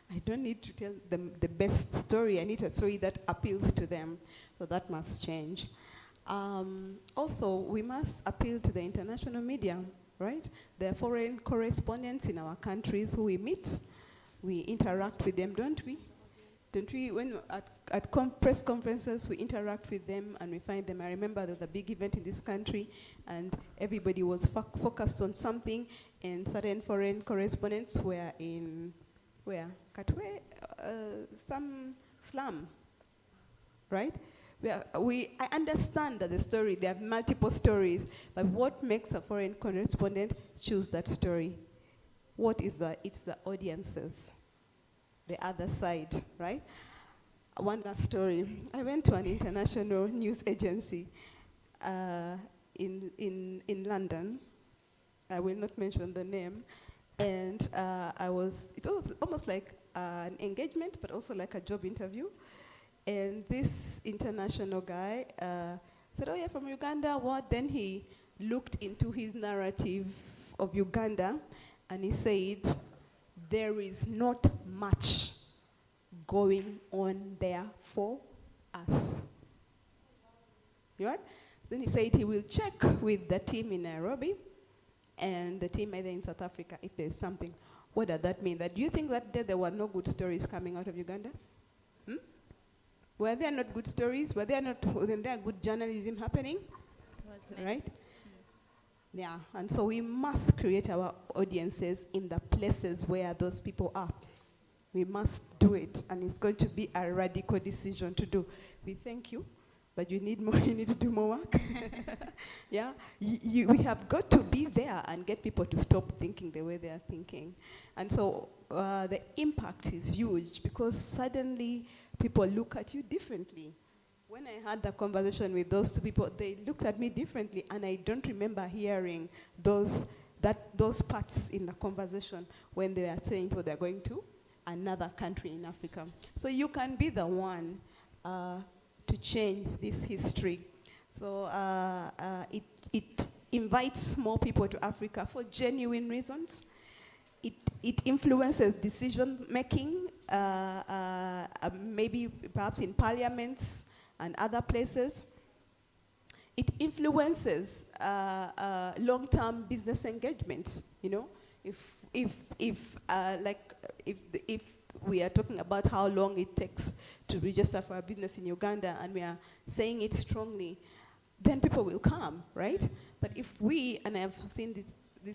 I don't need to tell them the best story. I need a story that appeals to them. So that must change. Also, we must appeal to the international media, right? There are foreign correspondents in our countries who we meet. We interact with them, don't we? Don't we? When at press conferences, we interact with them and we find them. I remember there was a big event in this country and everybody was focused on something, and certain foreign correspondents were in, where? Katwe? Some slum, right? I understand that the story, there are multiple stories, but what makes a foreign correspondent choose that story? What is that? It's the audiences, the other side, right? One last story. I went to an international news agency in London. I will not mention the name. And it's almost like an engagement, but also like a job interview. And this international guy said, oh yeah, from Uganda, what? Then he looked into his narrative of Uganda, and he said, there is not much going on there for us. You know what? Then he said he will check with the team in Nairobi and the team either in South Africa if there's something. What does that mean? That do you think that there were no good stories coming out of Uganda? Were there not good stories? Wasn't there good journalism happening? Right? Yeah, and so we must create our audiences in the places where those people are. We must do it, and it's going to be a radical decision to do. We thank you, but you need more. You need to do more work. Yeah, we have got to be there and get people to stop thinking the way they are thinking. And so the impact is huge, because suddenly people look at you differently. When I had the conversation with those two people, they looked at me differently, and I don't remember hearing those parts in the conversation when they were saying what they're going to another country in Africa. So you can be the one to change this history. So it invites more people to Africa for genuine reasons. It influences decision making, maybe perhaps in parliaments and other places. It influences long-term business engagements. You know, if we are talking about how long it takes to register for a business in Uganda, and we are saying it strongly, then people will come, right? But if we, and I've seen this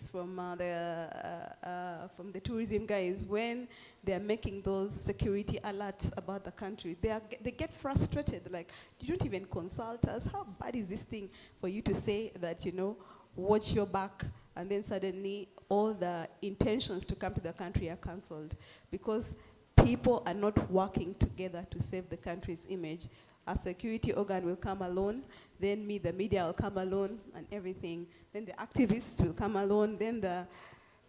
from the tourism guys, when they're making those security alerts about the country, they get frustrated, like, you don't even consult us. How bad is this thing for you to say that, you know, watch your back, and then suddenly all the intentions to come to the country are cancelled because people are not working together to save the country's image. A security organ will come alone, then the media will come alone and everything. Then the activists will come alone, then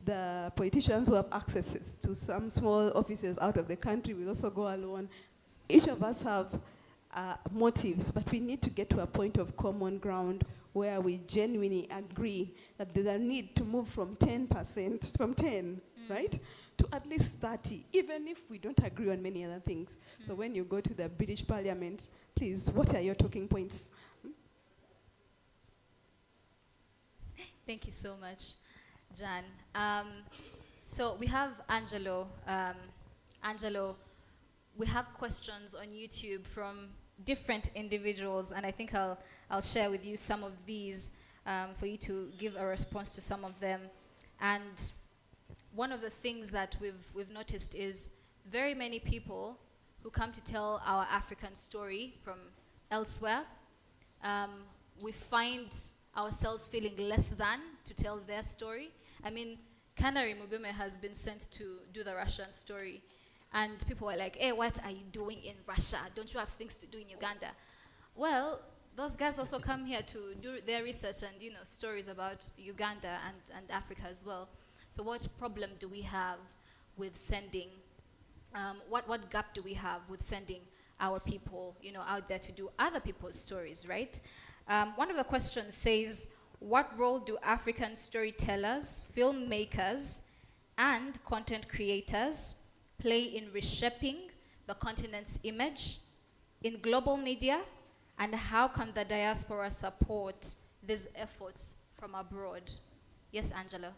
the politicians who have access to some small offices out of the country will also go alone. Each of us have motives, but we need to get to a point of common ground where we genuinely agree that there's a need to move from 10%, from 10, right, to at least 30, even if we don't agree on many other things. So when you go to the British Parliament, please, what are your talking points? Thank you so much, Jan. So we have Angelo. Angelo, we have questions on YouTube from different individuals, and I think I'll share with you some of these for you to give a response to some of them. And one of the things that we've noticed is very many people who come to tell our African story from elsewhere, we find ourselves feeling less than to tell their story. I mean, Kanari Mugume has been sent to do the Russian story, and people were like, hey, what are you doing in Russia? Don't you have things to do in Uganda? Well, those guys also come here to do their research and, you know, stories about Uganda and Africa as well. So what problem do we have with sending, what gap do we have with sending our people, you know, out there to do other people's stories, right? One of the questions says, what role do African storytellers, filmmakers, and content creators play in reshaping the continent's image in global media, and how can the diaspora support these efforts from abroad? Yes, Angela.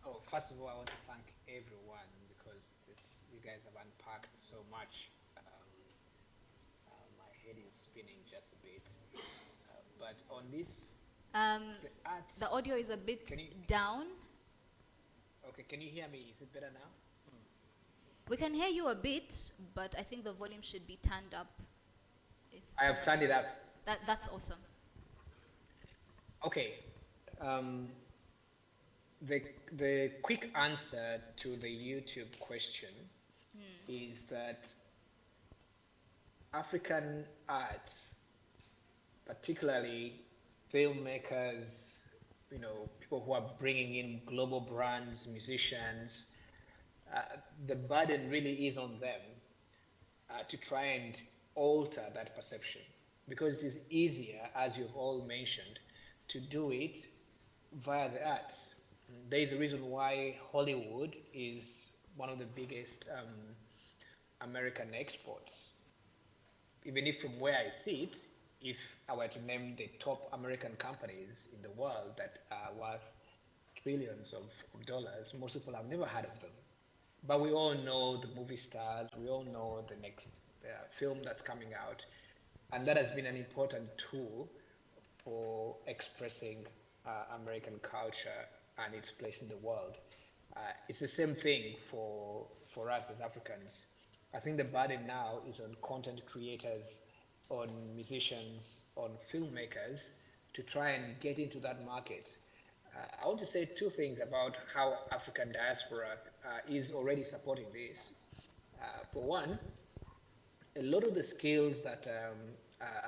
Oh, first of all, I want to thank everyone because you guys have unpacked so much. My head is spinning just a bit. But on this, the audio is a bit down. Okay, can you hear me? Is it better now? We can hear you a bit, but I think the volume should be turned up. I have turned it up. That's awesome. Okay. The quick answer to the YouTube question is that African arts, particularly filmmakers, you know, people who are bringing in global brands, musicians, the burden really is on them to try and alter that perception, because it is easier, as you've all mentioned, to do it via the arts. There is a reason why Hollywood is one of the biggest American exports. Even if from where I sit, if I were to name the top American companies in the world that are worth trillions of dollars, most people have never heard of them. But we all know the movie stars, we all know the next film that's coming out, and that has been an important tool for expressing American culture and its place in the world. It's the same thing for us as Africans. I think the burden now is on content creators, on musicians, on filmmakers to try and get into that market. I want to say two things about how African diaspora is already supporting this. For one, a lot of the skills that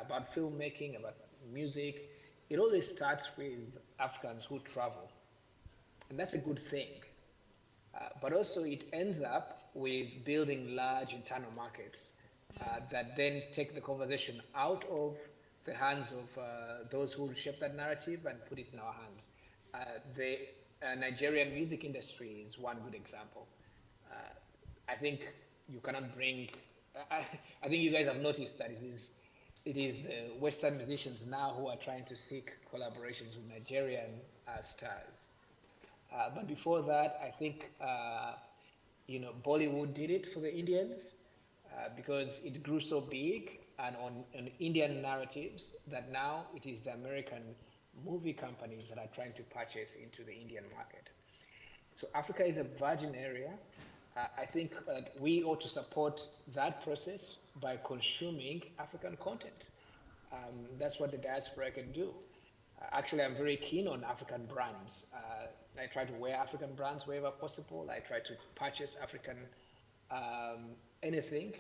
about filmmaking, about music, it always starts with Africans who travel. And that's a good thing. But also it ends up with building large internal markets that then take the conversation out of the hands of those who will shape that narrative and put it in our hands. The Nigerian music industry is one good example. I think you cannot bring, I think you guys have noticed that it is the Western musicians now who are trying to seek collaborations with Nigerian stars. But before that, I think, you know, Bollywood did it for the Indians because it grew so big and on Indian narratives that now it is the American movie companies that are trying to purchase into the Indian market. So Africa is a virgin area. I think we ought to support that process by consuming African content. That's what the diaspora can do. Actually, I'm very keen on African brands. I try to wear African brands wherever possible. I try to purchase African anything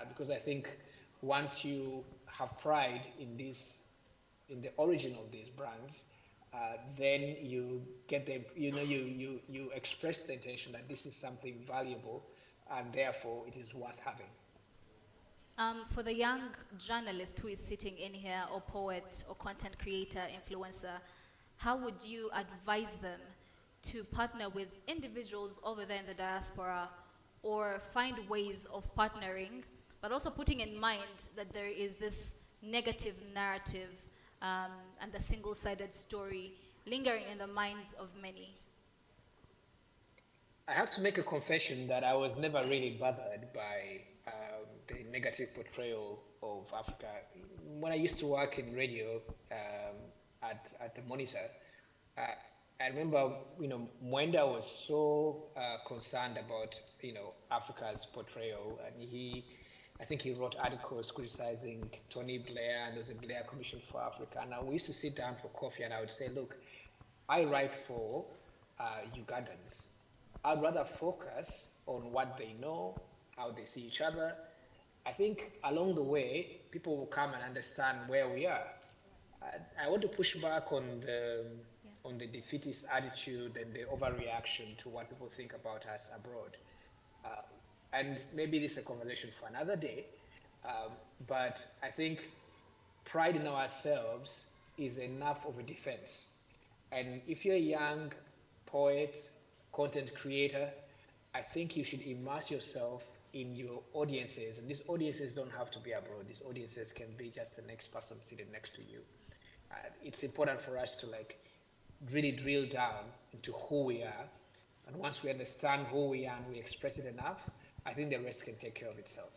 because I think once you have pride in the origin of these brands, then you get the, you express the intention that this is something valuable and therefore it is worth having. For the young journalist who is sitting in here, or poet, or content creator, influencer, how would you advise them to partner with individuals over there in the diaspora, or find ways of partnering, but also putting in mind that there is this negative narrative and the single-sided story lingering in the minds of many? I have to make a confession that I was never really bothered by the negative portrayal of Africa. When I used to work in radio at the Monitor, I remember, Mwenda was so concerned about, Africa's portrayal, and I think he wrote articles criticizing Tony Blair, and there's a Blair Commission for Africa. And we used to sit down for coffee, and I would say, look, I write for Ugandans. I'd rather focus on what they know, how they see each other. I think along the way, people will come and understand where we are. I want to push back on the defeatist attitude and the overreaction to what people think about us abroad. And maybe this is a conversation for another day, but I think pride in ourselves is enough of a defense. And if you're a young poet, content creator, I think you should immerse yourself in your audiences. And these audiences don't have to be abroad. These audiences can be just the next person sitting next to you. It's important for us to really drill down into who we are. And once we understand who we are and we express it enough, I think the rest can take care of itself.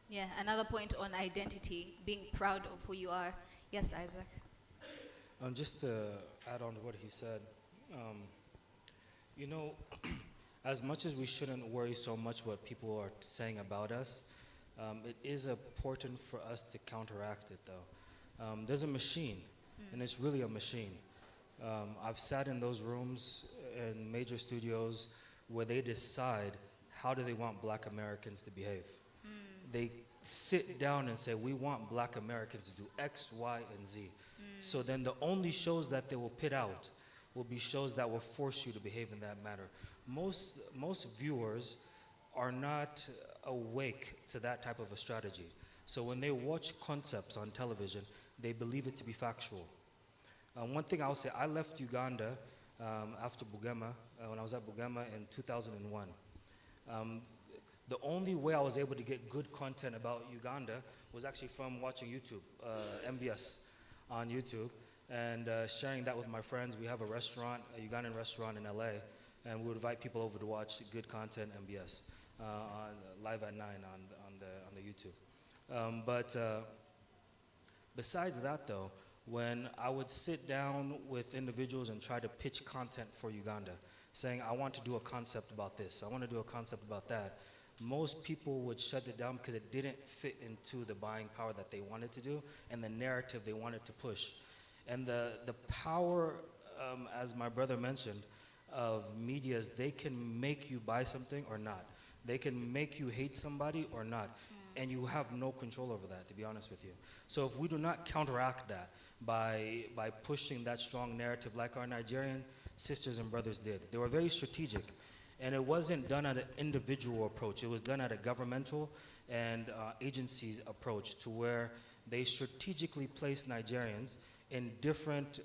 Yeah, another point on identity, being proud of who you are. Yes, Isaac. Just to add on to what he said, as much as we shouldn't worry so much what people are saying about us, it is important for us to counteract it, though. There's a machine, and it's really a machine. I've sat in those rooms in major studios where they decide how do they want Black Americans to behave. They sit down and say, we want Black Americans to do X, Y, and Z. So then the only shows that they will pit out will be shows that will force you to behave in that manner. Most viewers are not awake to that type of a strategy. So when they watch concepts on television, they believe it to be factual. One thing I'll say, I left Uganda after Bugema, when I was at Bugema in 2001. The only way I was able to get good content about Uganda was actually from watching YouTube, MBS on YouTube, and sharing that with my friends. We have a restaurant, a Ugandan restaurant in LA, and we would invite people over to watch good content, MBS, live at 9 on the YouTube. But besides that, though, when I would sit down with individuals and try to pitch content for Uganda, saying, I want to do a concept about this, I want to do a concept about that, most people would shut it down because it didn't fit into the buying power that they wanted to do and the narrative they wanted to push. And the power, as my brother mentioned, of media is they can make you buy something or not. They can make you hate somebody or not. And you have no control over that, to be honest with you. So if we do not counteract that by pushing that strong narrative like our Nigerian sisters and brothers did, they were very strategic. And it wasn't done at an individual approach. It was done at a governmental and agencies approach, to where they strategically placed Nigerians in different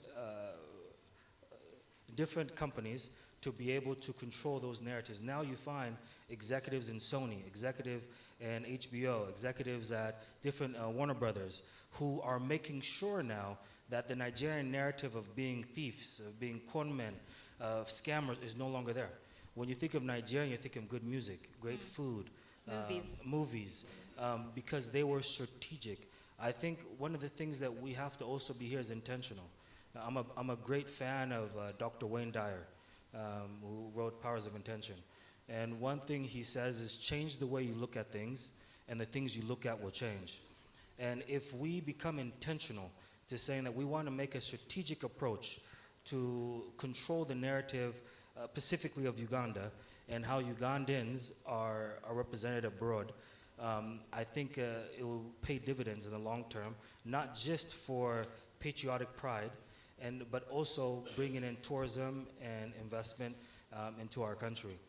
companies to be able to control those narratives. Now you find executives in Sony, executive in HBO, executives at different Warner Brothers, who are making sure now that the Nigerian narrative of being thieves, of being conmen, of scammers is no longer there. When you think of Nigeria, you think of good music, great food, movies, because they were strategic. I think one of the things that we have to also be here is intentional. I'm a great fan of Dr. Wayne Dyer, who wrote Powers of Intention. And one thing he says is, change the way you look at things, and the things you look at will change. And if we become intentional to saying that we want to make a strategic approach to control the narrative specifically of Uganda and how Ugandans are represented abroad, I think it will pay dividends in the long term, not just for patriotic pride, but also bringing in tourism and investment into our country.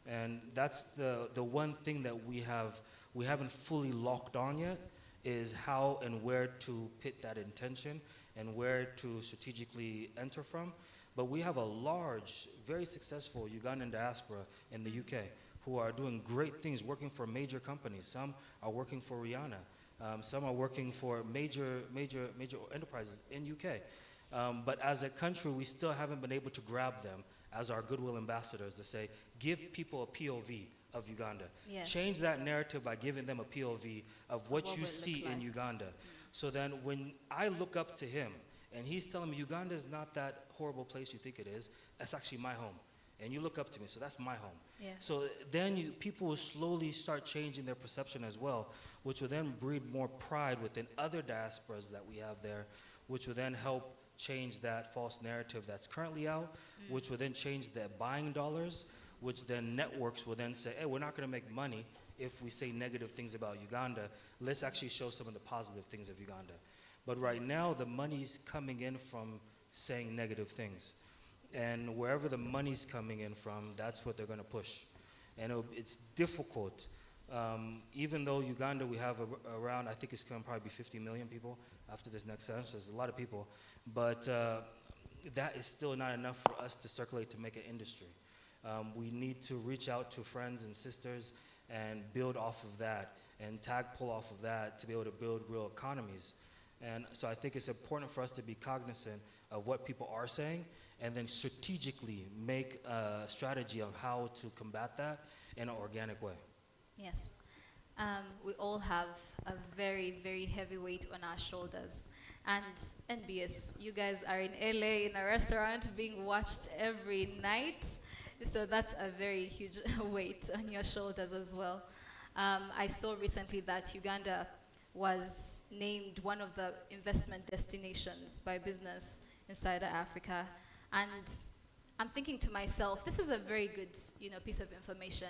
And that's the one thing that we haven't fully locked on yet, is how and where to pit that intention and where to strategically enter from. But we have a large, very successful Ugandan diaspora in the UK who are doing great things, working for major companies. Some are working for Rihanna. Some are working for major enterprises in UK. But as a country, we still haven't been able to grab them as our goodwill ambassadors to say, give people a POV of Uganda. Yes. Change that narrative by giving them a POV of what you see in Uganda. So then when I look up to him and he's telling me Uganda is not that horrible place you think it is, that's actually my home. And you look up to me, so that's my home. Yeah. So then people will slowly start changing their perception as well, which will then breed more pride within other diasporas that we have there, which will then help change that false narrative that's currently out, which will then change their buying dollars, which then networks will then say, hey, we're not going to make money if we say negative things about Uganda. Let's actually show some of the positive things of Uganda. But right now, the money's coming in from saying negative things. And wherever the money's coming in from, that's what they're going to push. And it's difficult. Even though Uganda, we have around, I think it's going to probably be 50 million people after this next census. There's a lot of people. But that is still not enough for us to circulate to make an industry. We need to reach out to friends and sisters and build off of that and pull off of that to be able to build real economies. And so I think it's important for us to be cognizant of what people are saying and then strategically make a strategy of how to combat that in an organic way. Yes. We all have a very, very heavy weight on our shoulders. And NBS, you guys are in LA in a restaurant being watched every night. So that's a very huge weight on your shoulders as well. I saw recently that Uganda was named one of the investment destinations by Business Insider Africa. And I'm thinking to myself, this is a very good, piece of information.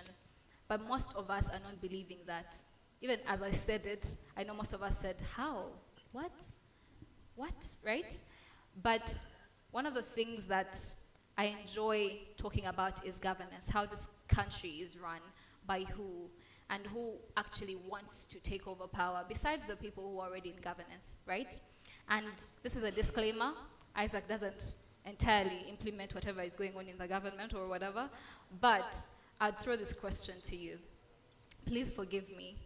But most of us are not believing that. Even as I said it, I know most of us said, how? What? Right? But one of the things that I enjoy talking about is governance, how this country is run, by who, and who actually wants to take over power, besides the people who are already in governance, right? And this is a disclaimer. Isaac doesn't entirely implement whatever is going on in the government or whatever, but I'd throw this question to you. Please forgive me.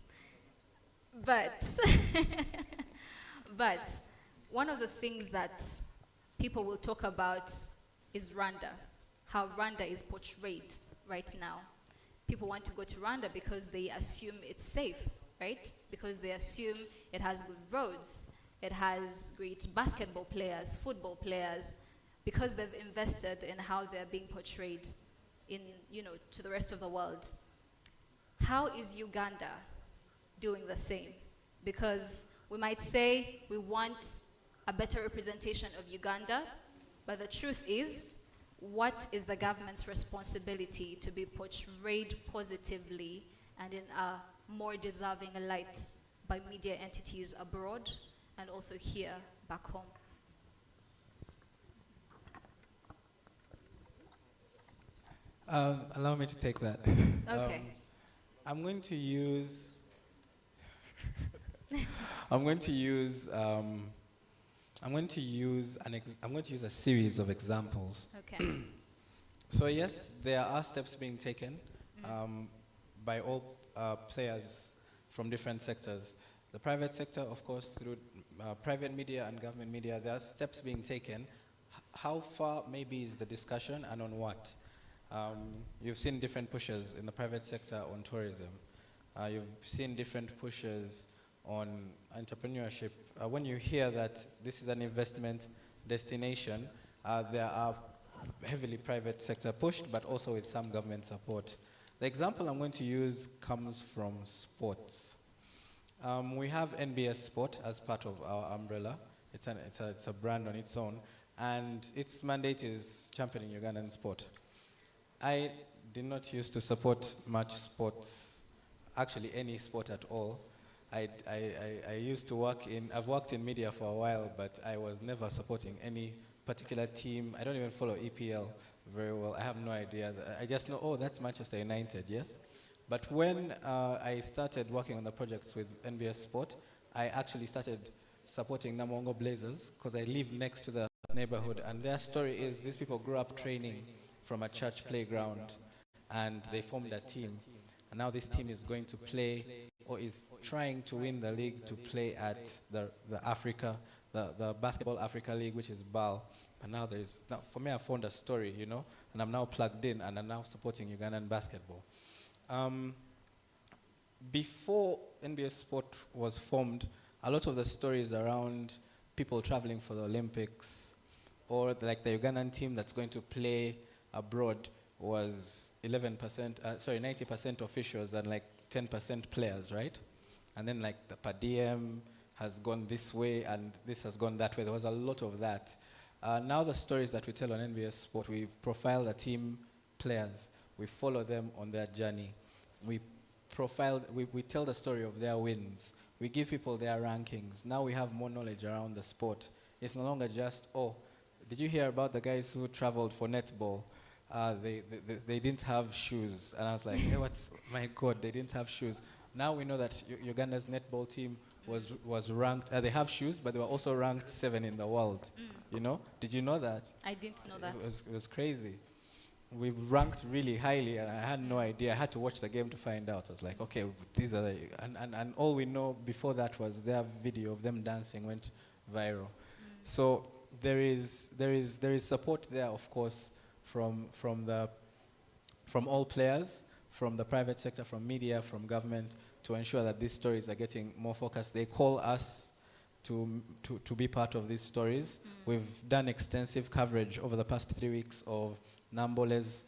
But one of the things that people will talk about is Rwanda, how Rwanda is portrayed right now. People want to go to Rwanda because they assume it's safe, right? Because they assume it has good roads, it has great basketball players, football players, because they've invested in how they're being portrayed in, to the rest of the world. How is Uganda doing the same? Because we might say we want a better representation of Uganda, but the truth is, what is the government's responsibility to be portrayed positively and in a more deserving light by media entities abroad and also here back home? Allow me to take that. Okay. I'm going to use a series of examples. Okay. So yes, there are steps being taken by all players from different sectors. The private sector, of course, through private media and government media, there are steps being taken. How far maybe is the discussion and on what? You've seen different pushes in the private sector on tourism. You've seen different pushes on entrepreneurship. When you hear that this is an investment destination, there are heavily private sector pushed, but also with some government support. The example I'm going to use comes from sports. We have NBS Sport as part of our umbrella. It's a brand on its own, and its mandate is championing Ugandan sport. I did not used to support much sports, actually any sport at all. I used to I've worked in media for a while, but I was never supporting any particular team. I don't even follow EPL very well. I have no idea. I just know, oh, that's Manchester United, yes? But when I started working on the projects with NBS Sport, I actually started supporting Namongo Blazers because I live next to the neighborhood, and their story is these people grew up training from a church playground, and they formed a team. And now this team is going to play or is trying to win the league to play at the Basketball Africa League, which is BAL. And now for me, I found a story, you know, and I'm now plugged in and I'm now supporting Ugandan basketball. Before NBS Sport was formed, a lot of the stories around people traveling for the Olympics or like the Ugandan team that's going to play abroad was 90% officials and like 10% players, right? And then like the per diem has gone this way and this has gone that way. There was a lot of that. Now the stories that we tell on NBS Sport, we profile the team players. We follow them on their journey. We tell the story of their wins. We give people their rankings. Now we have more knowledge around the sport. It's no longer just, oh, did you hear about the guys who traveled for netball? They didn't have shoes. And I was like, hey, my God, they didn't have shoes. Now we know that Uganda's netball team was ranked, they have shoes, but they were also ranked 7 in the world. You know? Did you know that? I didn't know that. It was crazy. We ranked really highly, and I had no idea. I had to watch the game to find out. I was like, okay, these are and all we know before that was their video of them dancing went viral. So there is support there, of course, from all players, from the private sector, from media, from government, to ensure that these stories are getting more focused. They call us to be part of these stories. We've done extensive coverage over the past 3 weeks of Nambole's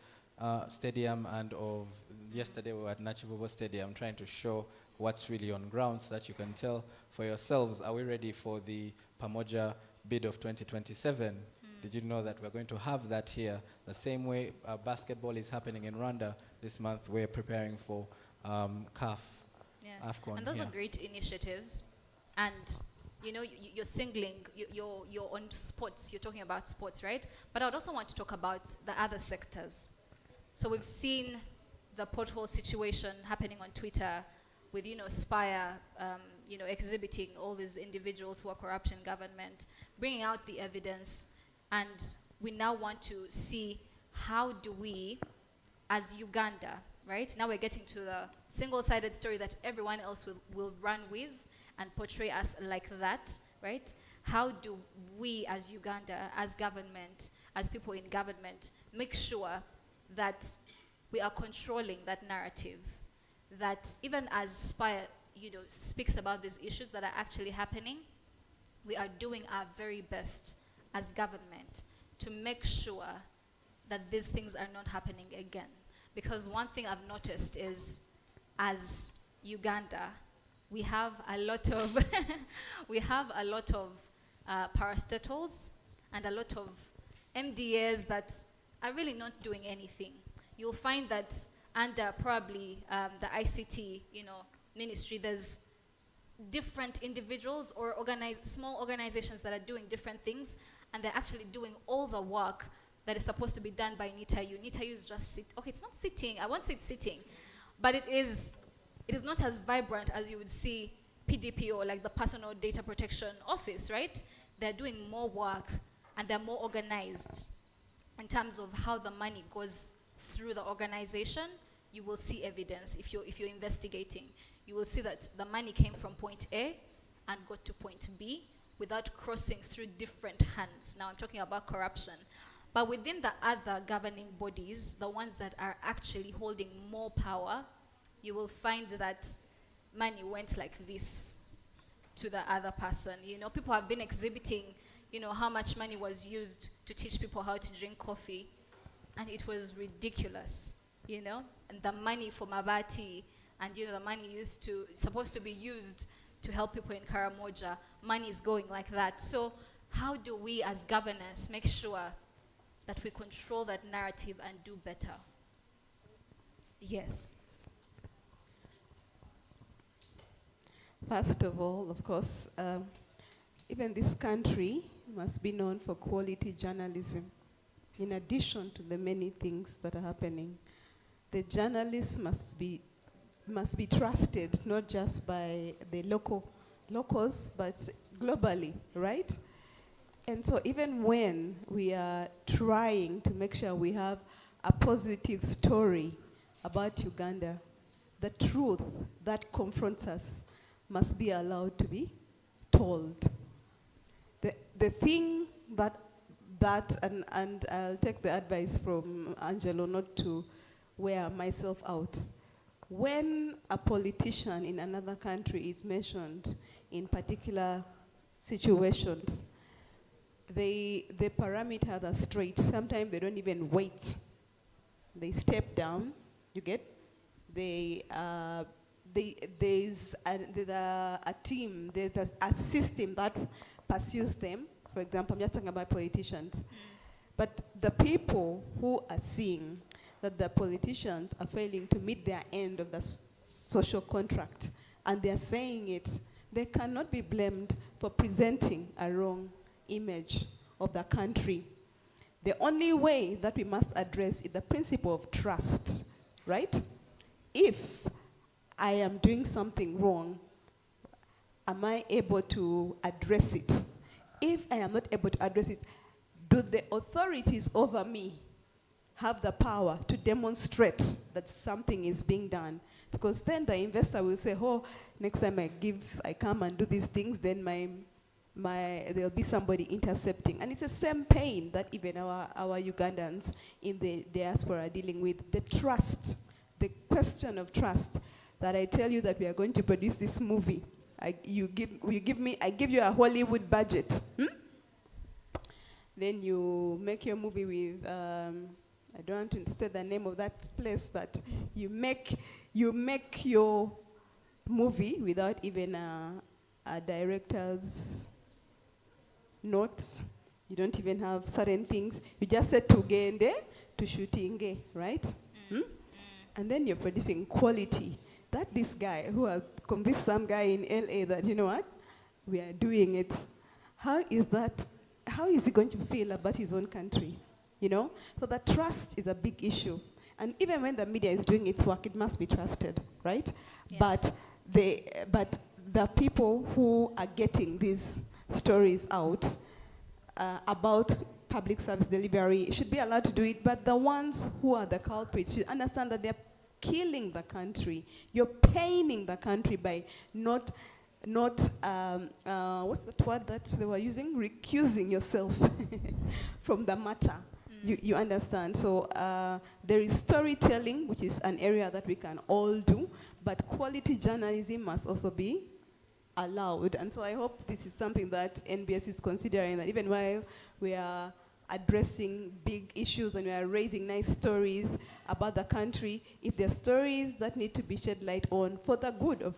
stadium, and of yesterday we were at Nachivubo Stadium trying to show what's really on ground so that you can tell for yourselves, are we ready for the Pamoja bid of 2027? Did you know that we're going to have that here? The same way basketball is happening in Rwanda this month, we're preparing for CAF, AFCON. And those are great initiatives. And you know, you're you're on sports, you're talking about sports, right? But I would also want to talk about the other sectors. So we've seen the pothole situation happening on Twitter with, you know, Spire, you know, exhibiting all these individuals who are corrupt in government, bringing out the evidence. And we now want to see how do we, as Uganda, right? Now we're getting to the single-sided story that everyone else will run with and portray us like that, right? How do we as Uganda, as government, as people in government, make sure that we are controlling that narrative, that even as Spire, you know, speaks about these issues that are actually happening, we are doing our very best as government to make sure that these things are not happening again. Because one thing I've noticed is, as Uganda, we have a lot of parastatals and a lot of MDAs that are really not doing anything. You'll find that under probably the ICT, you know, ministry, there's different individuals or small organizations that are doing different things, and they're actually doing all the work that is supposed to be done by NITAU. NITAU is just okay, it's not sitting, I won't say it's sitting, but it is not as vibrant as you would see PDP or like the Personal Data Protection Office, right? They're doing more work and they're more organized in terms of how the money goes through the organization. You will see evidence if you're investigating. You will see that the money came from point A and got to point B without crossing through different hands. Now I'm talking about corruption. But within the other governing bodies, the ones that are actually holding more power, you will find that money went like this to the other person. You know, people have been exhibiting, you know, how much money was used to teach people how to drink coffee, and it was ridiculous, you know. And the money for Mabati, and you know, the money supposed to be used to help people in Karamoja, money is going like that. So how do we as governors make sure that we control that narrative and do better? Yes. First of all, of course, even this country must be known for quality journalism. In addition to the many things that are happening, the journalists must be trusted, not just by the locals, but globally, right? And so even when we are trying to make sure we have a positive story about Uganda, the truth that confronts us must be allowed to be told. The thing that and I'll take the advice from Angelo not to wear myself out. When a politician in another country is mentioned in particular situations, the parameters are straight. Sometimes they don't even wait. They step down, you get? There's a team, there's a system that pursues them. For example, I'm just talking about politicians. But the people who are seeing that the politicians are failing to meet their end of the social contract, and they're saying it, they cannot be blamed for presenting a wrong image of the country. The only way that we must address is the principle of trust, right? If I am doing something wrong, am I able to address it? If I am not able to address it, do the authorities over me have the power to demonstrate that something is being done? Because then the investor will say, oh, next time I come and do these things, then there'll be somebody intercepting. And it's the same pain that even our Ugandans in the diaspora are dealing with. The trust, the question of trust, that I tell you that we are going to produce this movie. I give you a Hollywood budget. Then you make your movie with, I don't want to say the name of that place, but you make your movie without even a director's notes. You don't even have certain things. You just said to gende, to shooting, right? And then you're producing quality. That this guy who has convinced some guy in LA that, you know what, we are doing it. How is he going to feel about his own country? You know? So the trust is a big issue. And even when the media is doing its work, it must be trusted, right? Yes. But the people who are getting these stories out about public service delivery should be allowed to do it, but the ones who are the culprits should understand that they're killing the country. You're paining the country by not what's that word that they were using? Recusing yourself from the matter. You understand? So there is storytelling, which is an area that we can all do, but quality journalism must also be allowed. And so I hope this is something that NBS is considering, that even while we are addressing big issues and we are raising nice stories about the country, if there are stories that need to be shed light on for the good of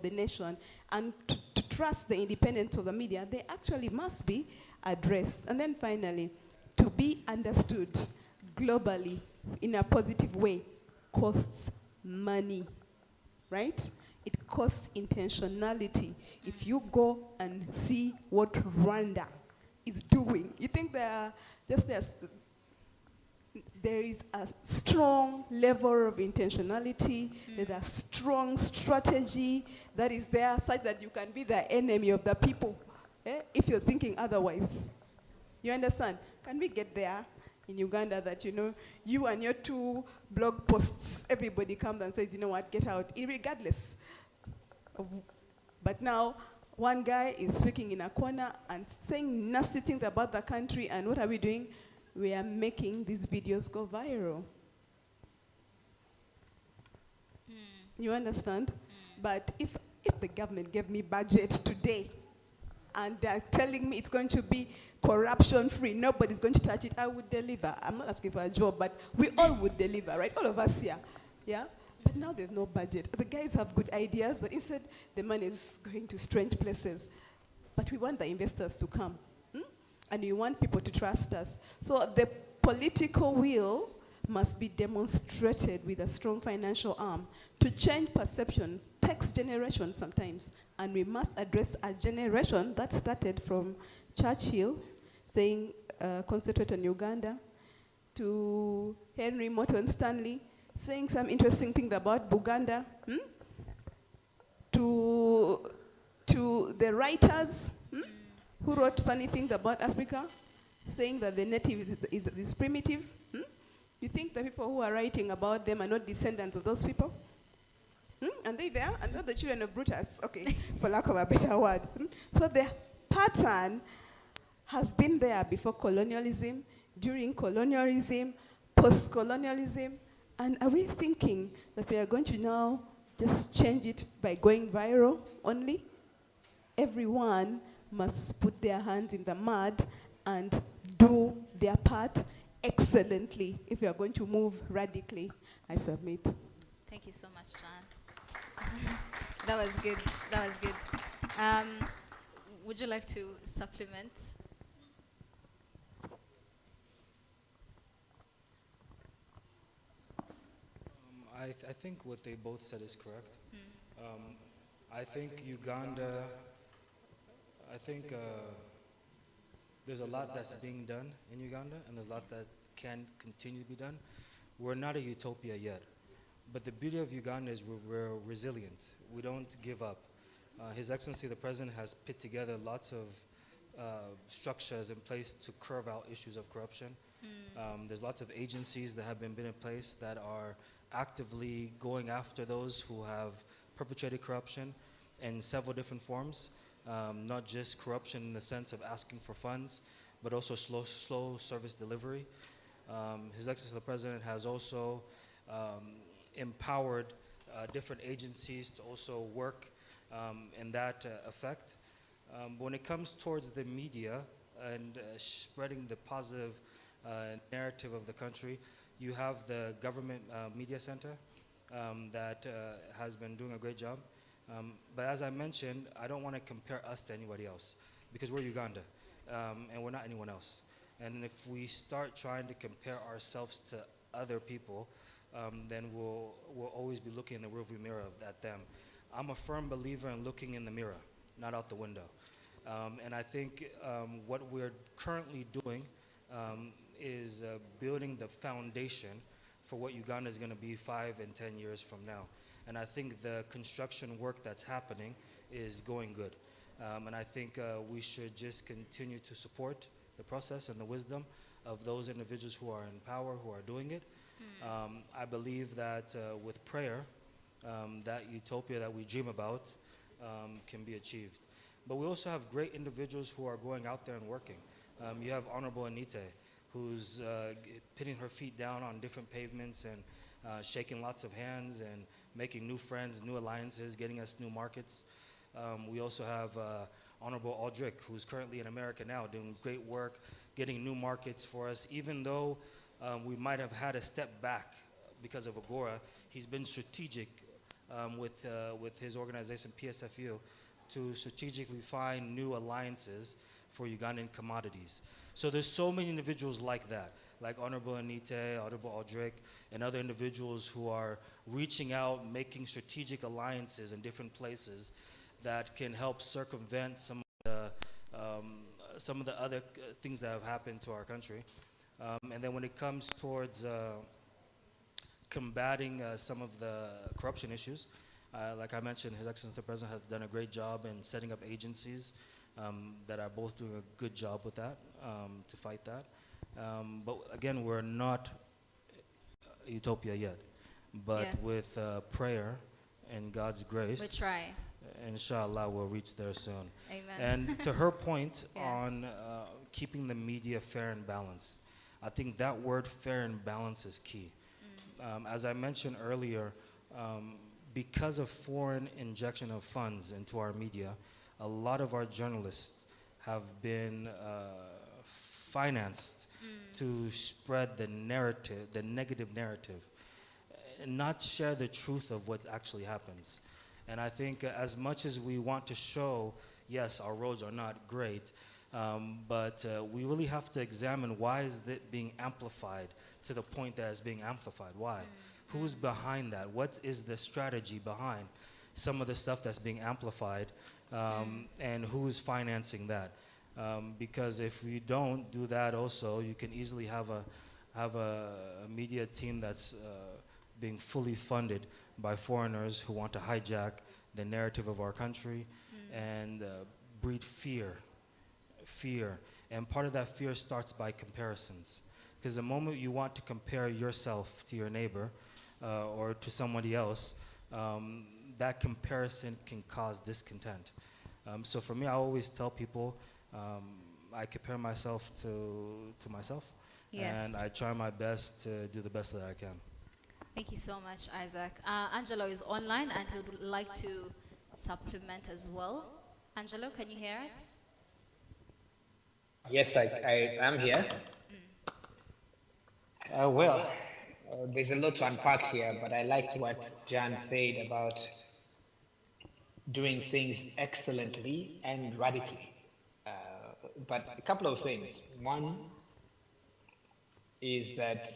the nation, and to trust the independence of the media, they actually must be addressed. And then finally, to be understood globally in a positive way costs money, right? It costs intentionality. If you go and see what Rwanda is doing, you think there is a strong level of intentionality, there's a strong strategy that is there such that you can be the enemy of the people if you're thinking otherwise. You understand? Can we get there in Uganda that, you know, you and your 2 blog posts, everybody comes and says, you know what, get out, irregardless. But now, one guy is speaking in a corner and saying nasty things about the country, and what are we doing? We are making these videos go viral. You understand? But if the government gave me budget today, and they're telling me it's going to be corruption-free, nobody's going to touch it, I would deliver. I'm not asking for a job, but we all would deliver, right? All of us here, yeah? But now there's no budget. The guys have good ideas, but instead the money is going to strange places. But we want the investors to come, and we want people to trust us. So the political will must be demonstrated with a strong financial arm to change perceptions. Takes generations sometimes, and we must address a generation that started from Churchill saying concentrate on Uganda, to Henry Morton Stanley saying some interesting things about Buganda, to the writers who wrote funny things about Africa, saying that the native is primitive. You think the people who are writing about them are not descendants of those people? they there? And not the children of Brutus, okay, for lack of a better word. So the pattern has been there before colonialism, during colonialism, post-colonialism, and are we thinking that we are going to now just change it by going viral only? Everyone must put their hands in the mud and do their part excellently if we are going to move radically. I submit. Thank you so much, John. That was good. That was good. Would you like to supplement? I think what they both said is correct. I think Uganda, there's a lot that's being done in Uganda, and there's a lot that can continue to be done. We're not a utopia yet, but the beauty of Uganda is we're resilient. We don't give up. His Excellency the President has put together lots of structures in place to curve out issues of corruption. There's lots of agencies that have been in place that are actively going after those who have perpetrated corruption in several different forms, not just corruption in the sense of asking for funds, but also slow service delivery. His Excellency the President has also empowered different agencies to also work in that effect. When it comes towards the media and spreading the positive narrative of the country, you have the government media center that has been doing a great job. But as I mentioned, I don't want to compare us to anybody else because we're Uganda and we're not anyone else. And if we start trying to compare ourselves to other people, then we'll always be looking in the rearview mirror at them. I'm a firm believer in looking in the mirror, not out the window. And I think what we're currently doing is building the foundation for what Uganda is going to be 5 and 10 years from now. And I think the construction work that's happening is going good. And I think we should just continue to support the process and the wisdom of those individuals who are in power, who are doing it. I believe that with prayer, that utopia that we dream about can be achieved. But we also have great individuals who are going out there and working. You have Honorable Anite, who's putting her feet down on different pavements and shaking lots of hands and making new friends, new alliances, getting us new markets. We also have Honorable Aldrich, who's currently in America now, doing great work, getting new markets for us. Even though we might have had a step back because of Agora, he's been strategic with his organization, PSFU, to strategically find new alliances for Ugandan commodities. So there's so many individuals like that, like Honorable Anite, Honorable Aldrich, and other individuals who are reaching out, making strategic alliances in different places that can help circumvent some of the other things that have happened to our country. And then when it comes towards combating some of the corruption issues, like I mentioned, His Excellency the President has done a great job in setting up agencies that are both doing a good job with that, to fight that. But again, we're not a utopia yet. But with prayer and God's grace, we try. Inshallah, we'll reach there soon. Amen. And to her point on keeping the media fair and balanced, I think that word fair and balanced is key. As I mentioned earlier, because of foreign injection of funds into our media, a lot of our journalists have been financed to spread the narrative, the negative narrative, and not share the truth of what actually happens. And I think as much as we want to show, yes, our roads are not great, but we really have to examine why is it being amplified to the point that it's being amplified. Why? Who's behind that? What is the strategy behind some of the stuff that's being amplified, and who's financing that? Because if we don't do that also, you can easily have a media team that's being fully funded by foreigners who want to hijack the narrative of our country and breed fear. And part of that fear starts by comparisons. Because the moment you want to compare yourself to your neighbor or to somebody else, that comparison can cause discontent. So for me, I always tell people, I compare myself to myself, Yes. and I try my best to do the best that I can. Thank you so much, Isaac. Angelo is online and he would like to supplement as well. Angelo, can you hear us? Yes, I am here. Well, there's a lot to unpack here, but I liked what Jan said about doing things excellently and radically. But a couple of things. One is that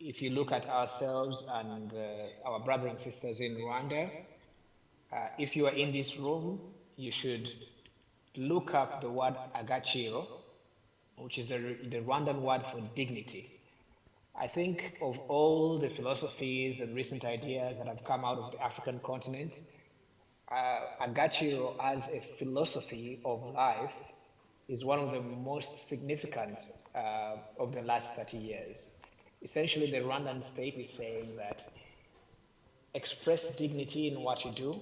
if you look at ourselves and our brothers and sisters in Rwanda, if you are in this room, you should look up the word agaciro, which is the Rwandan word for dignity. I think of all the philosophies and recent ideas that have come out of the African continent, agaciro as a philosophy of life is one of the most significant of the last 30 years. Essentially, the Rwandan state is saying that express dignity in what you do,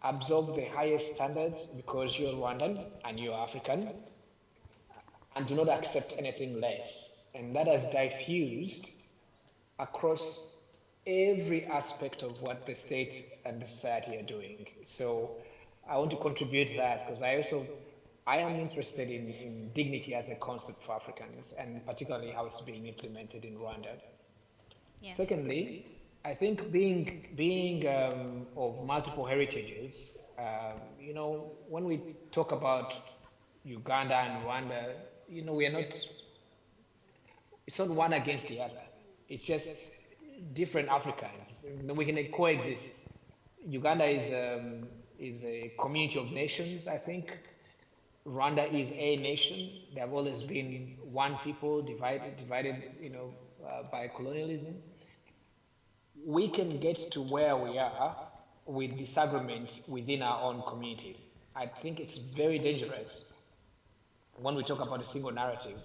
absorb the highest standards because you're Rwandan and you're African, and do not accept anything less. And that has diffused across every aspect of what the state and the society are doing. So I want to contribute that because I am interested in dignity as a concept for Africans, and particularly how it's being implemented in Rwanda. Yeah. Secondly, I think being of multiple heritages, you know, when we talk about Uganda and Rwanda, you know, we are not, it's not one against the other. It's just different Africans. We can coexist. Uganda is a community of nations, I think. Rwanda is a nation. They have always been one people, divided, you know, by colonialism. We can get to where we are with disagreement within our own community. I think it's very dangerous when we talk about a single narrative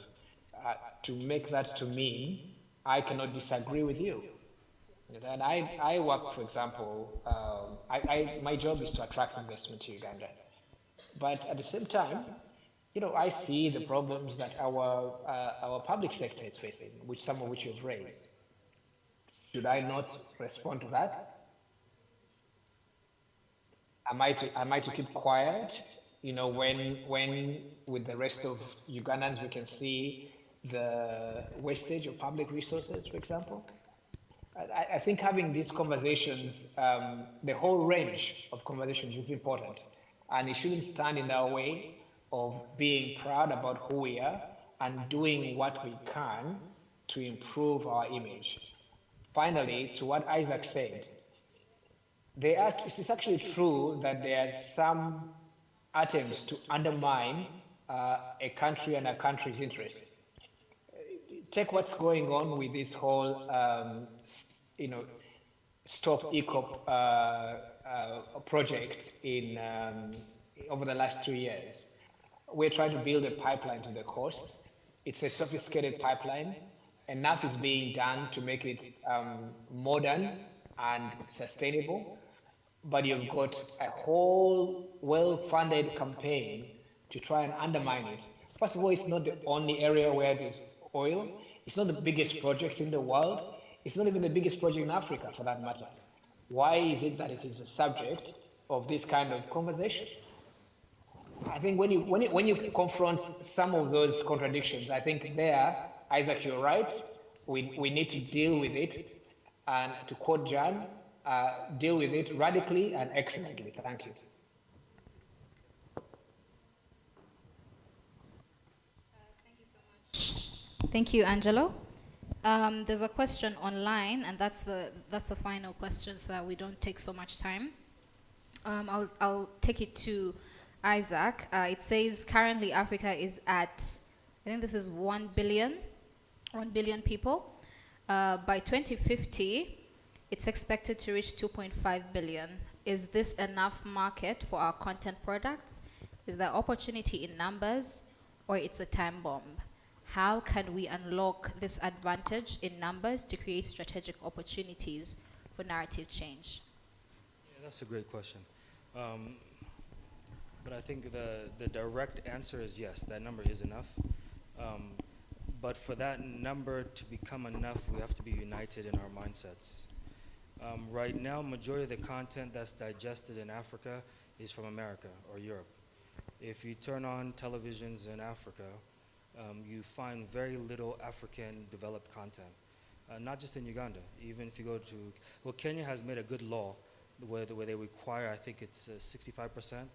to make that to mean I cannot disagree with you. And I work, for example, my job is to attract investment to Uganda. But at the same time, you know, I see the problems that our public sector is facing, which some of which you've raised. Should I not respond to that? Am I to keep quiet? You know, when with the rest of Ugandans we can see the wastage of public resources, for example? I think having these conversations, the whole range of conversations is important. And it shouldn't stand in our way of being proud about who we are and doing what we can to improve our image. Finally, to what Isaac said, it's actually true that there are some attempts to undermine a country and a country's interests. Take what's going on with this whole, you know, Stop ECOP project in over the last 2 years. We're trying to build a pipeline to the coast. It's a sophisticated pipeline. Enough is being done to make it modern and sustainable, but you've got a whole well-funded campaign to try and undermine it. First of all, it's not the only area where there's oil. It's not the biggest project in the world. It's not even the biggest project in Africa, for that matter. Why is it that it is the subject of this kind of conversation? I think when you confront some of those contradictions, I think there, Isaac, you're right. We need to deal with it, and to quote Jan, deal with it radically and excellently. Thank you. Thank you, Angelo. There's a question online, and that's the final question, so that we don't take so much time. I'll take it to Isaac. It says currently Africa is at, I think this is 1 billion people. By 2050, it's expected to reach 2.5 billion. Is this enough market for our content products? Is there opportunity in numbers, or it's a time bomb? How can we unlock this advantage in numbers to create strategic opportunities for narrative change? Yeah, that's a great question. But I think the direct answer is yes, that number is enough. But for that number to become enough, we have to be united in our mindsets. Right now, majority of the content that's digested in Africa is from America or Europe. If you turn on televisions in Africa, you find very little African developed content. Not just in Uganda, even if you go to, well, Kenya has made a good law where they require, I think it's 65%,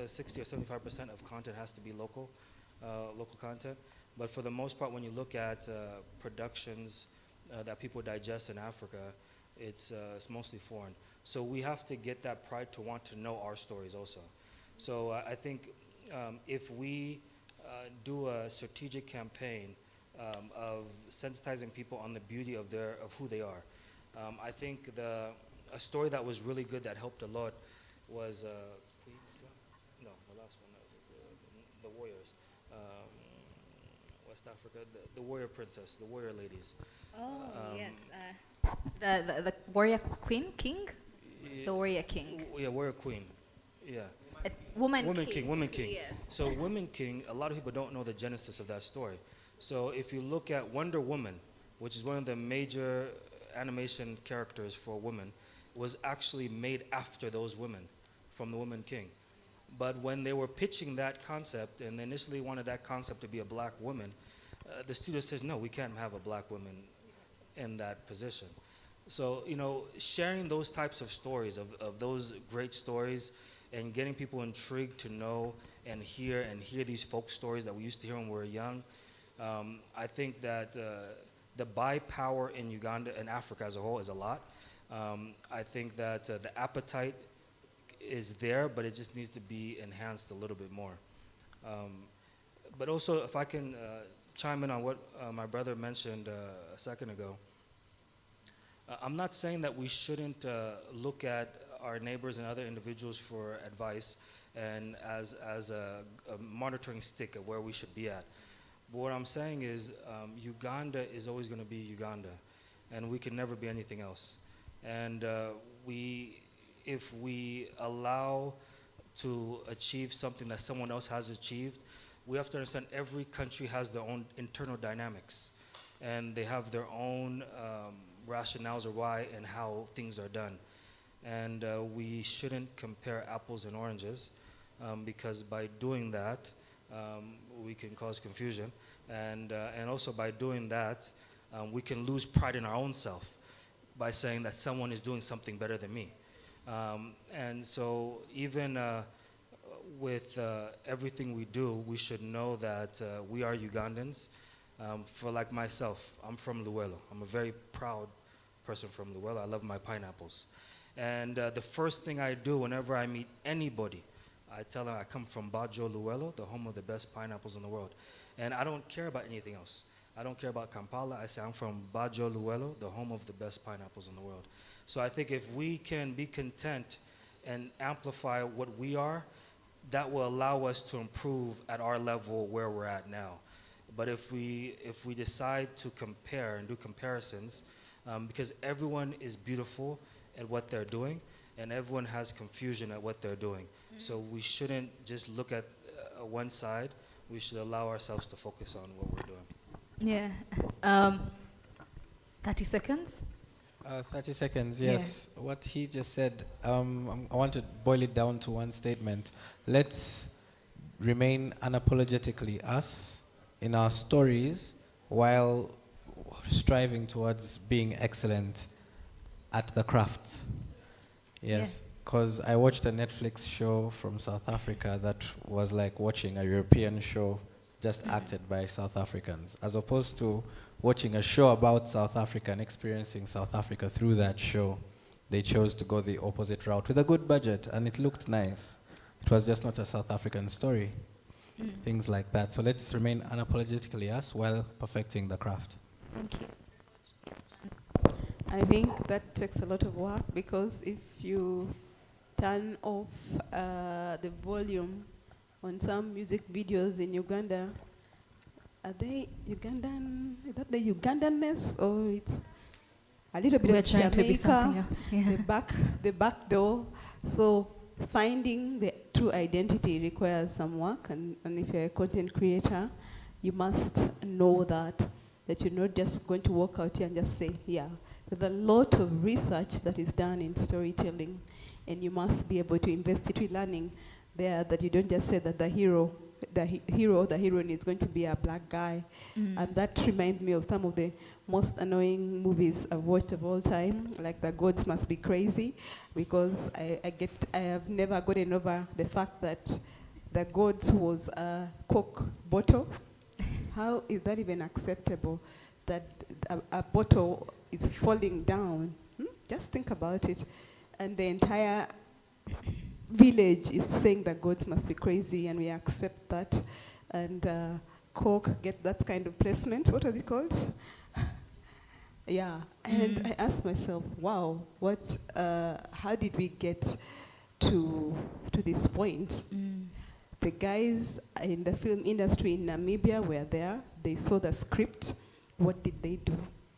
60 or 75% of content has to be local content. But for the most part, when you look at productions that people digest in Africa, it's mostly foreign. So we have to get that pride to want to know our stories also. So I think if we do a strategic campaign of sensitizing people on the beauty of who they are, I think a story that was really good that helped a lot was the last one, the Warriors, West Africa, the Warrior Princess, the Warrior Ladies. Oh, yes. The Warrior Queen, King? The Warrior King. Yeah, Warrior Queen, yeah. Woman King. Yes. So Woman King, a lot of people don't know the genesis of that story. So if you look at Wonder Woman, which is one of the major animation characters for women, was actually made after those women from the Woman King. But when they were pitching that concept and they initially wanted that concept to be a black woman, the studio says, no, we can't have a black woman in that position. So, sharing those types of stories, of those great stories, and getting people intrigued to know and hear these folk stories that we used to hear when we were young, I think that the buy power in Uganda and Africa as a whole is a lot. I think that the appetite is there, but it just needs to be enhanced a little bit more. But also, if I can chime in on what my brother mentioned a second ago, I'm not saying that we shouldn't look at our neighbors and other individuals for advice and as a monitoring stick of where we should be at. But what I'm saying is Uganda is always going to be Uganda, and we can never be anything else. And if we allow to achieve something that someone else has achieved, we have to understand every country has their own internal dynamics, and they have their own rationales of why and how things are done. And we shouldn't compare apples and oranges, because by doing that, we can cause confusion. And also by doing that, we can lose pride in our own self by saying that someone is doing something better than me. And so even with everything we do, we should know that we are Ugandans. For like myself, I'm from Luwelo. I'm a very proud person from Luwelo. I love my pineapples. And the first thing I do whenever I meet anybody, I tell them I come from Bajo Luwelo, the home of the best pineapples in the world. And I don't care about anything else. I don't care about Kampala. I say I'm from Bajo Luwelo, the home of the best pineapples in the world. So I think if we can be content and amplify what we are, that will allow us to improve at our level where we're at now. But if we decide to compare and do comparisons, because everyone is beautiful at what they're doing, and everyone has confusion at what they're doing. Mm-hmm. So we shouldn't just look at one side. We should allow ourselves to focus on what we're doing. Yeah. 30 seconds? 30 seconds, yes. Yeah. What he just said, I want to boil it down to one statement. Let's remain unapologetically us in our stories while striving towards being excellent at the craft. Yes, because I watched a Netflix show from South Africa that was like watching a European show just acted by South Africans, as opposed to watching a show about South Africa and experiencing South Africa through that show. They chose to go the opposite route with a good budget, and it looked nice. It was just not a South African story. Things like that. So let's remain unapologetically us while perfecting the craft. Thank you. I think that takes a lot of work, because if you turn off the volume on some music videos in Uganda, are they Ugandan? Is that the Ugandanness, or it's a little bit We're of trying to be something Jamaica, else. Yeah. the back door. So finding the true identity requires some work, and if you're a content creator, you must know that you're not just going to walk out here and just say, yeah. There's a lot of research that is done in storytelling, and you must be able to invest it with learning there, that you don't just say that the heroine is going to be a black guy. And that reminds me of some of the most annoying movies I've watched of all time, like The Gods Must Be Crazy, because I have never gotten over the fact that The Gods was a Coke bottle. How is that even acceptable, that a bottle is falling down? Just think about it. And the entire village is saying that gods must be crazy, and we accept that. And Coke get that kind of placement. What are they called? Yeah. And I asked myself, wow, how did we get to this point? The guys in the film industry in Namibia were there. They saw the script. What did they do?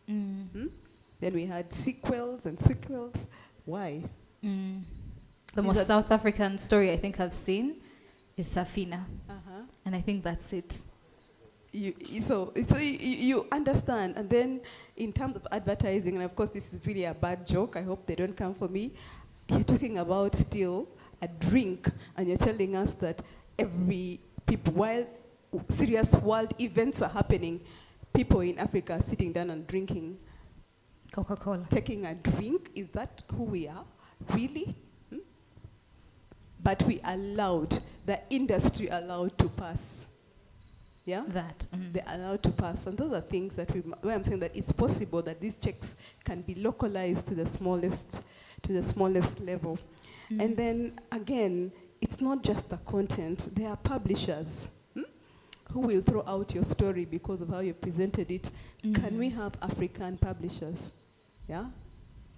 Then we had sequels and sequels. Why? The most South African story I think I've seen is Safina. And I think that's it. So you understand. And then in terms of advertising, and of course this is really a bad joke, I hope they don't come for me. You're talking about still a drink, and you're telling us that while serious world events are happening, people in Africa are sitting down and drinking Coca-Cola. Taking a drink. Is that who we are? Really? But we allowed, the industry allowed to pass. Yeah? That. They're allowed to pass. And those are things that where I'm saying that it's possible that these checks can be localized to the smallest level. And then again, it's not just the content. There are publishers who will throw out your story because of how you presented it. Can we have African publishers? Yeah?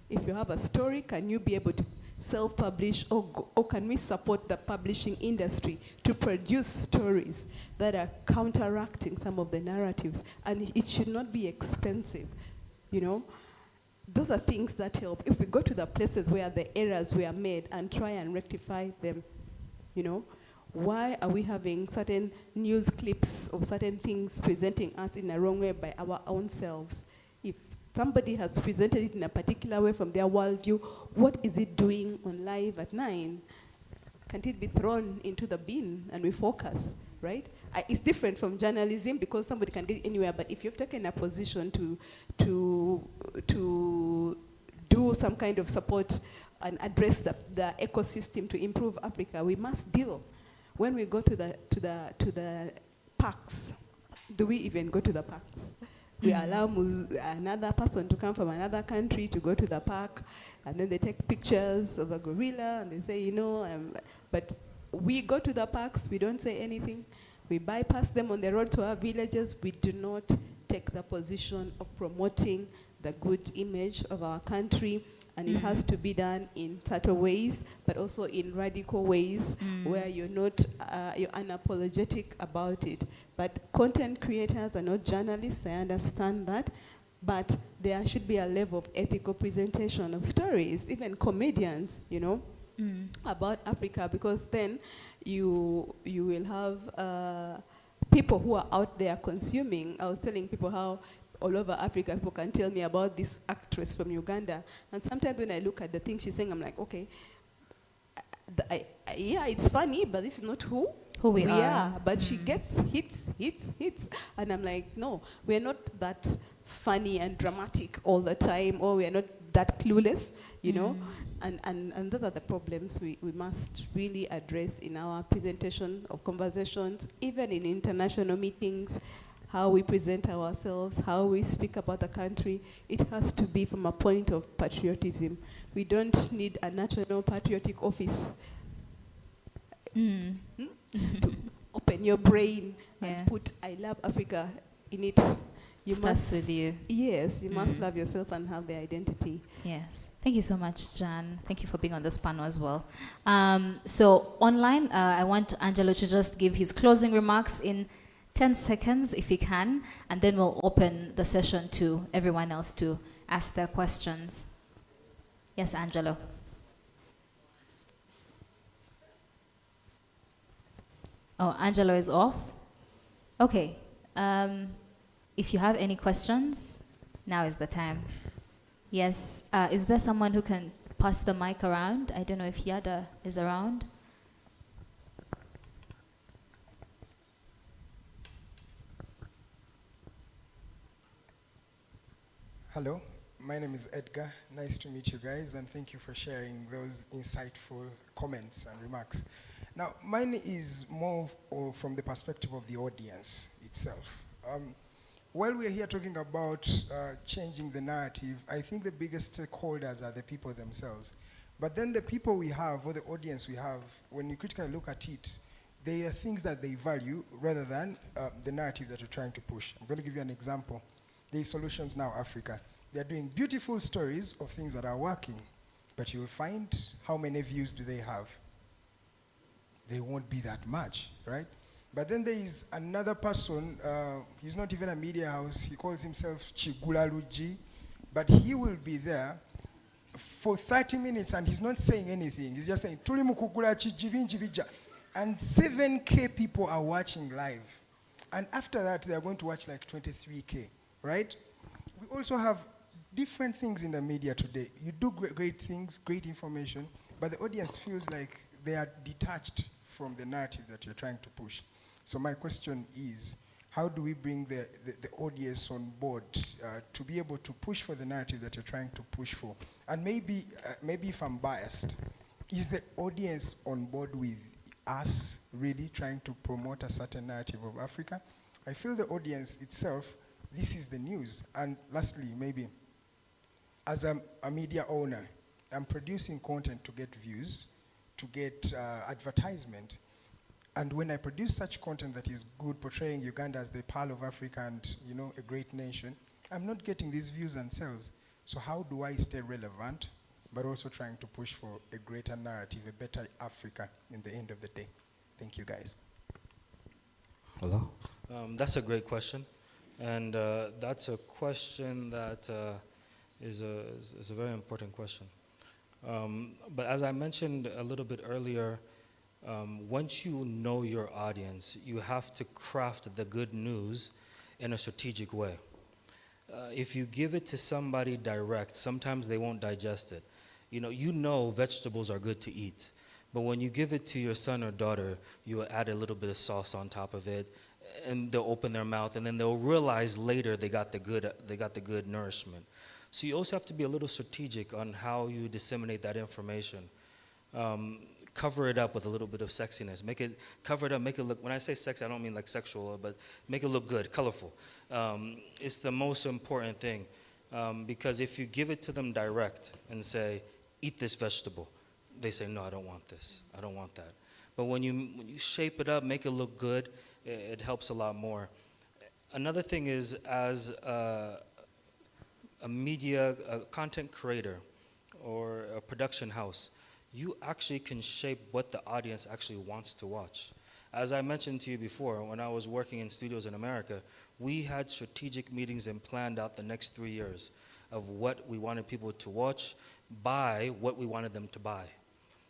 If you have a story, can you be able to self-publish, or can we support the publishing industry to produce stories that are counteracting some of the narratives? And it should not be expensive, you know? Those are things that help. If we go to the places where the errors were made and try and rectify them, you know, why are we having certain news clips of certain things presenting us in a wrong way by our own selves? If somebody has presented it in a particular way from their worldview, what is it doing on Live at 9? Can't it be thrown into the bin and we focus, right? It's different from journalism because somebody can get anywhere, but if you've taken a position to do some kind of support and address the ecosystem to improve Africa, we must deal. When we go to the parks, do we even go to the parks? We allow another person to come from another country to go to the park, and then they take pictures of a gorilla, and they say, you know, but we go to the parks, we don't say anything. We bypass them on the road to our villages. We do not take the position of promoting the good image of our country, and it has to be done in subtle ways, but also in radical ways where you're unapologetic about it. But content creators are not journalists, I understand that, but there should be a level of ethical presentation of stories, even comedians, you know, about Africa, because then you will have people who are out there consuming. I was telling people how all over Africa, people can tell me about this actress from Uganda. And sometimes when I look at the things she's saying, I'm like, okay, yeah, it's funny, but this is not who we are. But she gets hits. And I'm like, no, we're not that funny and dramatic all the time, or we're not that clueless, you know? And those are the problems we must really address in our presentation of conversations, even in international meetings. How we present ourselves, how we speak about the country, it has to be from a point of patriotism. We don't need a national patriotic office to open your brain and put I love Africa in it. Starts with you. Yes, you must love yourself and have the identity. Yes. Thank you so much, Jan. Thank you for being on this panel as well. So online, I want Angelo to just give his closing remarks in 10 seconds if he can, and then we'll open the session to everyone else to ask their questions. Yes, Angelo. Oh, Angelo is off? Okay. If you have any questions, now is the time. Yes, is there someone who can pass the mic around? I don't know if Yada is around. Hello, my name is Edgar. Nice to meet you guys, and thank you for sharing those insightful comments and remarks. Now, mine is more from the perspective of the audience itself. While we're here talking about changing the narrative, I think the biggest stakeholders are the people themselves. But then the people we have, or the audience we have, when you critically look at it, they are things that they value rather than the narrative that you're trying to push. I'm going to give you an example. There's Solutions Now Africa. They're doing beautiful stories of things that are working, but you'll find how many views do they have? They won't be that much, right? But then there is another person, he's not even a media house, he calls himself Chigulaluji, but he will be there for 30 minutes and he's not saying anything. He's just saying, Tuli mukugula chijibinjibija. And 7K people are watching live. And after that, they are going to watch like 23K, right? We also have different things in the media today. You do great things, great information, but the audience feels like they are detached from the narrative that you're trying to push. So my question is, how do we bring the audience on board to be able to push for the narrative that you're trying to push for? And maybe if I'm biased, is the audience on board with us really trying to promote a certain narrative of Africa? I feel the audience itself, this is the news. And lastly, maybe, as a media owner, I'm producing content to get views, to get advertisement. And when I produce such content that is good, portraying Uganda as the pearl of Africa and, you know, a great nation, I'm not getting these views and sales. So how do I stay relevant, but also trying to push for a greater narrative, a better Africa in the end of the day? Thank you, guys. Hello? That's a great question. And that's a question that is a very important question. But as I mentioned a little bit earlier, once you know your audience, you have to craft the good news in a strategic way. If you give it to somebody direct, sometimes they won't digest it. You know vegetables are good to eat, but when you give it to your son or daughter, you add a little bit of sauce on top of it, and they'll open their mouth, and then they'll realize later they got the good nourishment. So you also have to be a little strategic on how you disseminate that information. Cover it up with a little bit of sexiness. Cover it up, make it look, when I say sexy, I don't mean like sexual, but make it look good, colorful. It's the most important thing. Because if you give it to them direct and say, eat this vegetable, they say, no, I don't want this, I don't want that. But when you shape it up, make it look good, it helps a lot more. Another thing is, as a content creator or a production house, you actually can shape what the audience actually wants to watch. As I mentioned to you before, when I was working in studios in America, we had strategic meetings and planned out the next 3 years of what we wanted people to watch, buy what we wanted them to buy.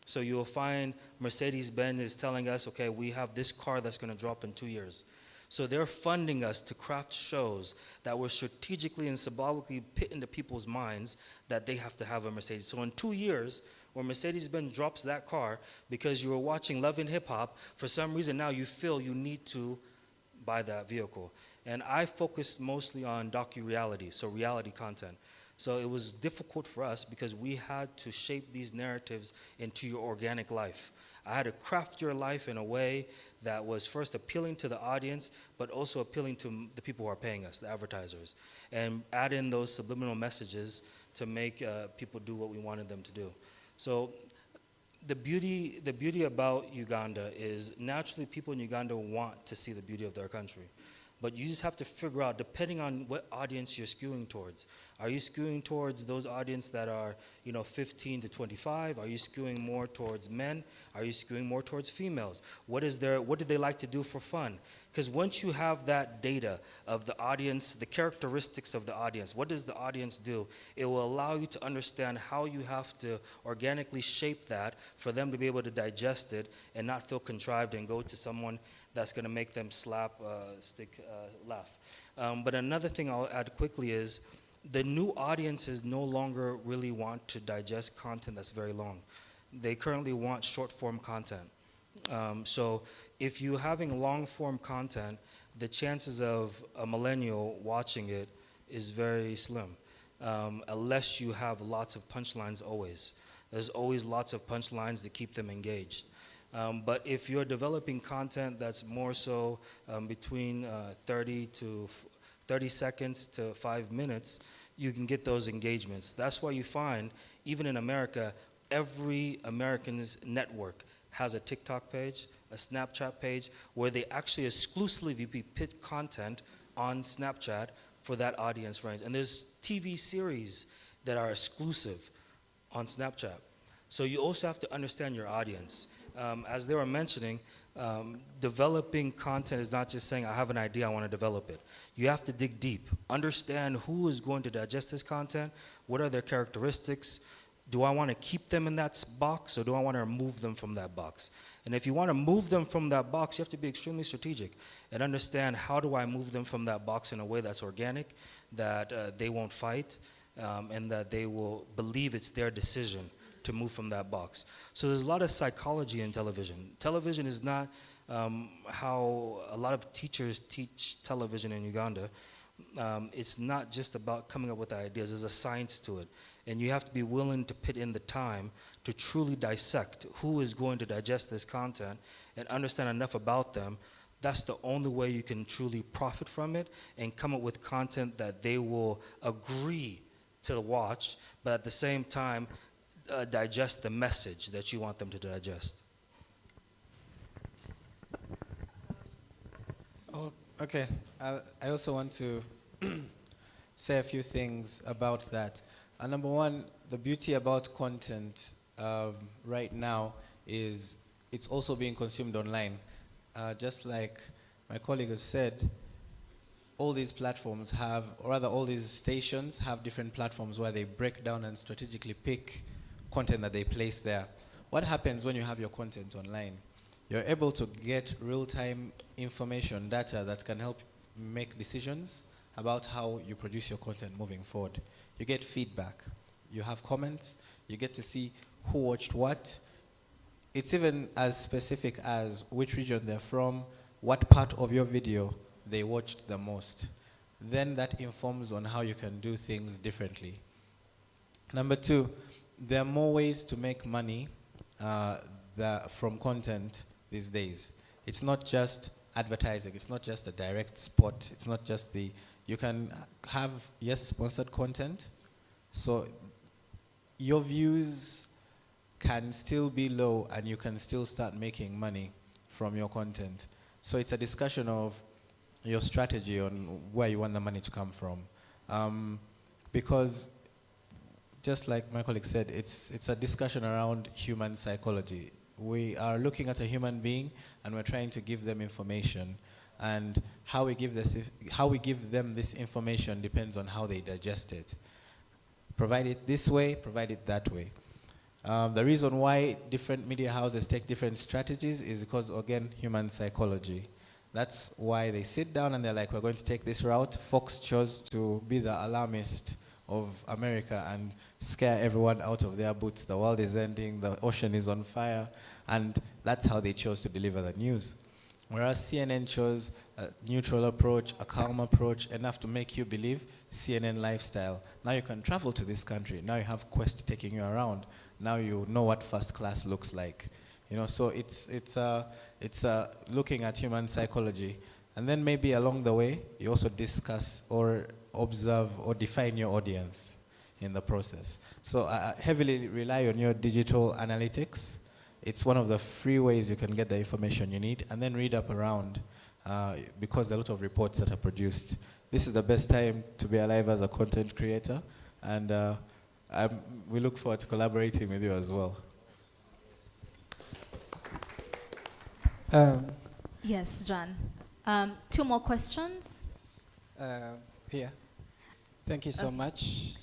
So you'll find Mercedes-Benz is telling us, okay, we have this car that's going to drop in 2 years. So they're funding us to craft shows that were strategically and symbolically put into people's minds that they have to have a Mercedes. So in 2 years, when Mercedes-Benz drops that car because you were watching Love and Hip Hop, for some reason now you feel you need to buy that vehicle. And I focused mostly on docu-reality, so reality content. So it was difficult for us because we had to shape these narratives into your organic life. I had to craft your life in a way that was first appealing to the audience, but also appealing to the people who are paying us, the advertisers, and add in those subliminal messages to make people do what we wanted them to do. So the beauty about Uganda is naturally people in Uganda want to see the beauty of their country. But you just have to figure out, depending on what audience you're skewing towards. Are you skewing towards those audience that are, 15 to 25? Are you skewing more towards men? Are you skewing more towards females? What do they like to do for fun? Because once you have that data of the audience, the characteristics of the audience, what does the audience do? It will allow you to understand how you have to organically shape that for them to be able to digest it and not feel contrived and go to someone that's going to make them laugh. But another thing I'll add quickly is the new audiences no longer really want to digest content that's very long. They currently want short-form content. So if you're having long-form content, the chances of a millennial watching it is very slim, unless you have lots of punchlines always. There's always lots of punchlines to keep them engaged. But if you're developing content that's more so between 30 seconds to 5 minutes, you can get those engagements. That's why you find, even in America, every American's network has a TikTok page, a Snapchat page, where they actually exclusively put content on Snapchat for that audience range. And there's TV series that are exclusive on Snapchat. So you also have to understand your audience. As they were mentioning, developing content is not just saying, I have an idea, I want to develop it. You have to dig deep. Understand who is going to digest this content, what are their characteristics, do I want to keep them in that box, or do I want to remove them from that box? And if you want to move them from that box, you have to be extremely strategic and understand, how do I move them from that box in a way that's organic, that they won't fight, and that they will believe it's their decision to move from that box. So there's a lot of psychology in television. Television is not how a lot of teachers teach television in Uganda. It's not just about coming up with ideas. There's a science to it. And you have to be willing to put in the time to truly dissect who is going to digest this content and understand enough about them. That's the only way you can truly profit from it and come up with content that they will agree to watch, but at the same time, digest the message that you want them to digest. Oh, okay. I also want to say a few things about that. Number one, the beauty about content right now is it's also being consumed online. Just like my colleague has said, all these platforms have, or rather all these stations have different platforms where they break down and strategically pick content that they place there. What happens when you have your content online? You're able to get real-time information, data that can help make decisions about how you produce your content moving forward. You get feedback. You have comments. You get to see who watched what. It's even as specific as which region they're from, what part of your video they watched the most. Then that informs on how you can do things differently. Number two, there are more ways to make money from content these days. It's not just advertising. It's not just a direct spot. It's not just you can have, yes, sponsored content. So your views can still be low and you can still start making money from your content. So it's a discussion of your strategy on where you want the money to come from. Because just like my colleague said, it's a discussion around human psychology. We are looking at a human being and we're trying to give them information. And how we give them this information depends on how they digest it. Provide it this way, provide it that way. The reason why different media houses take different strategies is because, again, human psychology. That's why they sit down and they're like, we're going to take this route. Fox chose to be the alarmist of America and scare everyone out of their boots. The world is ending, the ocean is on fire, and that's how they chose to deliver the news. Whereas CNN chose a neutral approach, a calm approach, enough to make you believe CNN lifestyle. Now you can travel to this country. Now you have Quest taking you around. Now you know what first class looks like. So it's looking at human psychology. And then maybe along the way, you also discuss or observe or define your audience in the process. So heavily rely on your digital analytics. It's one of the free ways you can get the information you need, and then read up around because there are a lot of reports that are produced. This is the best time to be alive as a content creator, and we look forward to collaborating with you as well. Yes, John. 2 more questions. Here. Thank you so much.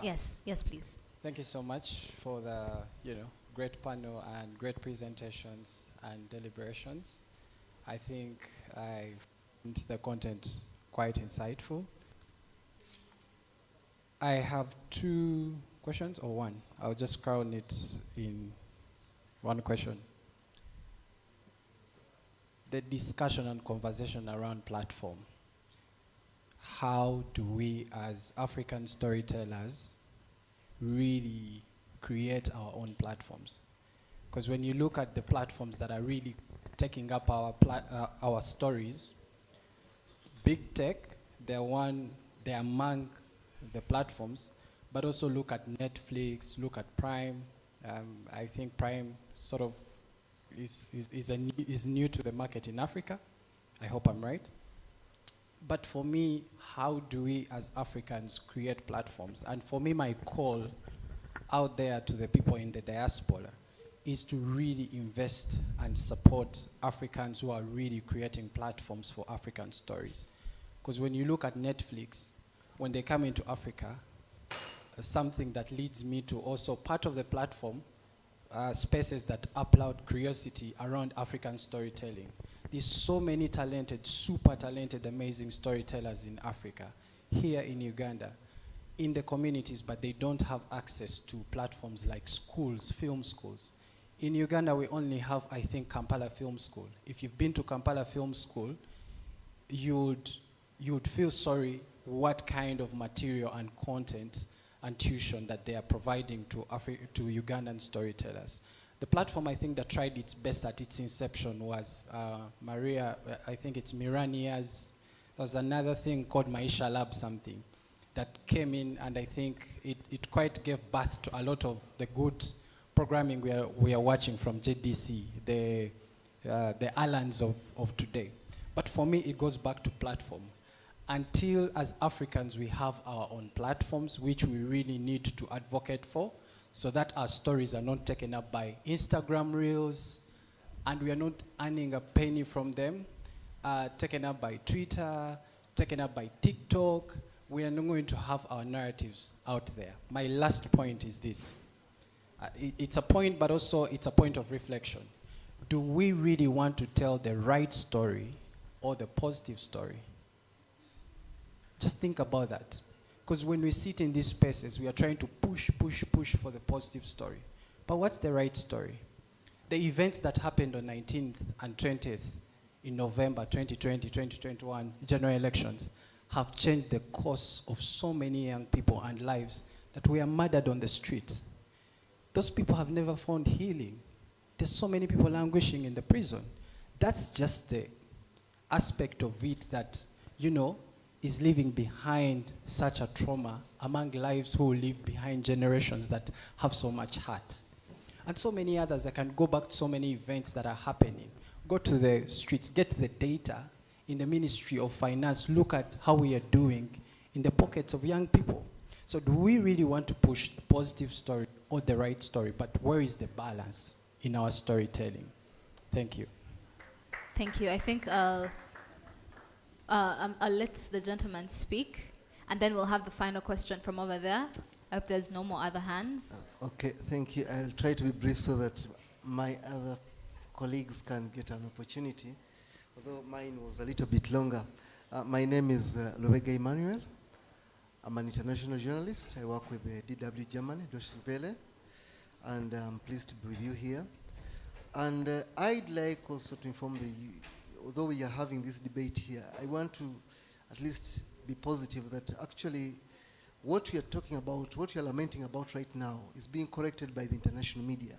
Yes, please. Thank you so much for the, great panel and great presentations and deliberations. I think I found the content quite insightful. I have 2 questions, or one. I'll just crown it in one question. The discussion and conversation around platform. How do we as African storytellers really create our own platforms? Because when you look at the platforms that are really taking up our stories, big tech, they're among the platforms, but also look at Netflix, look at Prime. I think Prime sort of is new to the market in Africa. I hope I'm right. But for me, how do we as Africans create platforms? And for me, my call out there to the people in the diaspora is to really invest and support Africans who are really creating platforms for African stories. Because when you look at Netflix, when they come into Africa, something that leads me to also part of the platform, spaces that upload curiosity around African storytelling. There's so many talented, super talented, amazing storytellers in Africa, here in Uganda, in the communities, but they don't have access to platforms like schools, film schools. In Uganda, we only have, I think, Kampala Film School. If you've been to Kampala Film School, you'd feel sorry what kind of material and content and tuition that they are providing to Ugandan storytellers. The platform, I think, that tried its best at its inception was I think it's Mirania's. There was another thing called Maisha Lab something that came in, and I think it quite gave birth to a lot of the good programming we are watching from JDC, the Allans of today. But for me, it goes back to platform. Until, as Africans, we have our own platforms, which we really need to advocate for, so that our stories are not taken up by Instagram reels, and we are not earning a penny from them, taken up by Twitter, taken up by TikTok. We are not going to have our narratives out there. My last point is this. It's a point, but also it's a point of reflection. Do we really want to tell the right story or the positive story? Just think about that. Because when we sit in these spaces, we are trying to push for the positive story. But what's the right story? The events that happened on 19th and 20th in November 2020, 2021, general elections, have changed the course of so many young people and lives that we are murdered on the street. Those people have never found healing. There's so many people languishing in the prison. That's just the aspect of it that, is leaving behind such a trauma among lives who live behind generations that have so much heart. And so many others. I can go back to so many events that are happening. Go to the streets, get the data in the Ministry of Finance, look at how we are doing in the pockets of young people. So do we really want to push the positive story or the right story? But where is the balance in our storytelling? Thank you. Thank you. I think I'll let the gentleman speak, and then we'll have the final question from over there. I hope there's no more other hands. Okay, thank you. I'll try to be brief so that my other colleagues can get an opportunity, although mine was a little bit longer. My name is Lubega Emmanuel. I'm an international journalist. I work with DW Germany, Deutsche Welle, and I'm pleased to be with you here. And I'd like also to inform although we are having this debate here, I want to at least be positive that actually what we are talking about, what we are lamenting about right now is being corrected by the international media.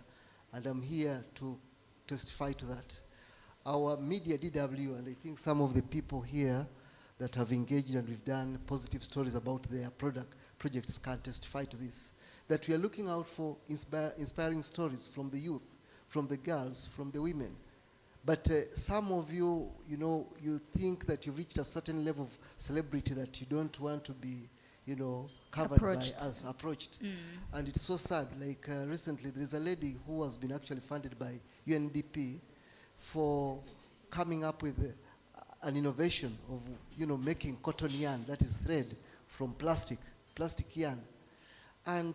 And I'm here to testify to that. Our media DW, and I think some of the people here that have engaged and we've done positive stories about their projects can testify to this, that we are looking out for inspiring stories from the youth, from the girls, from the women, But some of you, you know, you think that you've reached a certain level of celebrity that you don't want to be, you know, covered Approached. by us, approached. Mm. And it's so sad. Like recently, there is a lady who has been actually funded by UNDP for coming up with an innovation of, you know, making cotton yarn, that is thread, from plastic yarn. And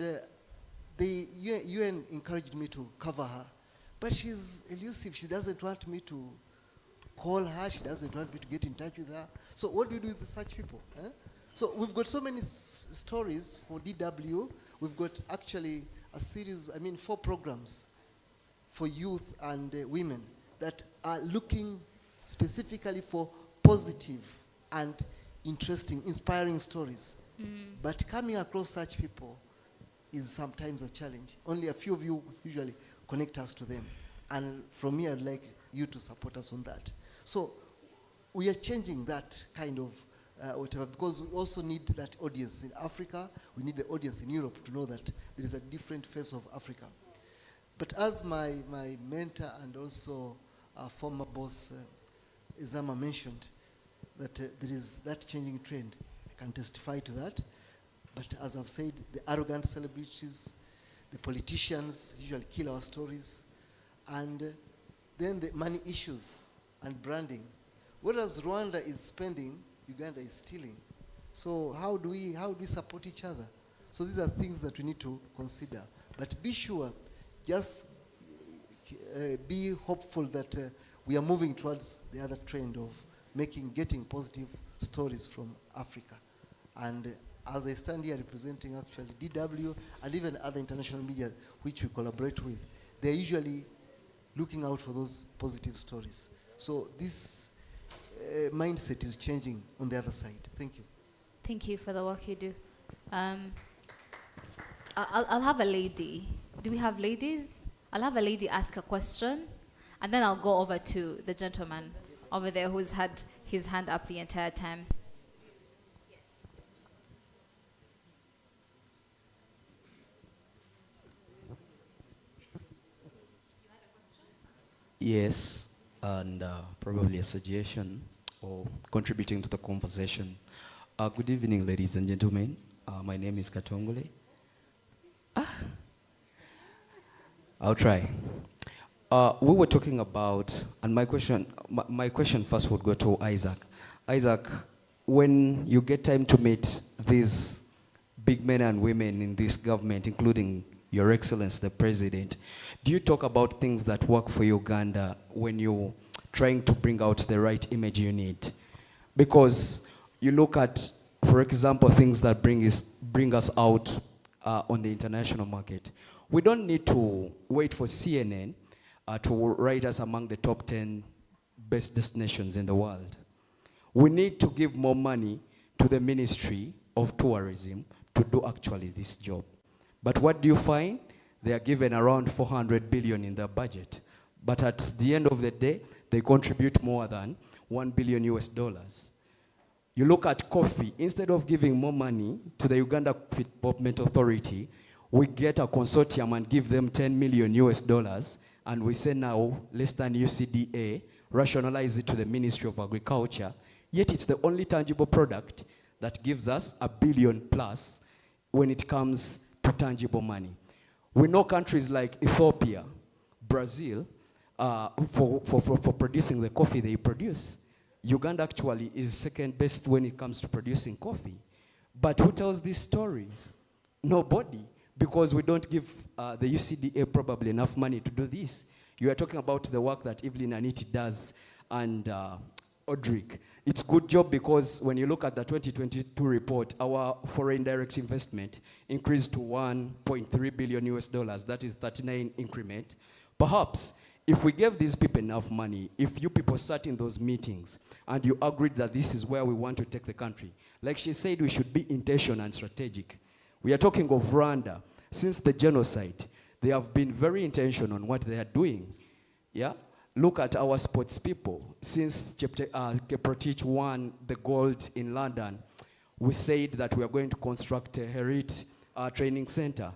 the UN encouraged me to cover her. But she's elusive. She doesn't want me to call her. She doesn't want me to get in touch with her. So what do you do with such people? Eh? So we've got so many stories for DW. We've got actually a series, 4 programs for youth and women that are looking specifically for positive and interesting, inspiring stories. But coming across such people is sometimes a challenge. Only a few of you usually connect us to them. And from here, I'd like you to support us on that. So we are changing that kind of whatever, because we also need that audience in Africa. We need the audience in Europe to know that there is a different face of Africa. But as my mentor and also our former boss, Izama, mentioned, that there is that changing trend. I can testify to that. But as I've said, the arrogant celebrities, the politicians usually kill our stories, and then the money issues and branding. Whereas Rwanda is spending, Uganda is stealing. So how do we support each other? So these are things that we need to consider. But be sure, just be hopeful that we are moving towards the other trend of getting positive stories from Africa. And as I stand here representing actually DW and even other international media which we collaborate with, they're usually looking out for those positive stories. So this mindset is changing on the other side. Thank you. Thank you for the work you do. I'll have a lady. Do we have ladies? I'll have a lady ask a question, and then I'll go over to the gentleman over there who's had his hand up the entire time. Yes, and probably a suggestion or contributing to the conversation. Good evening, ladies and gentlemen. My name is Katongole. I'll try. We were talking about, and my question first would go to Isaac. Isaac, when you get time to meet these big men and women in this government, including Your Excellency, the President, do you talk about things that work for Uganda when you're trying to bring out the right image you need? Because you look at, for example, things that bring us out on the international market. We don't need to wait for CNN to write us among the top 10 best destinations in the world. We need to give more money to the Ministry of Tourism to do actually this job. But what do you find? They are given around 400 billion in their budget. But at the end of the day, they contribute more than $1 billion US. You look at coffee, instead of giving more money to the Uganda Development Authority, we get a consortium and give them $10 million US, and we say now, less than UCDA, rationalize it to the Ministry of Agriculture, yet it's the only tangible product that gives us $1 billion plus when it comes to tangible money. We know countries like Ethiopia, Brazil, for producing the coffee they produce. Uganda actually is second best when it comes to producing coffee. But who tells these stories? Nobody, because we don't give the UCDA probably enough money to do this. You are talking about the work that Evelyn Aniti does and Odrick. It's good job because when you look at the 2022 report, our foreign direct investment increased to $1.3 billion US. That is 39 increment. Perhaps if we gave these people enough money, if you people sat in those meetings and you agreed that this is where we want to take the country, like she said, we should be intentional and strategic. We are talking of Rwanda. Since the genocide, they have been very intentional on what they are doing. Yeah? Look at our sports people. Since Kiprotich won the gold in London, we said that we are going to construct a Herit training center.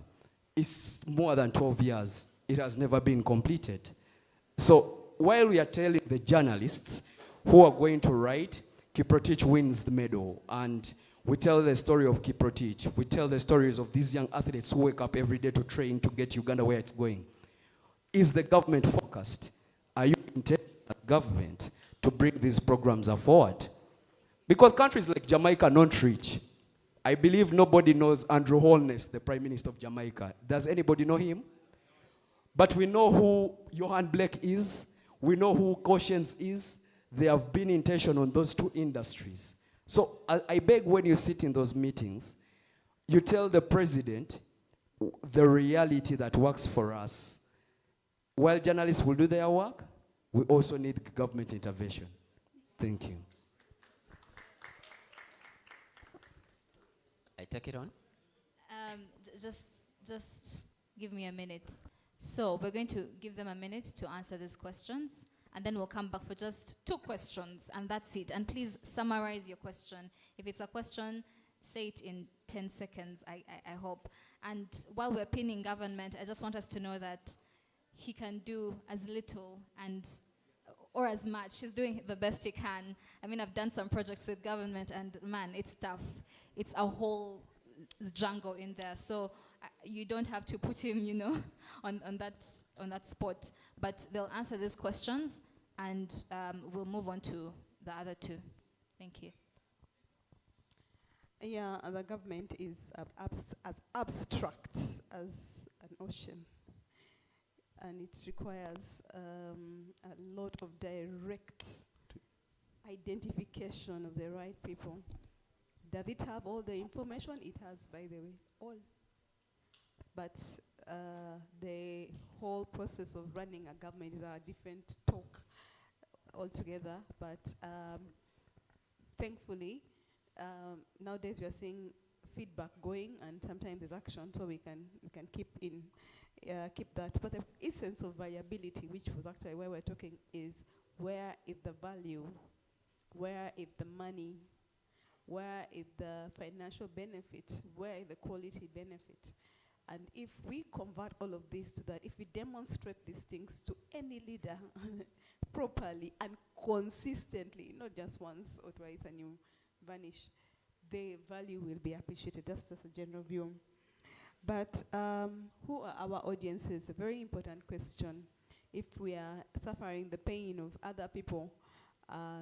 It's more than 12 years. It has never been completed. So while we are telling the journalists who are going to write, Kiprotich wins the medal, and we tell the story of Kiprotich. We tell the stories of these young athletes who wake up every day to train to get Uganda where it's going. Is the government focused? Are you intending as government to bring these programs forward? Because countries like Jamaica are not rich. I believe nobody knows Andrew Holness, the Prime Minister of Jamaica. Does anybody know him? But we know who Johan Blake is. We know who Cautions is. They have been intentional on those two industries. So I beg, when you sit in those meetings, you tell the president the reality that works for us. While journalists will do their work, we also need government intervention. Thank you. I take it on. Just give me a minute. So we're going to give them a minute to answer these questions, and then we'll come back for just 2 questions, and that's it. And please summarize your question. If it's a question, say it in 10 seconds, I hope. And while we're pinning government, I just want us to know that he can do as little or as much. He's doing the best he can. I mean, I've done some projects with government, and man, it's tough. It's a whole jungle in there. So you don't have to put him, on that spot. But they'll answer these questions, and we'll move on to the other 2. Thank you. Yeah, the government is as abstract as an ocean. And it requires a lot of direct identification of the right people. Does it have all the information? It has, by the way, all. But the whole process of running a government is a different talk altogether. But thankfully, nowadays we are seeing feedback going, and sometimes there's action, so we can keep that. But the essence of viability, which was actually where we're talking, is where is the value, where is the money, where is the financial benefit, where is the quality benefit. And if we convert all of this to that, if we demonstrate these things to any leader properly and consistently, not just once or twice and you vanish, the value will be appreciated. That's just a general view. But who are our audiences? A very important question. If we are suffering the pain of other people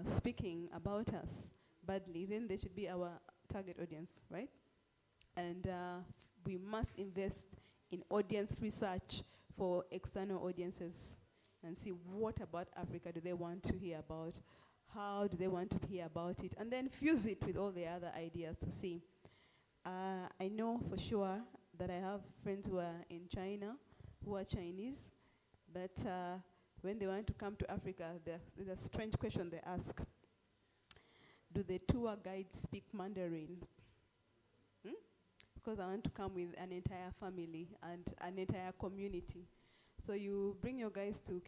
speaking about us badly, then they should be our target audience, right? And we must invest in audience research for external audiences and see what about Africa do they want to hear about, how do they want to hear about it, and then fuse it with all the other ideas to see. I know for sure that I have friends who are in China, who are Chinese, but when they want to come to Africa, there's a strange question they ask. Do the tour guides speak Mandarin? Because I want to come with an entire family and an entire community. So you bring your guys to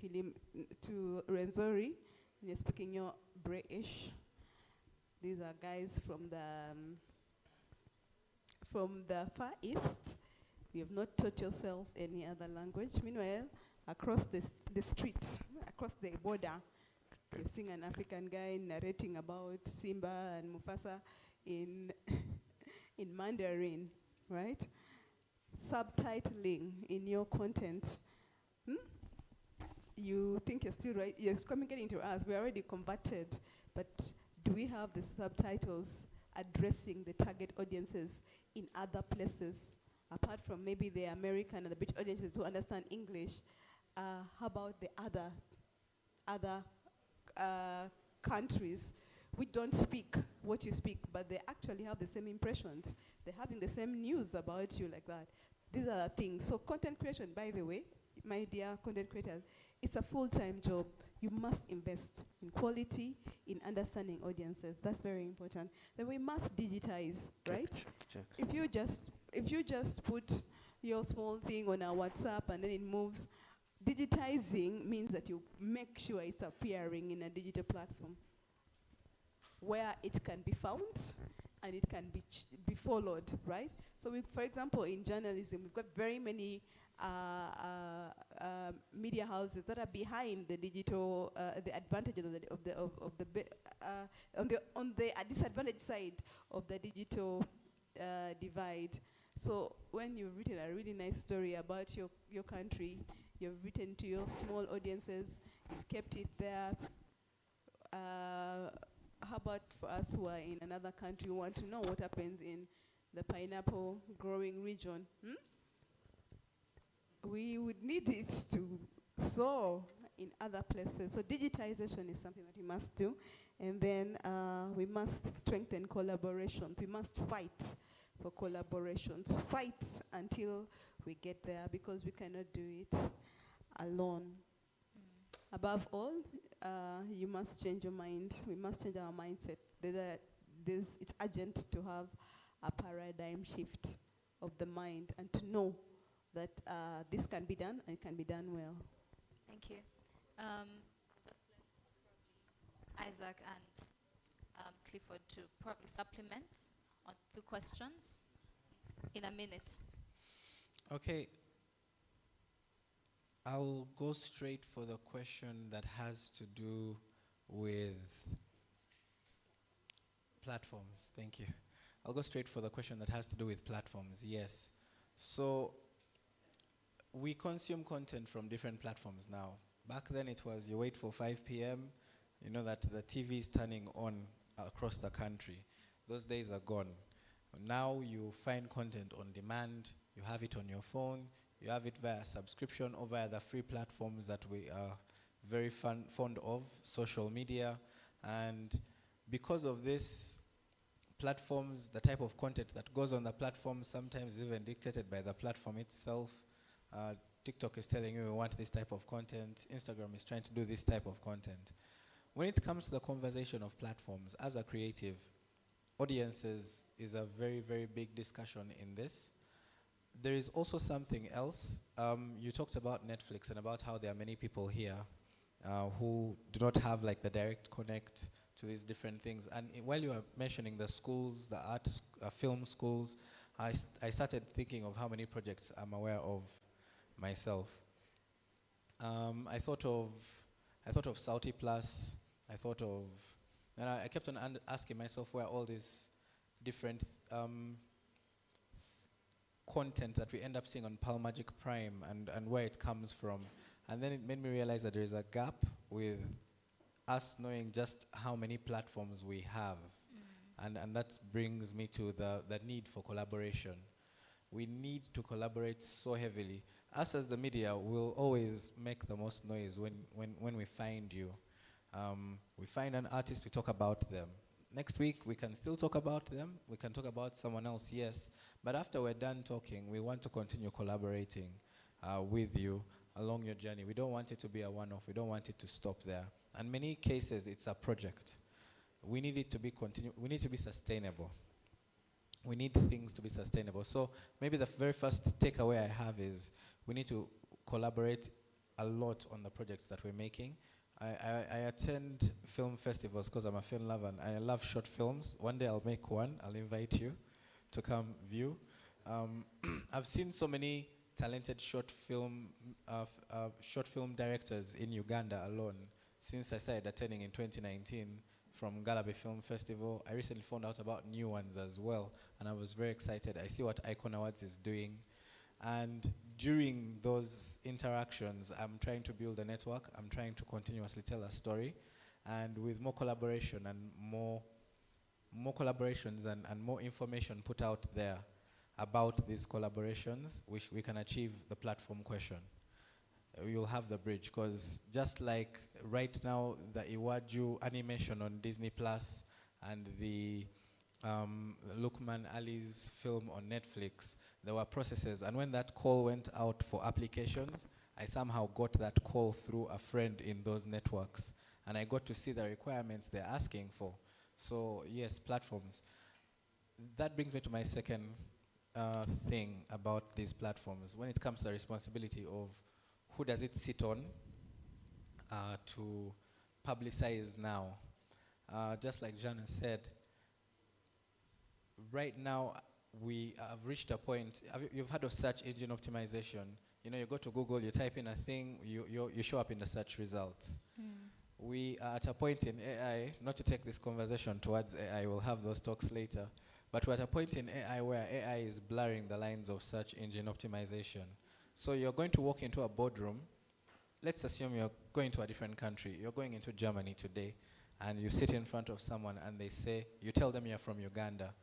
Rwenzori, and you're speaking your British. These are guys from the Far East. You have not taught yourself any other language. Meanwhile, across the street, across the border, you're seeing an African guy narrating about Simba and Mufasa in Mandarin, right? Subtitling in your content. You think you're still right? You're communicating to us. We're already converted, but do we have the subtitles addressing the target audiences in other places, apart from maybe the American and the British audiences who understand English? How about the other countries which don't speak what you speak, but they actually have the same impressions? They're having the same news about you like that. These are the things. So content creation, by the way, my dear content creators, it's a full-time job. You must invest in quality, in understanding audiences. That's very important. Then we must digitize, right? Check. If you just put your small thing on our WhatsApp and then it moves, digitizing means that you make sure it's appearing in a digital platform where it can be found and it can be followed, right? So for example, in journalism, we've got very many media houses that are behind the digital, the advantages on the disadvantaged side of the digital divide. So when you've written a really nice story about your country, you've written to your small audiences, you've kept it there. How about for us who are in another country, who want to know what happens in the pineapple growing region? We would need it to soar in other places. So digitization is something that we must do. And then we must strengthen collaboration. We must fight for collaborations. Fight until we get there, because we cannot do it alone. Above all, you must change your mind. We must change our mindset. It's urgent to have a paradigm shift of the mind and to know that this can be done and it can be done well. Thank you. Just let's probably Isaac and Clifford to probably supplement on 2 questions in a minute. Okay. I'll go straight for the question that has to do with platforms. Thank you. I'll go straight for the question that has to do with platforms. Yes. So we consume content from different platforms now. Back then it was you wait for 5 p.m., you know that the TV is turning on across the country. Those days are gone. Now you find content on demand, you have it on your phone, you have it via subscription or via the free platforms that we are very fond of, social media. And because of this, platforms, the type of content that goes on the platform sometimes is even dictated by the platform itself. TikTok is telling you we want this type of content. Instagram is trying to do this type of content. When it comes to the conversation of platforms, as a creative, audiences is a very, very big discussion in this. There is also something else. You talked about Netflix and about how there are many people here who do not have like the direct connect to these different things. And while you were mentioning the schools, the art, film schools, I started thinking of how many projects I'm aware of myself. I thought of Saudi Plus. I thought of, and I kept on asking myself where all these different content that we end up seeing on Palmagic Prime and where it comes from. And then it made me realize that there is a gap with us knowing just how many platforms we have. And that brings me to the need for collaboration. We need to collaborate so heavily. Us as the media will always make the most noise when we find you. We find an artist, we talk about them. Next week, we can still talk about them. We can talk about someone else, yes. But after we're done talking, we want to continue collaborating with you along your journey. We don't want it to be a one-off. We don't want it to stop there. In many cases, it's a project. We need it to be we need to be sustainable. We need things to be sustainable. So maybe the very first takeaway I have is we need to collaborate a lot on the projects that we're making. I attend film festivals because I'm a film lover and I love short films. One day I'll make one. I'll invite you to come view. I've seen so many talented short film directors in Uganda alone since I started attending in 2019 from Galabe Film Festival. I recently found out about new ones as well, and I was very excited. I see what Icon Awards is doing. And during those interactions, I'm trying to build a network. I'm trying to continuously tell a story. And with more collaboration and more collaborations and more information put out there about these collaborations, we can achieve the platform question. You'll have the bridge, because just like right now, the Iwaju animation on Disney Plus and the Lukman Ali's film on Netflix, there were processes, and when that call went out for applications, I somehow got that call through a friend in those networks, and I got to see the requirements they're asking for. So yes, platforms. That brings me to my second thing about these platforms. When it comes to the responsibility of who does it sit on to publicize now, just like Jana said, right now we have reached a point. You've heard of search engine optimization. You know, you go to Google, you type in a thing, you show up in the search results. We are at a point in AI, not to take this conversation towards AI, we'll have those talks later, but we're at a point in AI where AI is blurring the lines of search engine optimization. So you're going to walk into a boardroom. Let's assume you're going to a different country. You're going into Germany today, and you sit in front of someone and they say, you tell them you're from Uganda,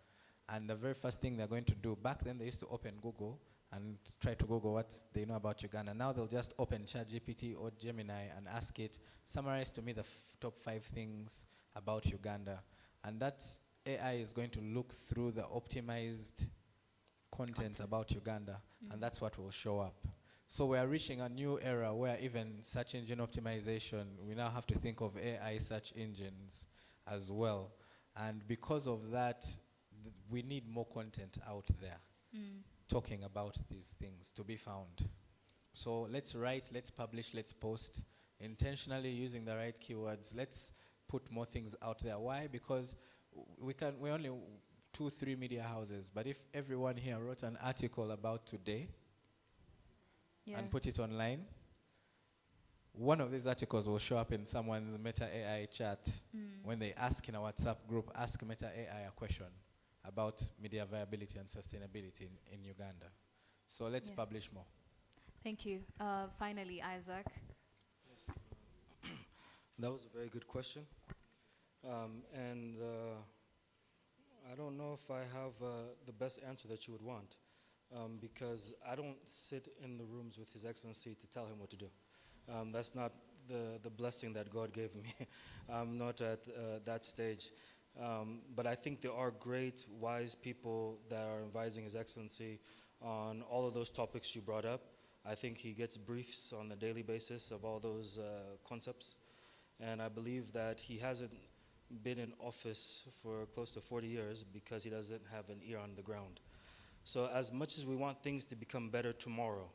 and the very first thing they're going to do, back then they used to open Google and try to Google what they know about Uganda. Now they'll just open ChatGPT or Gemini and ask it, summarize to me the top 5 things about Uganda. And that's AI is going to look through the optimized content about Uganda, and that's what will show up. So we are reaching a new era where even search engine optimization, we now have to think of AI search engines as well. And because of that, we need more content out there talking about these things to be found. So let's write, let's publish, let's post, intentionally using the right keywords. Let's put more things out there. Why? Because we're only 2-3 media houses, but if everyone here wrote an article about today and put it online, one of these articles will show up in someone's Meta AI chat when they ask in a WhatsApp group, ask Meta AI a question about media viability and sustainability in Uganda. So let's publish more. Thank you. Finally, Isaac. That was a very good question. And I don't know if I have the best answer that you would want, because I don't sit in the rooms with His Excellency to tell him what to do. That's not the blessing that God gave me. I'm not at that stage. But I think there are great, wise people that are advising His Excellency on all of those topics you brought up. I think he gets briefs on a daily basis of all those concepts. And I believe that he hasn't been in office for close to 40 years because he doesn't have an ear on the ground. So as much as we want things to become better tomorrow,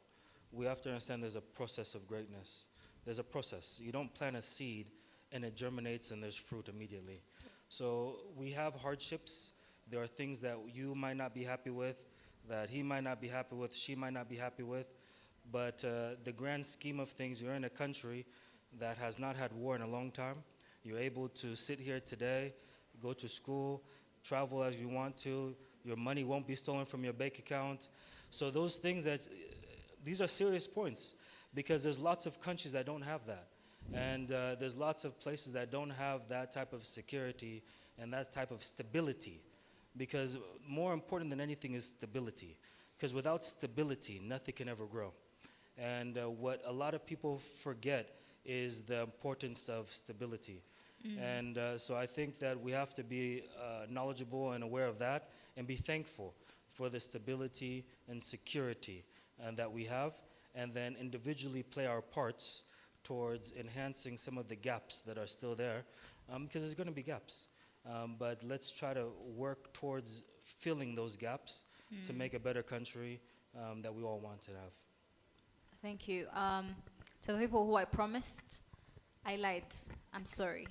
we have to understand there's a process of greatness. There's a process. You don't plant a seed and it germinates and there's fruit immediately. So we have hardships. There are things that you might not be happy with, that he might not be happy with, she might not be happy with. But the grand scheme of things, you're in a country that has not had war in a long time. You're able to sit here today, go to school, travel as you want to. Your money won't be stolen from your bank account. So those things these are serious points, because there's lots of countries that don't have that. And there's lots of places that don't have that type of security and that type of stability. Because more important than anything is stability. Because without stability, nothing can ever grow. And what a lot of people forget is the importance of stability. And so I think that we have to be knowledgeable and aware of that and be thankful for the stability and security that we have, and then individually play our parts towards enhancing some of the gaps that are still there, because there's going to be gaps. But let's try to work towards filling those gaps to make a better country that we all want to have. Thank you. To the people who I promised, I lied. I'm sorry.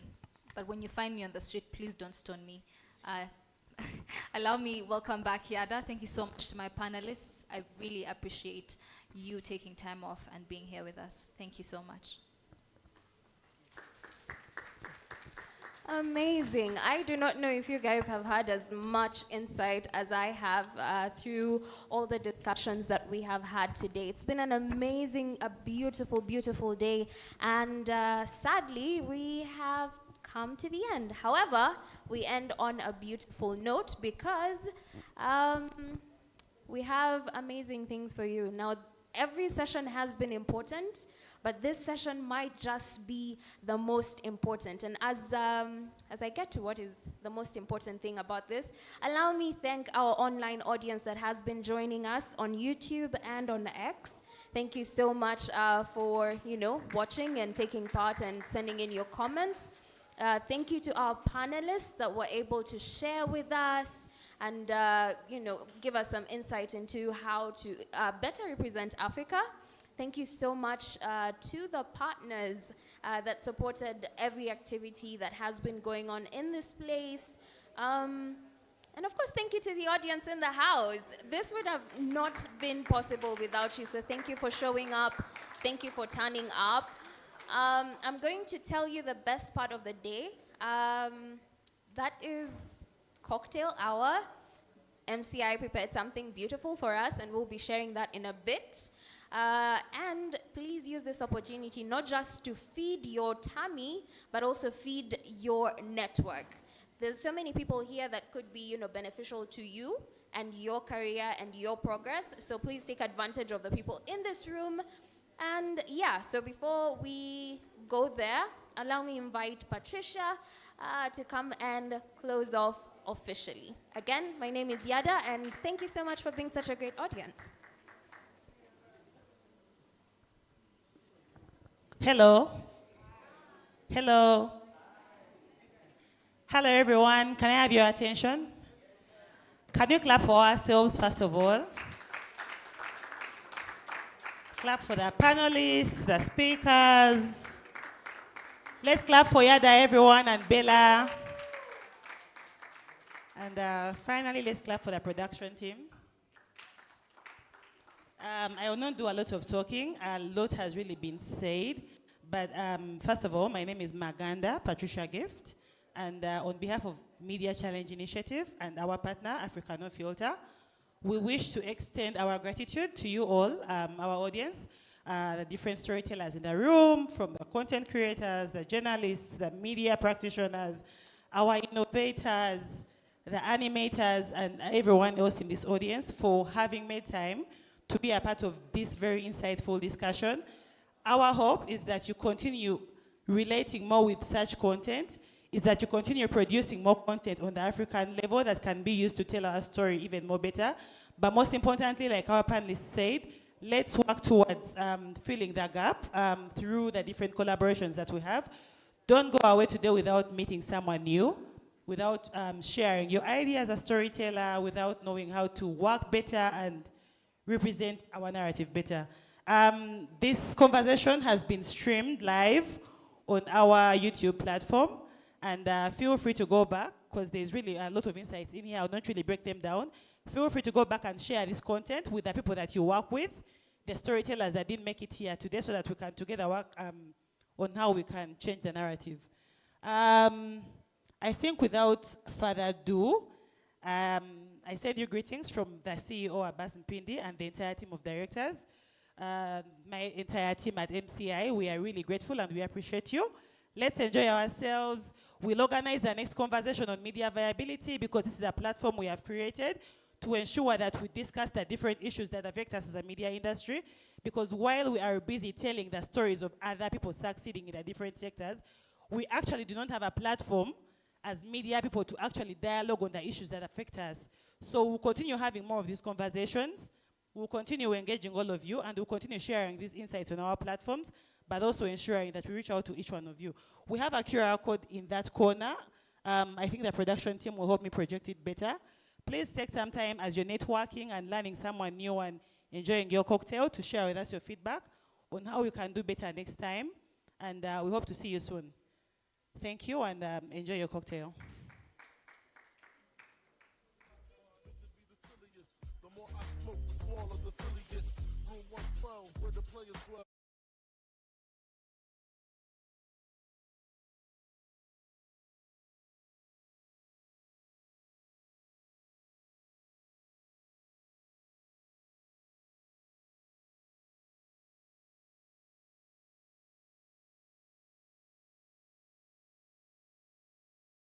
But when you find me on the street, please don't stone me. Allow me welcome back Yada. Thank you so much to my panelists. I really appreciate you taking time off and being here with us. Thank you so much. Amazing. I do not know if you guys have had as much insight as I have through all the discussions that we have had today. It's been an amazing, a beautiful, beautiful day. And sadly, we have come to the end. However, we end on a beautiful note because we have amazing things for you. Now, every session has been important, but this session might just be the most important. And as I get to what is the most important thing about this, allow me thank our online audience that has been joining us on YouTube and on X. Thank you so much for watching and taking part and sending in your comments. Thank you to our panelists that were able to share with us and give us some insight into how to better represent Africa. Thank you so much to the partners that supported every activity that has been going on in this place. And of course, thank you to the audience in the house. This would have not been possible without you, so thank you for showing up. Thank you for turning up. I'm going to tell you the best part of the day. That is cocktail hour. MCI prepared something beautiful for us, and we'll be sharing that in a bit. And please use this opportunity not just to feed your tummy, but also feed your network. There's so many people here that could be, beneficial to you and your career and your progress. So please take advantage of the people in this room. And yeah, so before we go there, allow me to invite Patricia to come and close off officially. Again, my name is Yada, and thank you so much for being such a great audience. Hello. Hello. Hello, everyone. Can I have your attention? Can you clap for ourselves, first of all? Clap for the panelists, the speakers. Let's clap for Yada, everyone, and Bella. And finally, let's clap for the production team. I will not do a lot of talking. A lot has really been said. But first of all, my name is Maganda Patricia Gift. And on behalf of Media Challenge Initiative and our partner, Africa No Filter, we wish to extend our gratitude to you all, our audience, the different storytellers in the room, from the content creators, the journalists, the media practitioners, our innovators, the animators, and everyone else in this audience for having made time to be a part of this very insightful discussion. Our hope is that you continue relating more with such content, is that you continue producing more content on the African level that can be used to tell our story even more better. But most importantly, like our panelists said, let's work towards filling the gap through the different collaborations that we have. Don't go away today without meeting someone new, without sharing your ideas as a storyteller, without knowing how to work better and represent our narrative better. This conversation has been streamed live on our YouTube platform. And feel free to go back, because there's really a lot of insights in here. I'll not really break them down. Feel free to go back and share this content with the people that you work with, the storytellers that didn't make it here today, so that we can together work on how we can change the narrative. I think without further ado, I send you greetings from the CEO, Abbas Mpindi, and the entire team of directors. My entire team at MCI, we are really grateful and we appreciate you. Let's enjoy ourselves. We'll organize the next conversation on media viability, because this is a platform we have created to ensure that we discuss the different issues that affect us as a media industry. Because while we are busy telling the stories of other people succeeding in the different sectors, we actually do not have a platform as media people to actually dialogue on the issues that affect us. So we'll continue having more of these conversations. We'll continue engaging all of you, and we'll continue sharing these insights on our platforms, but also ensuring that we reach out to each one of you. We have a QR code in that corner. I think the production team will help me project it better. Please take some time as you're networking and learning someone new and enjoying your cocktail to share with us your feedback on how we can do better next time. And we hope to see you soon. Thank you, and enjoy your cocktail. The more I smoke, the smaller the silly gets. Room 112, where the players dwell.